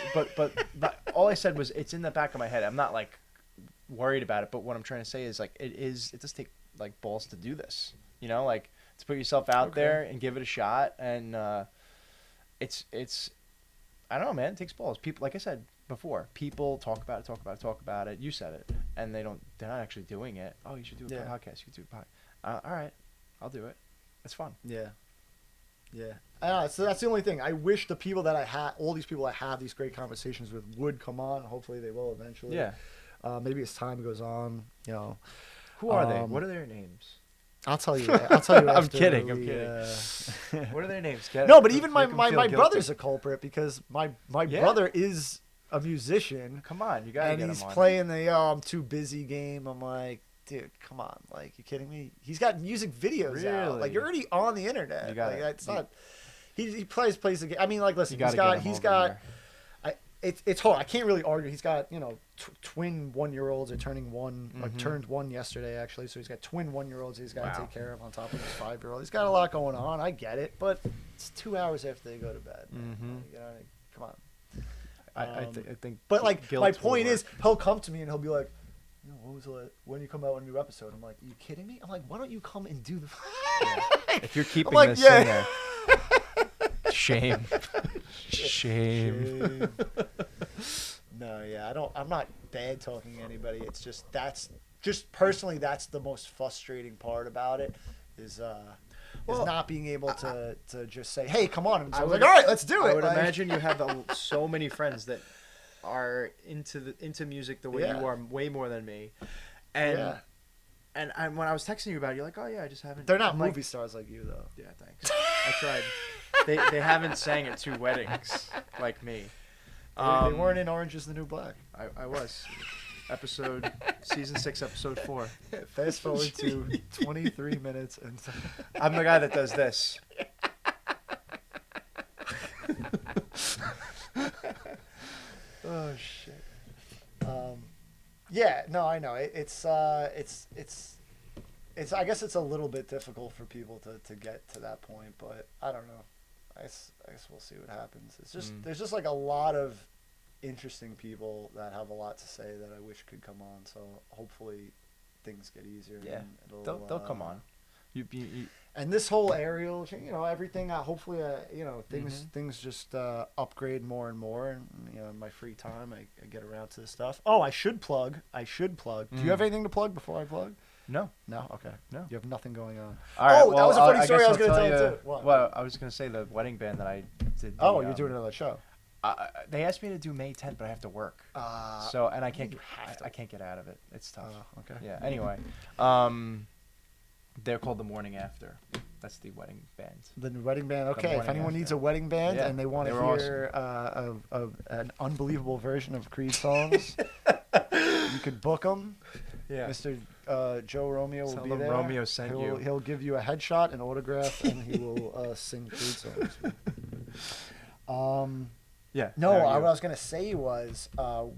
anyway. but all I said was it's in the back of my head. I'm not like worried about it, but what I'm trying to say is like it does take like balls to do this. You know, like to put yourself out there and give it a shot, and it's I don't know, man. It takes balls. People, like I said before, people talk about it. You said it, and they're not actually doing it. Oh, you should do a podcast. You could do a podcast. All right, I'll do it. It's fun. Yeah. So that's the only thing. I wish the people that I had, all these people I have these great conversations with, would come on. Hopefully, they will eventually. Yeah. Maybe as time goes on, you know. Who are they? What are their names? I'll tell you. I'll tell you. I'm kidding. What are their names? No, but even my brother's a culprit because my brother is a musician. Come on, you gotta get him on. And he's playing the I'm too busy game. I'm like, dude, come on, like, you kidding me? He's got music videos out. Like, you're already on the internet. It's not. He plays the game. I mean, like, listen, he's got. It's hard. I can't really argue. He's got, you know, twin 1-year-olds are turning one, turned one yesterday actually. So he's got twin 1-year-olds he's got to take care of on top of his 5-year-old. He's got a lot going on. I get it, but it's 2 hours after they go to bed. You know, come on. I think. But like, my point is, he'll come to me and he'll be like, "You know, when you come out with a new episode?" I'm like, "Are you kidding me?" I'm like, "Why don't you come and do the?" If you're keeping this in there. Shame. No, yeah, I'm not bad talking anybody. It's just personally, that's the most frustrating part about it is not being able to just say, "Hey, come on." And so I was like, "All right, let's do it." I would imagine you have so many friends that are into music the way you are, way more than me, and when I was texting you about it, you're like, "Oh yeah, I just haven't." They're not movie stars like you though. Yeah, thanks. I tried. They haven't sang at 2 weddings like me. They weren't in Orange Is the New Black. I was. Season 6, episode 4. Fast forward to 23 minutes and. I'm the guy that does this. Oh shit. Yeah, no, I know. It's I guess it's a little bit difficult for people to get to that point, but I don't know. I guess we'll see what happens. It's just there's just like a lot of interesting people that have a lot to say that I wish could come on. So hopefully things get easier. Yeah, and they'll come on. You and this whole aerial, you know, everything. Hopefully, you know, things just upgrade more and more. And you know, in my free time, I get around to this stuff. Oh, I should plug. Do you have anything to plug before I plug? No. Okay. No. You have nothing going on. All right, that was a funny story I was going going to to tell you. What? Well, I was going to say the wedding band that I did. You're doing another show. They asked me to do May 10th, but I have to work. I can't get out of it. It's tough. Okay. Yeah. Anyway, they're called the Morning After. That's the wedding band. The wedding band. Okay. If anyone needs a wedding band and they want to hear an unbelievable version of Creed songs, you could book them. Yeah. Mr. Joe Romeo will be there. Romeo sent you. He'll give you a headshot, an autograph, and he will sing Creed songs. Yeah. No, what I was gonna say was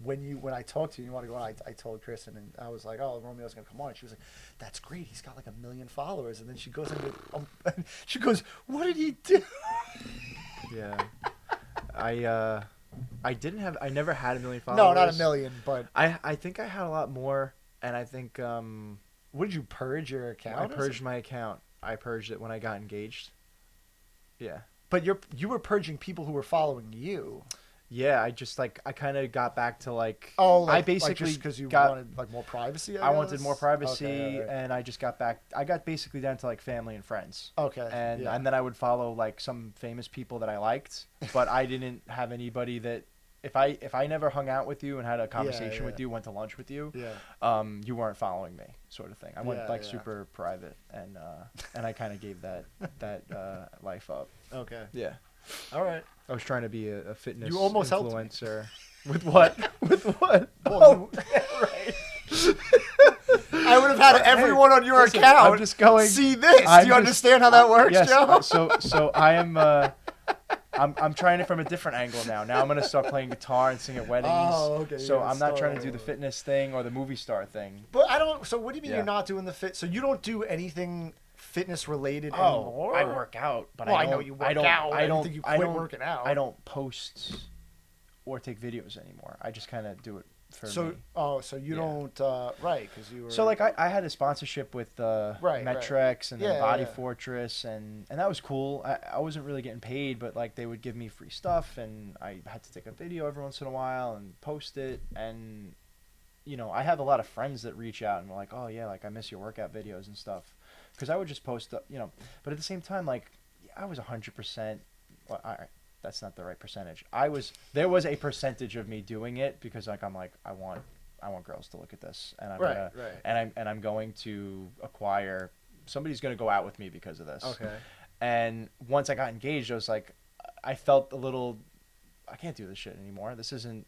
when I talked to you, you want to go on. I told Kristen, and I was like, "Oh, Romeo's gonna come on." And she was like, "That's great. He's got like 1 million followers." And then she goes and she goes, "What did he do?" Yeah. I never had 1 million followers. No, not 1 million, but I think I had a lot more, and I think what did you purge your account? I purged my account. I purged it when I got engaged. Yeah. But you were purging people who were following you. Yeah, I kind of got back to I basically just because you wanted like more privacy. I wanted more privacy, and I just got back. I got basically down to like family and friends. Okay. And then I would follow like some famous people that I liked, but I didn't have anybody that if I never hung out with you and had a conversation with you, went to lunch with you, you weren't following me, sort of thing. I went super private, and I kind of gave that life up. Okay. Yeah. All right. I was trying to be a fitness you almost influencer. With what? With what? Well, right. I would have had everyone on your account. I'm just going. See this? Do you understand how that works, yes, Joe? So I am. I'm trying it from a different angle now. Now I'm gonna start playing guitar and sing at weddings. Oh, okay. So I'm not trying to do the fitness thing or the movie star thing. But I don't. So what do you mean Yeah. you're not doing the fit? So you don't do anything fitness related Oh, anymore? I work out, but Well, I I don't, know you work I don't, out. I I don't think you I quit don't working out. I don't post or take videos anymore. I just kind of do it for me. So you Yeah. don't right because you were So like I had a sponsorship with Right. Metrex and then Yeah, Body yeah. Fortress and that was cool. I wasn't really getting paid, but like they would give me free stuff and I had to take a video every once in a while and post it. And you know, I have a lot of friends that reach out and were like, oh yeah, like I miss your workout videos and stuff, because I would just post you know, but at the same time, like I was 100%. Well, that's not the right percentage. There was a percentage of me doing it because like I'm like I want girls to look at this and I'm Right, gonna, right. and I'm going to acquire somebody's gonna go out with me because of this. Okay. And once I got engaged, I was like, I felt a little, I can't do this shit anymore. This isn't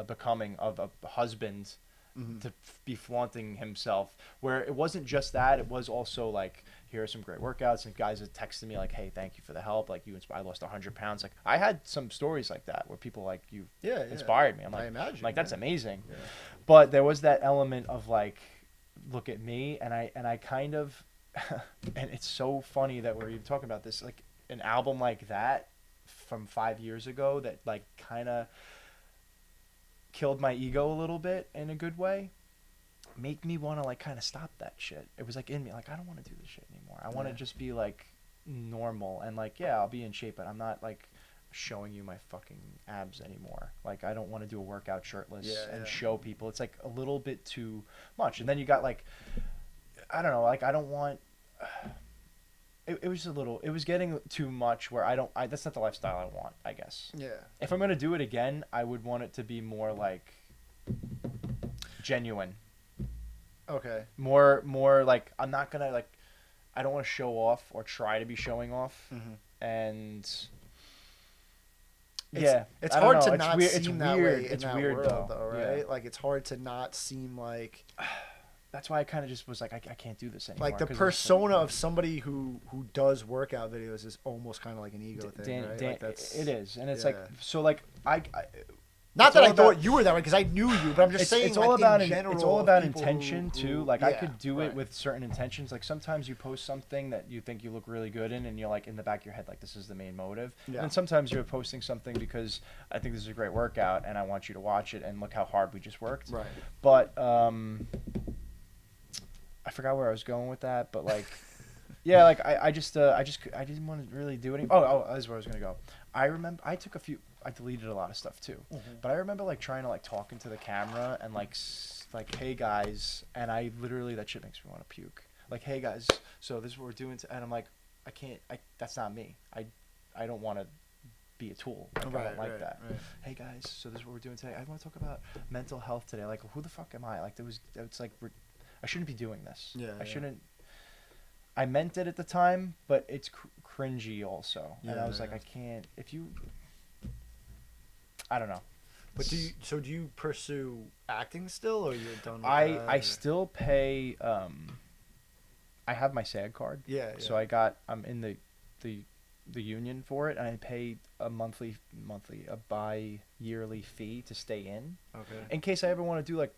becoming of a husband to be flaunting himself. Where it wasn't just that, it was also like, here are some great workouts, and guys had texted me like, hey, thank you for the help. Like I lost 100 pounds. Like I had some stories like that where people like you inspired me. I'm like, I imagine. like that's amazing. Yeah. But there was that element of like, look at me, and I kind of, and it's so funny that we're even talking about this, like an album like that from 5 years ago that like kind of killed my ego a little bit in a good way, make me want to like kind of stop that shit. It was like in me, like I don't want to do this shit anymore. I want to just be like normal and like, yeah, I'll be in shape, but I'm not like showing you my fucking abs anymore. Like I don't want to do a workout shirtless and show people. It's like a little bit too much. And then you got like, I don't know, like I don't want it was a little, it was getting too much where that's not the lifestyle I want, I guess. Yeah. If I'm going to do it again, I would want it to be more like genuine. Okay. More like, I'm not going to like, I don't want to show off or try to be showing off. And it's I don't hard know. to It's not weird. seem It's that weird. way in It's that weird world, though, right? Yeah. Like it's hard to not seem like That's why I kind of just was like, I can't do this anymore. like the persona of somebody who does workout videos is almost kind of like an ego thing, right? Like that's, it is, and it's yeah. like, so like I not it's that all I thought about- you were that way because I knew you, but I'm just saying it's like, all about in general, it's all about people intention who, too. Like I yeah, could do right. it with certain intentions. Like sometimes you post something that you think you look really good in, and you're like in the back of your head like this is the main motive. Yeah. And sometimes you're posting something because I think this is a great workout and I want you to watch it and look how hard we just worked. Right. But I forgot where I was going with that, but like yeah, like I didn't want to really do any. Oh, that's where I was gonna go. I remember I deleted a lot of stuff too, but I remember like trying to like talk into the camera and like hey guys, and I literally, that shit makes me want to puke. Like, hey guys, so this is what we're doing, and I'm like, that's not me. I don't want to be a tool. Like, I don't like that. Right. Hey guys, so this is what we're doing today. I want to talk about mental health today. Like, who the fuck am I? Like, it's like I shouldn't be doing this. Yeah. I shouldn't. I meant it at the time, but it's cringy also. And I was like, I can't. I don't know. But do you pursue acting still, or you're done with I that, or? still pay. I have my SAG card. Yeah. So I'm in the union for it, and I pay a a bi-yearly fee to stay in. Okay. In case I ever want to do like,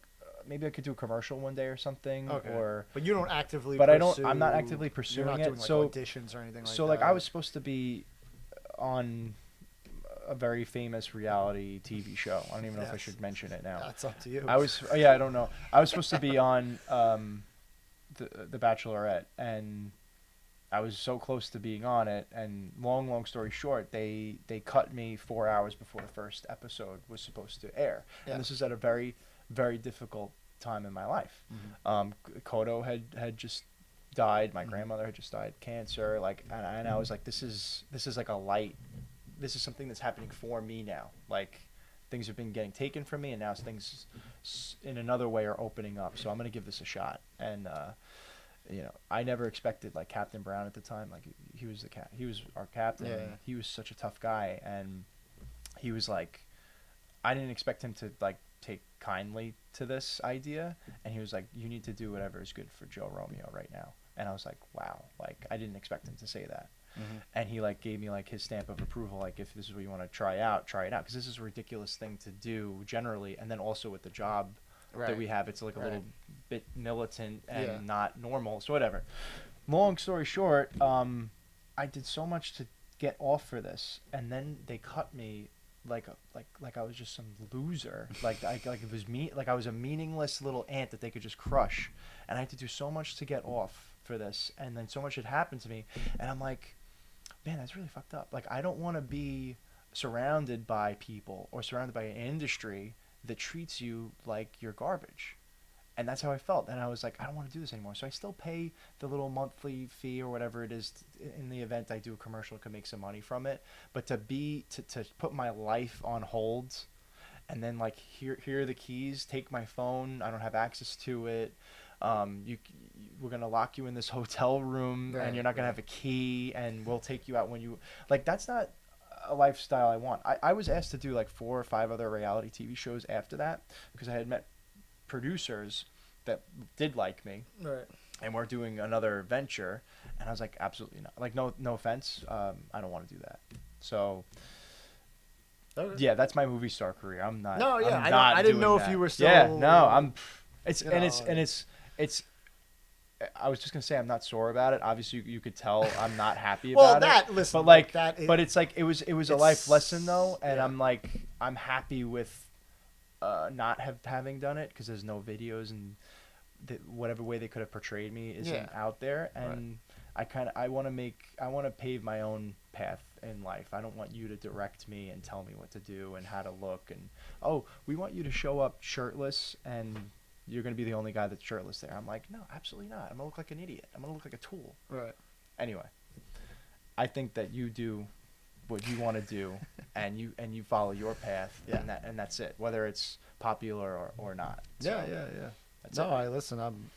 maybe I could do a commercial one day or something. Okay. Or. But you don't actively. But pursue, I'm not actively pursuing you're not it. doing, like, So auditions or anything like that. So like I was supposed to be on a very famous reality TV show. I don't even know if I should mention it now. That's up to you. I don't know. I was supposed to be on the Bachelorette, and I was so close to being on it. And long story short, they cut me 4 hours before the first episode was supposed to air. Yeah. And this was at a very, very difficult time in my life. Kodo had just died. My grandmother had just died, cancer. Like, and I was like, this is like a light. This is something that's happening for me now. Like, things have been getting taken from me, and now things in another way are opening up. So I'm gonna give this a shot. And I never expected, like, Captain Brown at the time. Like, he was our captain. Yeah. And he was such a tough guy, and he was like, I didn't expect him to like take kindly to this idea, and he was like, you need to do whatever is good for Joe Romeo right now. And I was like, wow, like I didn't expect him to say that. and he like gave me like his stamp of approval, like if this is what you want to try it out, because this is a ridiculous thing to do generally, and then also with the job that we have, it's like a little bit militant and not normal. So whatever. Long story short, I did so much to get off for this, and then they cut me like I was just some loser, like it was me, like I was a meaningless little ant that they could just crush, and I had to do so much to get off for this, and then so much had happened to me, and I'm like, man, that's really fucked up. Like, I don't want to be surrounded by people or surrounded by an industry that treats you like you're garbage. And that's how I felt. And I was like, I don't want to do this anymore. So I still pay the little monthly fee or whatever it is in the event I do a commercial, can make some money from it. But to put my life on hold and then like, here are the keys, take my phone. I don't have access to it. We're going to lock you in this hotel room and you're not going to have a key, and we'll take you out when you, like, that's not a lifestyle I want. I was asked to do like 4 or 5 other reality TV shows after that, because I had met producers that did like me, and we're doing another venture, and I was like, absolutely not. Like, no offense, I don't want to do that. So yeah, that's my movie star career. I'm not. No, yeah, I didn't know that. if you were still. Yeah, no, I'm. It's you and know, it's. I was just gonna say I'm not sore about it. Obviously, you could tell I'm not happy well, about that it. listen, But like, that, but it's like it was a life lesson though, and yeah. I'm like, I'm happy with not having done it, because there's no videos, and whatever way they could have portrayed me isn't out there, and I want to pave my own path in life. I don't want you to direct me and tell me what to do and how to look, and oh, we want you to show up shirtless and you're going to be the only guy that's shirtless there. I'm like, no, absolutely not. I'm going to look like an idiot. I'm going to look like a tool. Right. Anyway, I think that you do what you want to do, and you follow your path, and that's it, whether it's popular or not. So, Yeah. that's No, it. listen, I'm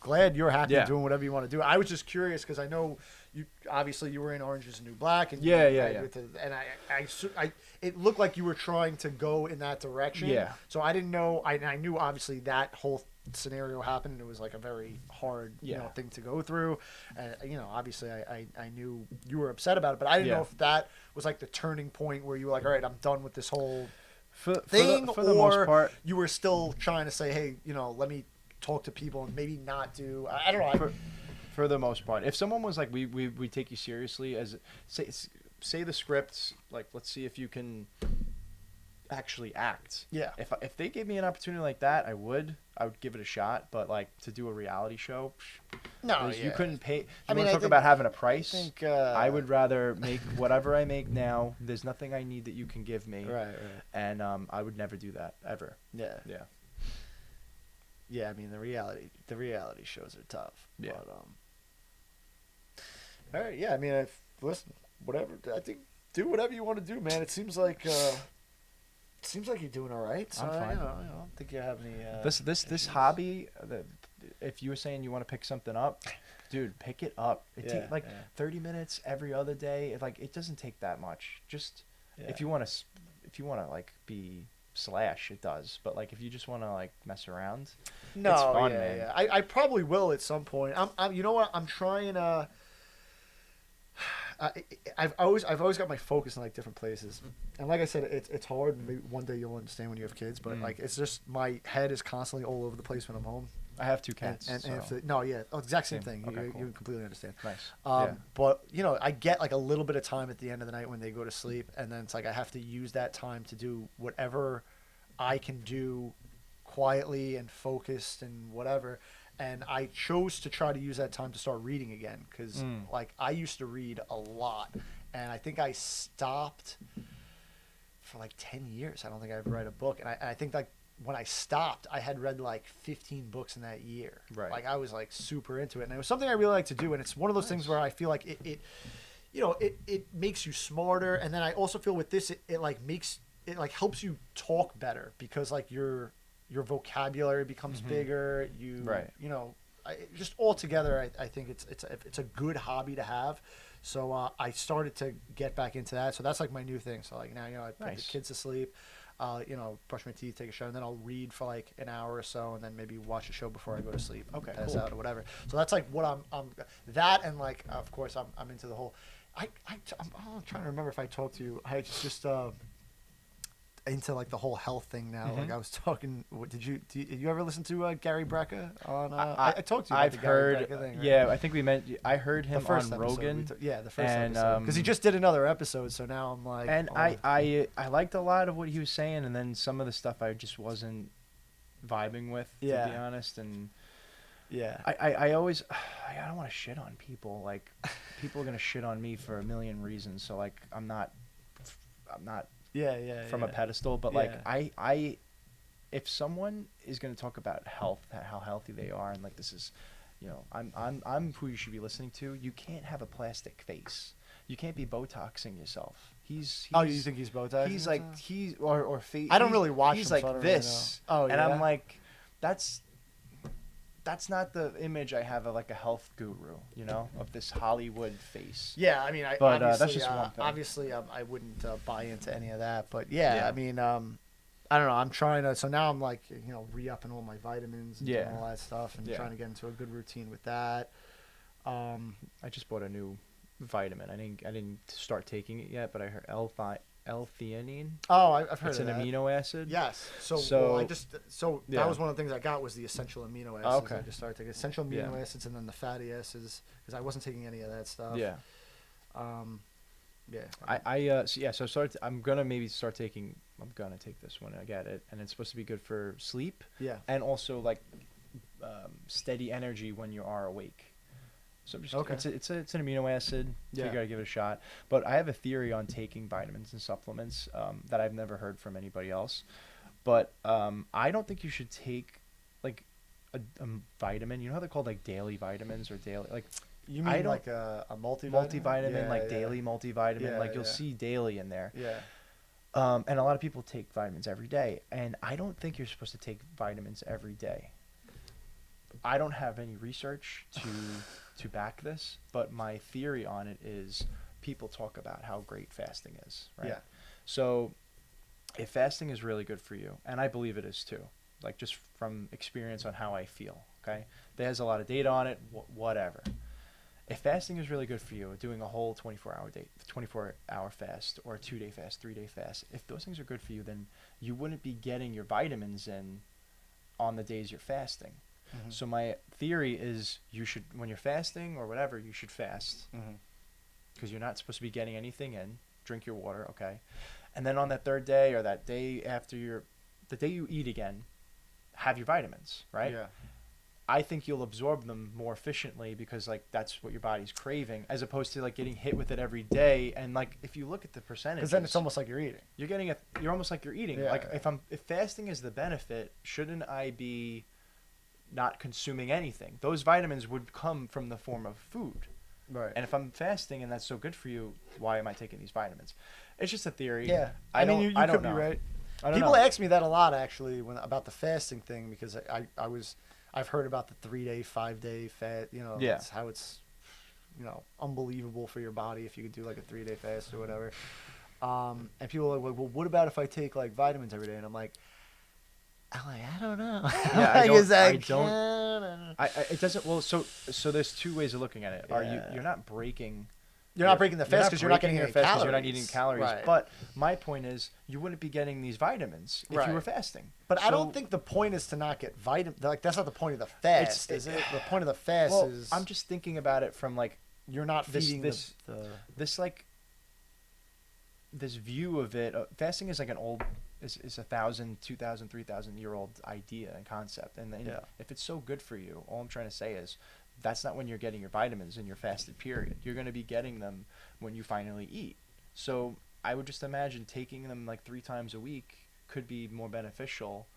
glad you're happy doing whatever you want to do. I was just curious because I know you were in Orange Is the New Black, and it looked like you were trying to go in that direction. Yeah. So I didn't know. I knew obviously that whole scenario happened, and it was like a very hard thing to go through. And obviously I knew you were upset about it, but I didn't know if that was like the turning point where you were like, all right, I'm done with this whole thing, for the most part, you were still trying to say, hey, let me talk to people and maybe not do. I don't know. For the most part, if someone was like, we take you seriously, as say the scripts, like, let's see if you can actually act. Yeah. If they gave me an opportunity like that, I would give it a shot. But like, to do a reality show, you couldn't pay. I mean, talk about having a price. I would rather make whatever I make now. There's nothing I need that you can give me. Right. And I would never do that ever. Yeah. I mean, the reality shows are tough. Yeah. But, all right. Yeah. I mean, listen, whatever. I think do whatever you want to do, man. It seems like you're doing all right. So I'm fine. I don't think you have any. This hobby, if you were saying you want to pick something up, dude, pick it up. It takes 30 minutes every other day. It doesn't take that much. Just if you want to like be slash, it does. But like, if you just want to like mess around, it's fun, man. Yeah. I probably will at some point. I'm you know what? I'm trying. I've always got my focus in like different places, and like I said, it's hard. Maybe one day you'll understand when you have kids, but like, it's just my head is constantly all over the place when I'm home. I have 2 cats. Exact same thing. Okay, you cool. completely understand. Nice. But I get like a little bit of time at the end of the night when they go to sleep, and then it's like I have to use that time to do whatever I can do quietly and focused and whatever. And I chose to try to use that time to start reading again, because like, I used to read a lot, and I think I stopped for like 10 years. I don't think I ever read a book, and I think like when I stopped, I had read like 15 books in that year. Right. Like, I was like super into it, and it was something I really like to do. And it's one of those things where I feel like it makes you smarter. And then I also feel with this, it helps you talk better, because like your vocabulary becomes bigger. Just altogether, I think it's a good hobby to have. So I started to get back into that. So that's like my new thing. So like now, I put the kids to sleep. I'll, brush my teeth, take a shower, and then I'll read for like an hour or so, and then maybe watch a show before I go to sleep. Okay, pass cool. out or whatever. So that's like what I'm that, and like of course I'm into the whole. I'm trying to remember if I talked to you. I just into like the whole health thing now. Mhm. Like I was talking. Did you ever listen to Gary Brecka on? I talked to you. I've about the Gary heard. Brecka thing, right? Yeah, I think I heard The him first on episode Rogan. the first and, episode because he just did another episode. So now I'm like, And oh, I liked a lot of what he was saying, and then some of the stuff I just wasn't vibing with, to Yeah. be honest. And yeah, I always I don't want to shit on people. Like people are gonna shit on me for a million reasons. So like I'm not yeah, from a pedestal, but like I if someone is gonna talk about health, how healthy they are, and like this is, I'm who you should be listening to. You can't have a plastic face. You can't be Botoxing yourself. He's oh, you think he's Botox? he's like or face. I don't really watch He's him, like so I don't really this. know. Oh, and yeah? I'm like, that's not the image I have of like a health guru, of this Hollywood face. Yeah, I mean, But, obviously, that's just one thing. Obviously, I wouldn't buy into any of that, but yeah, Yeah. I mean, I don't know. I'm trying to. So now I'm like, re-upping all my vitamins and doing Yeah. all that stuff, and Yeah. trying to get into a good routine with that. I just bought a new vitamin. I didn't start taking it yet, but I heard L-theanine. Oh, I've heard It's of an that. amino acid. Yes. So, So- I just Yeah. that was one of the things I got was the essential amino acids. Okay. I just started taking essential amino Yeah. acids and then the fatty acids because I wasn't taking any of that stuff. Yeah. Yeah. I'm gonna maybe start taking. I'm gonna take this when I get it, and it's supposed to be good for sleep Yeah. and also like steady energy when you are awake. So just, Okay. it's an amino acid. So Yeah. you gotta give it a shot. But I have a theory on taking vitamins and supplements that I've never heard from anybody else. But I don't think you should take like a vitamin. You know how they're called like daily vitamins or daily like. You I mean don't- like a multivitamin? Multivitamin, Yeah, like yeah. daily multivitamin, Yeah, like you'll yeah. see daily in there. Yeah. And a lot of people take vitamins every day, and I don't think you're supposed to take vitamins every day. I don't have any research to back this, but my theory on it is people talk about how great fasting is, right? Yeah. So if fasting is really good for you, and I believe it is too, like just from experience on how I feel, okay? There's a lot of data on it, whatever. If fasting is really good for you, doing a whole 24-hour fast or a 2-day fast, 3-day fast, if those things are good for you, then you wouldn't be getting your vitamins in on the days you're fasting. Mhm. So my theory is you should, when you're fasting or whatever, you should fast Mhm. because you're not supposed to be getting anything in. Drink your water, okay? And then on that third day or that day after the day you eat again, have your vitamins, right? Yeah. I think you'll absorb them more efficiently because like that's what your body's craving, as opposed to like getting hit with it every day. And like if you look at the percentages, Because then it's almost like you're eating. you're almost like you're eating. Yeah. Like if fasting is the benefit, shouldn't I be not consuming anything? Those vitamins would come from the form of food. Right. And if I'm fasting and that's so good for you, why am I taking these vitamins? It's just a theory. Yeah. I mean, don't- you I don't could be know. right. I don't People know. ask me that a lot actually about the fasting thing because I've heard about the 3-day, 5-day fast. Yeah. That's how it's unbelievable for your body if you could do like a 3-day fast or whatever. And people are like, well, what about if I take like vitamins every day? And I'm like, I don't know. Yeah, I Like, don't- is that I don't- canon? It doesn't. Well, so there's two ways of looking at it. Yeah. You're not breaking. You're not breaking the fast because you're not breaking getting your any fast 'cause calories. you're not eating calories. Right. But my point is, you wouldn't be getting these vitamins if Right. you were fasting. But I don't So- think the point is to not get vitamin. Like that's not the point of the fast, is it? The point of the fast Well, is I'm just thinking about it from like you're not this- feeding this- the this like this view of it. Fasting is like an old is 1,000, 2,000, 3,000 year old idea and concept. And then Yeah. if it's so good for you, all I'm trying to say is that's not when you're getting your vitamins in your fasted period. You're going to be getting them when you finally eat. So I would just imagine taking them like 3 times a week could be more beneficial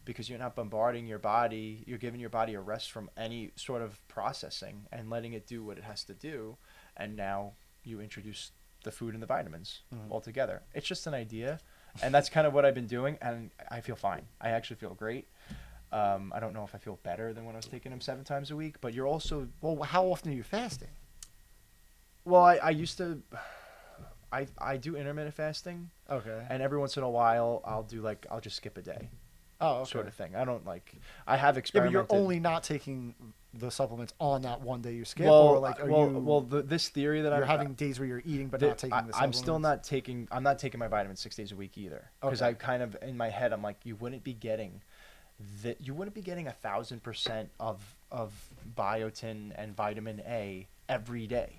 because you're not bombarding your body. You're giving your body a rest from any sort of processing and letting it do what it has to do. And now you introduce the food and the vitamins all together. It's just an idea. And that's kind of what I've been doing. And I feel fine. I actually feel great. I don't know if I feel better than when I was taking them 7 times a week, but you're also, Well, how often are you fasting? well, I used to, I do intermittent fasting, Okay. and every once in a while I'll just skip a day, Oh, okay. sort of thing. I don't like. I have Yeah, but experimented. you're only not taking the supplements on that one day you skip, well, or like this theory that you're I'm having days where you're eating but not taking the supplements? I'm still not taking. I'm not taking my vitamins 6 days a week either, because Okay. I kind of in my head I'm like, you wouldn't be getting 1,000% of biotin and vitamin A every day.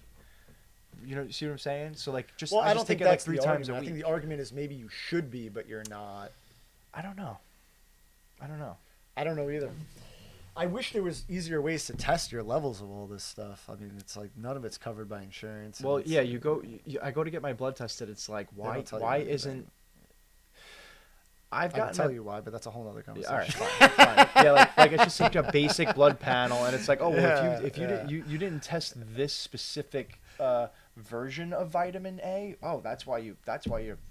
You know, see what I'm saying? So like, just Well, I don't take think it like that's 3 the times a argument. I week. think the argument is maybe you should be, but you're not. I don't know. I don't know either. I wish there was easier ways to test your levels of all this stuff. I mean, it's like none of it's covered by insurance. and Well, it's- yeah, I go to get my blood tested. It's like, why don't tell you why anything. isn't I've I gotten can tell you why, but that's a whole other conversation. All right, fine. Yeah, like it's just like a basic blood panel, and it's like, oh well, Yeah, if you didn't test this specific version of vitamin A, oh that's why you're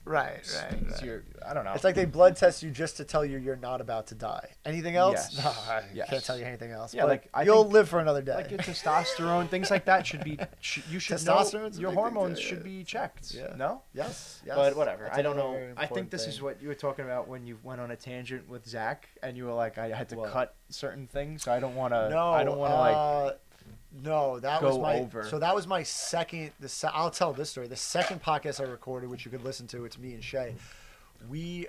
Right. you're, I don't know. It's like they blood test you just to tell you you're not about to die. Anything else? Yes. No, I Yes. can't tell you anything else. Yeah, but like, I you'll think- live for another day. like your testosterone, things like that should you should know Testosterone's a your big thing, hormones too, should yeah. be checked. Yeah. No? Yes. But whatever. That's I don't know. another I think important this is thing. what you were talking about when you went on a tangent with Zach, and you were like, I had to What? cut certain things, so I don't want to. No, I don't want to like. No, that go was my. over. So that was my second. I'll tell this story. The second podcast I recorded, which you could listen to, it's me and Shay. We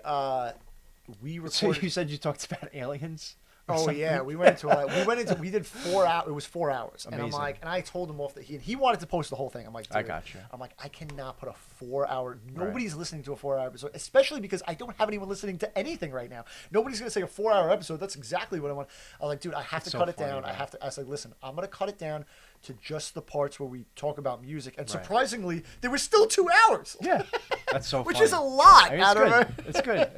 recorded. So you said you talked about aliens. or Oh something? yeah, we did 4 hours. It was 4 hours, and I'm Amazing. like, and I told him off that he wanted to post the whole thing. I'm like, I dude, got you. I'm like, I cannot put a 4 hour. Nobody's listening to a 4 hour episode, especially because I don't have anyone listening to anything right now. Nobody's gonna say a 4 hour episode. That's exactly what I want. I'm like, dude, I have It's to so cut it funny, down. man. I was like, listen, I'm gonna cut it down to just the parts where we talk about music. And Right. surprisingly, there was still 2 hours. Yeah, that's so. Which funny. is a lot I mean, out of it. it's good.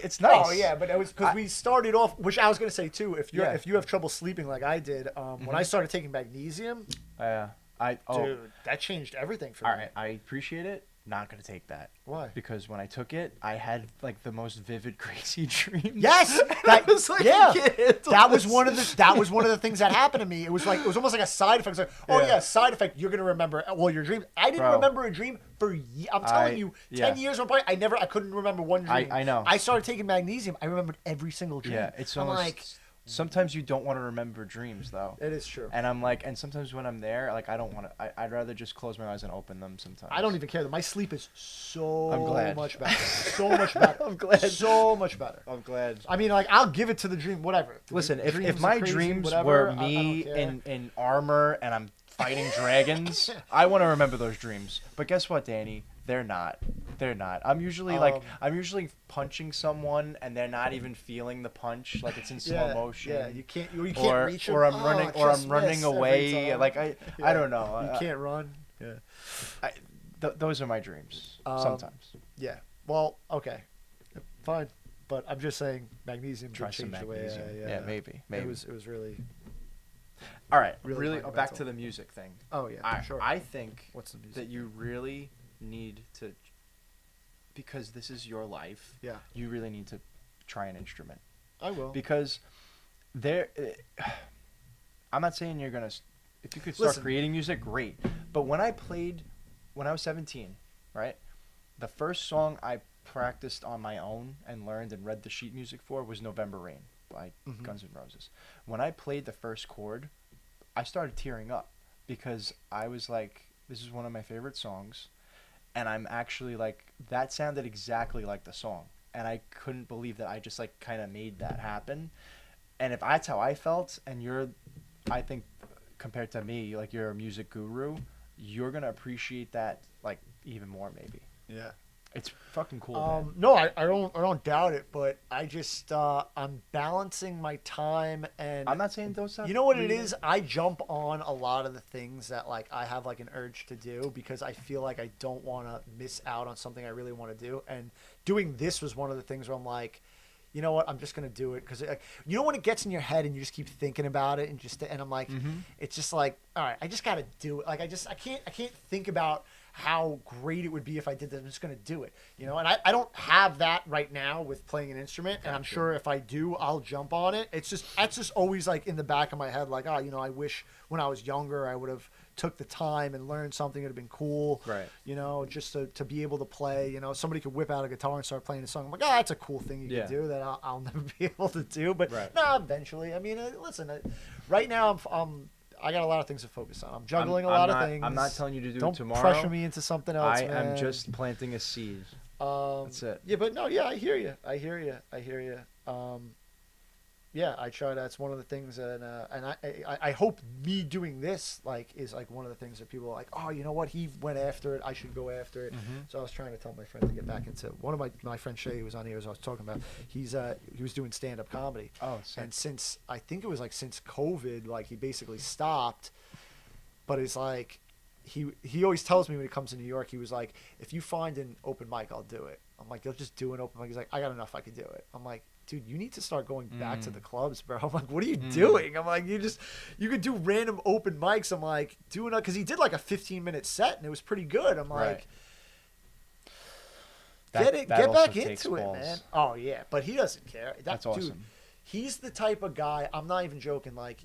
It's nice. Oh yeah, but it was because we started off, which I was gonna say too. If Yeah. you have trouble sleeping like I did, when I started taking magnesium, dude, that changed everything for All me. right, I appreciate it. Not gonna take that. Why? Because when I took it, I had like the most vivid, crazy dreams. Yes, that was like, yeah. I can't handle That was this. one of the things that happened to me. It was almost like a side effect. It's like, oh yeah, side effect. You're gonna remember all your dreams. I didn't Bro. remember a dream for. I'm telling you, 10 yeah. years went by. I couldn't remember one dream. I know. I started taking magnesium. I remembered every single dream. Yeah, it's I'm almost. like, Sometimes you don't want to remember dreams though. it is true. And I'm like, and sometimes when I'm there, like I don't want to. I'd rather just close my eyes and open them sometimes. I don't even care. My sleep is I'm glad. much better. So much better. I'm glad. So much better. I'm glad. I mean, like, I'll give it to the dream, whatever. Listen, if Dreams my are crazy, dreams whatever, were I don't me care. in armor and I'm fighting dragons, I want to remember those dreams. But guess what, Danny? They're not. They're not. I'm usually I'm usually punching someone and they're not even feeling the punch, like it's in slow motion. Yeah, you can't reach or them. I'm running Oh, or just I'm running miss every away. time. Like I Yeah. don't know. You can't run. Yeah. Those are my dreams sometimes. Yeah. Well, okay. Fine. But I'm just saying magnesium Try did some change the way. magnesium. Yeah, maybe. It was really. All right, really really back monumental. to the music thing. Oh yeah. Sure. I think What's the music? that you really need to, because this is your life. Yeah. You really need to try an instrument, I will. because there. I'm not saying you're gonna. If you could start Listen. creating music, great. But when I was 17, right, the first song I practiced on my own and learned and read the sheet music for was November Rain by Guns N' Roses. When I played the first chord, I started tearing up because I was like, this is one of my favorite songs, and I'm actually like, that sounded exactly like the song, and I couldn't believe that I just like kind of made that happen. And if that's how I felt, and you're, I think, compared to me, like you're a music guru, you're gonna appreciate that like even more maybe. Yeah. It's fucking cool, man. No, I don't doubt it, but I just I'm balancing my time, and I'm not saying those. you know what it is? I jump on a lot of the things that like I have like an urge to do because I feel like I don't want to miss out on something I really want to do. And doing this was one of the things where I'm like, you know what? I'm just gonna do it because you know when it gets in your head and you just keep thinking about it and I'm like, it's just like, all right, I just gotta do it. Like I can't think about how great it would be if I did this. I'm just going to do it, you know? And I don't have that right now with playing an instrument. And I'm sure if I do, I'll jump on it. That's just always like in the back of my head, like, oh, you know, I wish when I was younger, I would have took the time and learned something, it'd have been cool. Right. You know, just to be able to play. You know, somebody could whip out a guitar and start playing a song. I'm like, that's a cool thing you Yeah. can do that I'll never be able to do. But Right. no, eventually. I mean, listen, right now I got a lot of things to focus on. I'm juggling a lot of things. I'm not telling you to do Don't it tomorrow. pressure me into something else, I man. am just planting a seed. That's it. Yeah, but no, yeah, I hear you. Yeah, I try. That's one of the things, and I hope me doing this like is like one of the things that people are like, oh, you know what, he went after it, I should go after it. So I was trying to tell my friend to get back into one of my friend Shay, who was on here, as I was talking about. He was doing stand up comedy. Oh, sick. And since I think it was like since COVID, like he basically stopped. But it's like he always tells me when he comes to New York, he was like, if you find an open mic, I'll do it. I'm like, you'll just do an open mic. He's like, I got enough, I can do it. I'm like, dude, you need to start going back to the clubs, bro. I'm like, what are you doing? I'm like, you could do random open mics. I'm like, doing it, because he did like a 15-minute set and it was pretty good. I'm like, get back into it, man. Oh yeah, but he doesn't care. That's awesome. Dude, he's the type of guy, I'm not even joking, like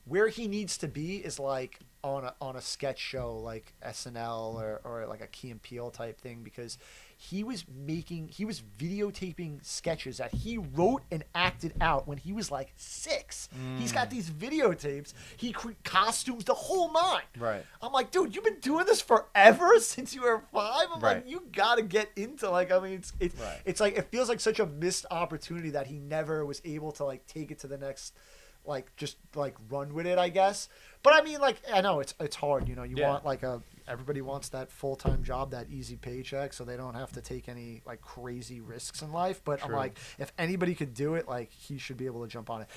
where he needs to be is like on a sketch show like SNL or like a Key and Peele type thing, because he was videotaping sketches that he wrote and acted out when he was like 6. He's got these videotapes. He costumes the whole 9. Right. I'm like, dude, you've been doing this forever since you were 5. I'm Right. like, you gotta get into like, I mean, it's Right. it's like it feels like such a missed opportunity that he never was able to like take it to the next, like just like run with it, I guess. But I mean, like, I know it's hard, you know. You want like everybody wants that full-time job, that easy paycheck, so they don't have to take any like crazy risks in life. But I'm like, if anybody could do it, like he should be able to jump on it.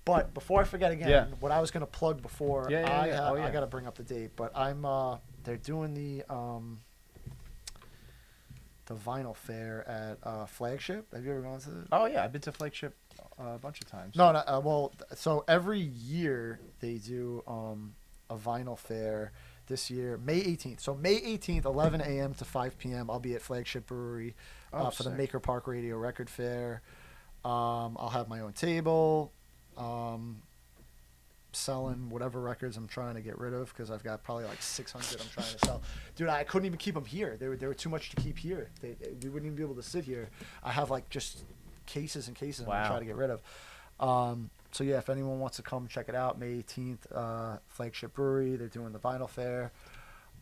But before I forget again, what I was gonna plug before, I gotta bring up the date. But they're doing the vinyl fair at Flagship. Have you ever gone to it? Oh yeah, I've been to Flagship a bunch of times. No, well, so every year they do a vinyl fair. This year, May 18th. So May 18th, 11 a.m. to 5 p.m. I'll be at Flagship Brewery for the Maker Park Radio Record Fair. I'll have my own table, selling whatever records I'm trying to get rid of, because I've got probably like 600 I'm trying to sell. Dude, I couldn't even keep them here. They were too much to keep here. We wouldn't even be able to sit here. I have like just cases and cases I'm trying to get rid of. So yeah, if anyone wants to come check it out, May 18th, Flagship Brewery, they're doing the vinyl fair.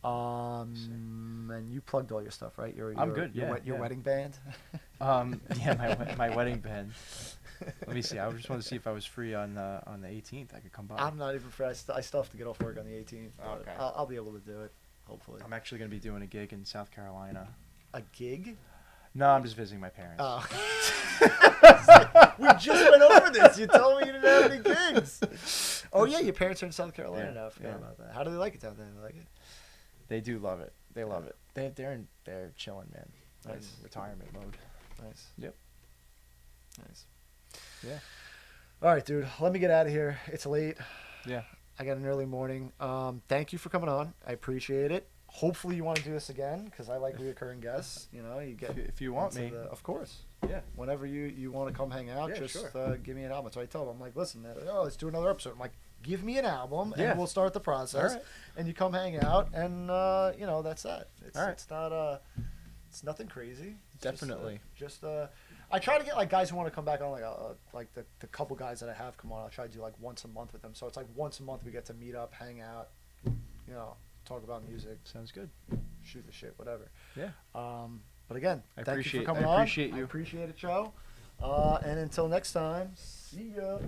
And you plugged all your stuff, right? I'm good. Your wedding band. Yeah, my wedding band. Let me see. I just want to see if I was free on the 18th. I could come by. I'm not even free. I still have to get off work on the 18th. Okay. I'll be able to do it, hopefully. I'm actually going to be doing a gig in South Carolina. A gig? No, I'm just visiting my parents. Oh. We just went over this. You told me you didn't have any gigs. Oh yeah, your parents are in South Carolina now. I forgot about that. How do they like it down there? They like it? They do love it. They love it. They're chilling, man. Nice. In retirement mode. Nice. Yep. Nice. Yeah. All right, dude. Let me get out of here. It's late. Yeah. I got an early morning. Thank you for coming on. I appreciate it. Hopefully you want to do this again, because I like reoccurring guests. You know, you get if you want me. of course. Yeah. Whenever you want to come hang out, just give me an album. So I tell them, I'm like, listen, let's do another episode. I'm like, give me an album, and we'll start the process. Right. And you come hang out, and that's that. All right. It's not it's nothing crazy. It's Definitely. I try to get like guys who want to come back on, like the couple guys that I have come on. I'll try to do like once a month with them. So it's like once a month we get to meet up, hang out, talk about music. Sounds good. Shoot the shit, whatever. Yeah. But again, thank you for coming on. I appreciate you. I appreciate it, Joe. And until next time, see ya.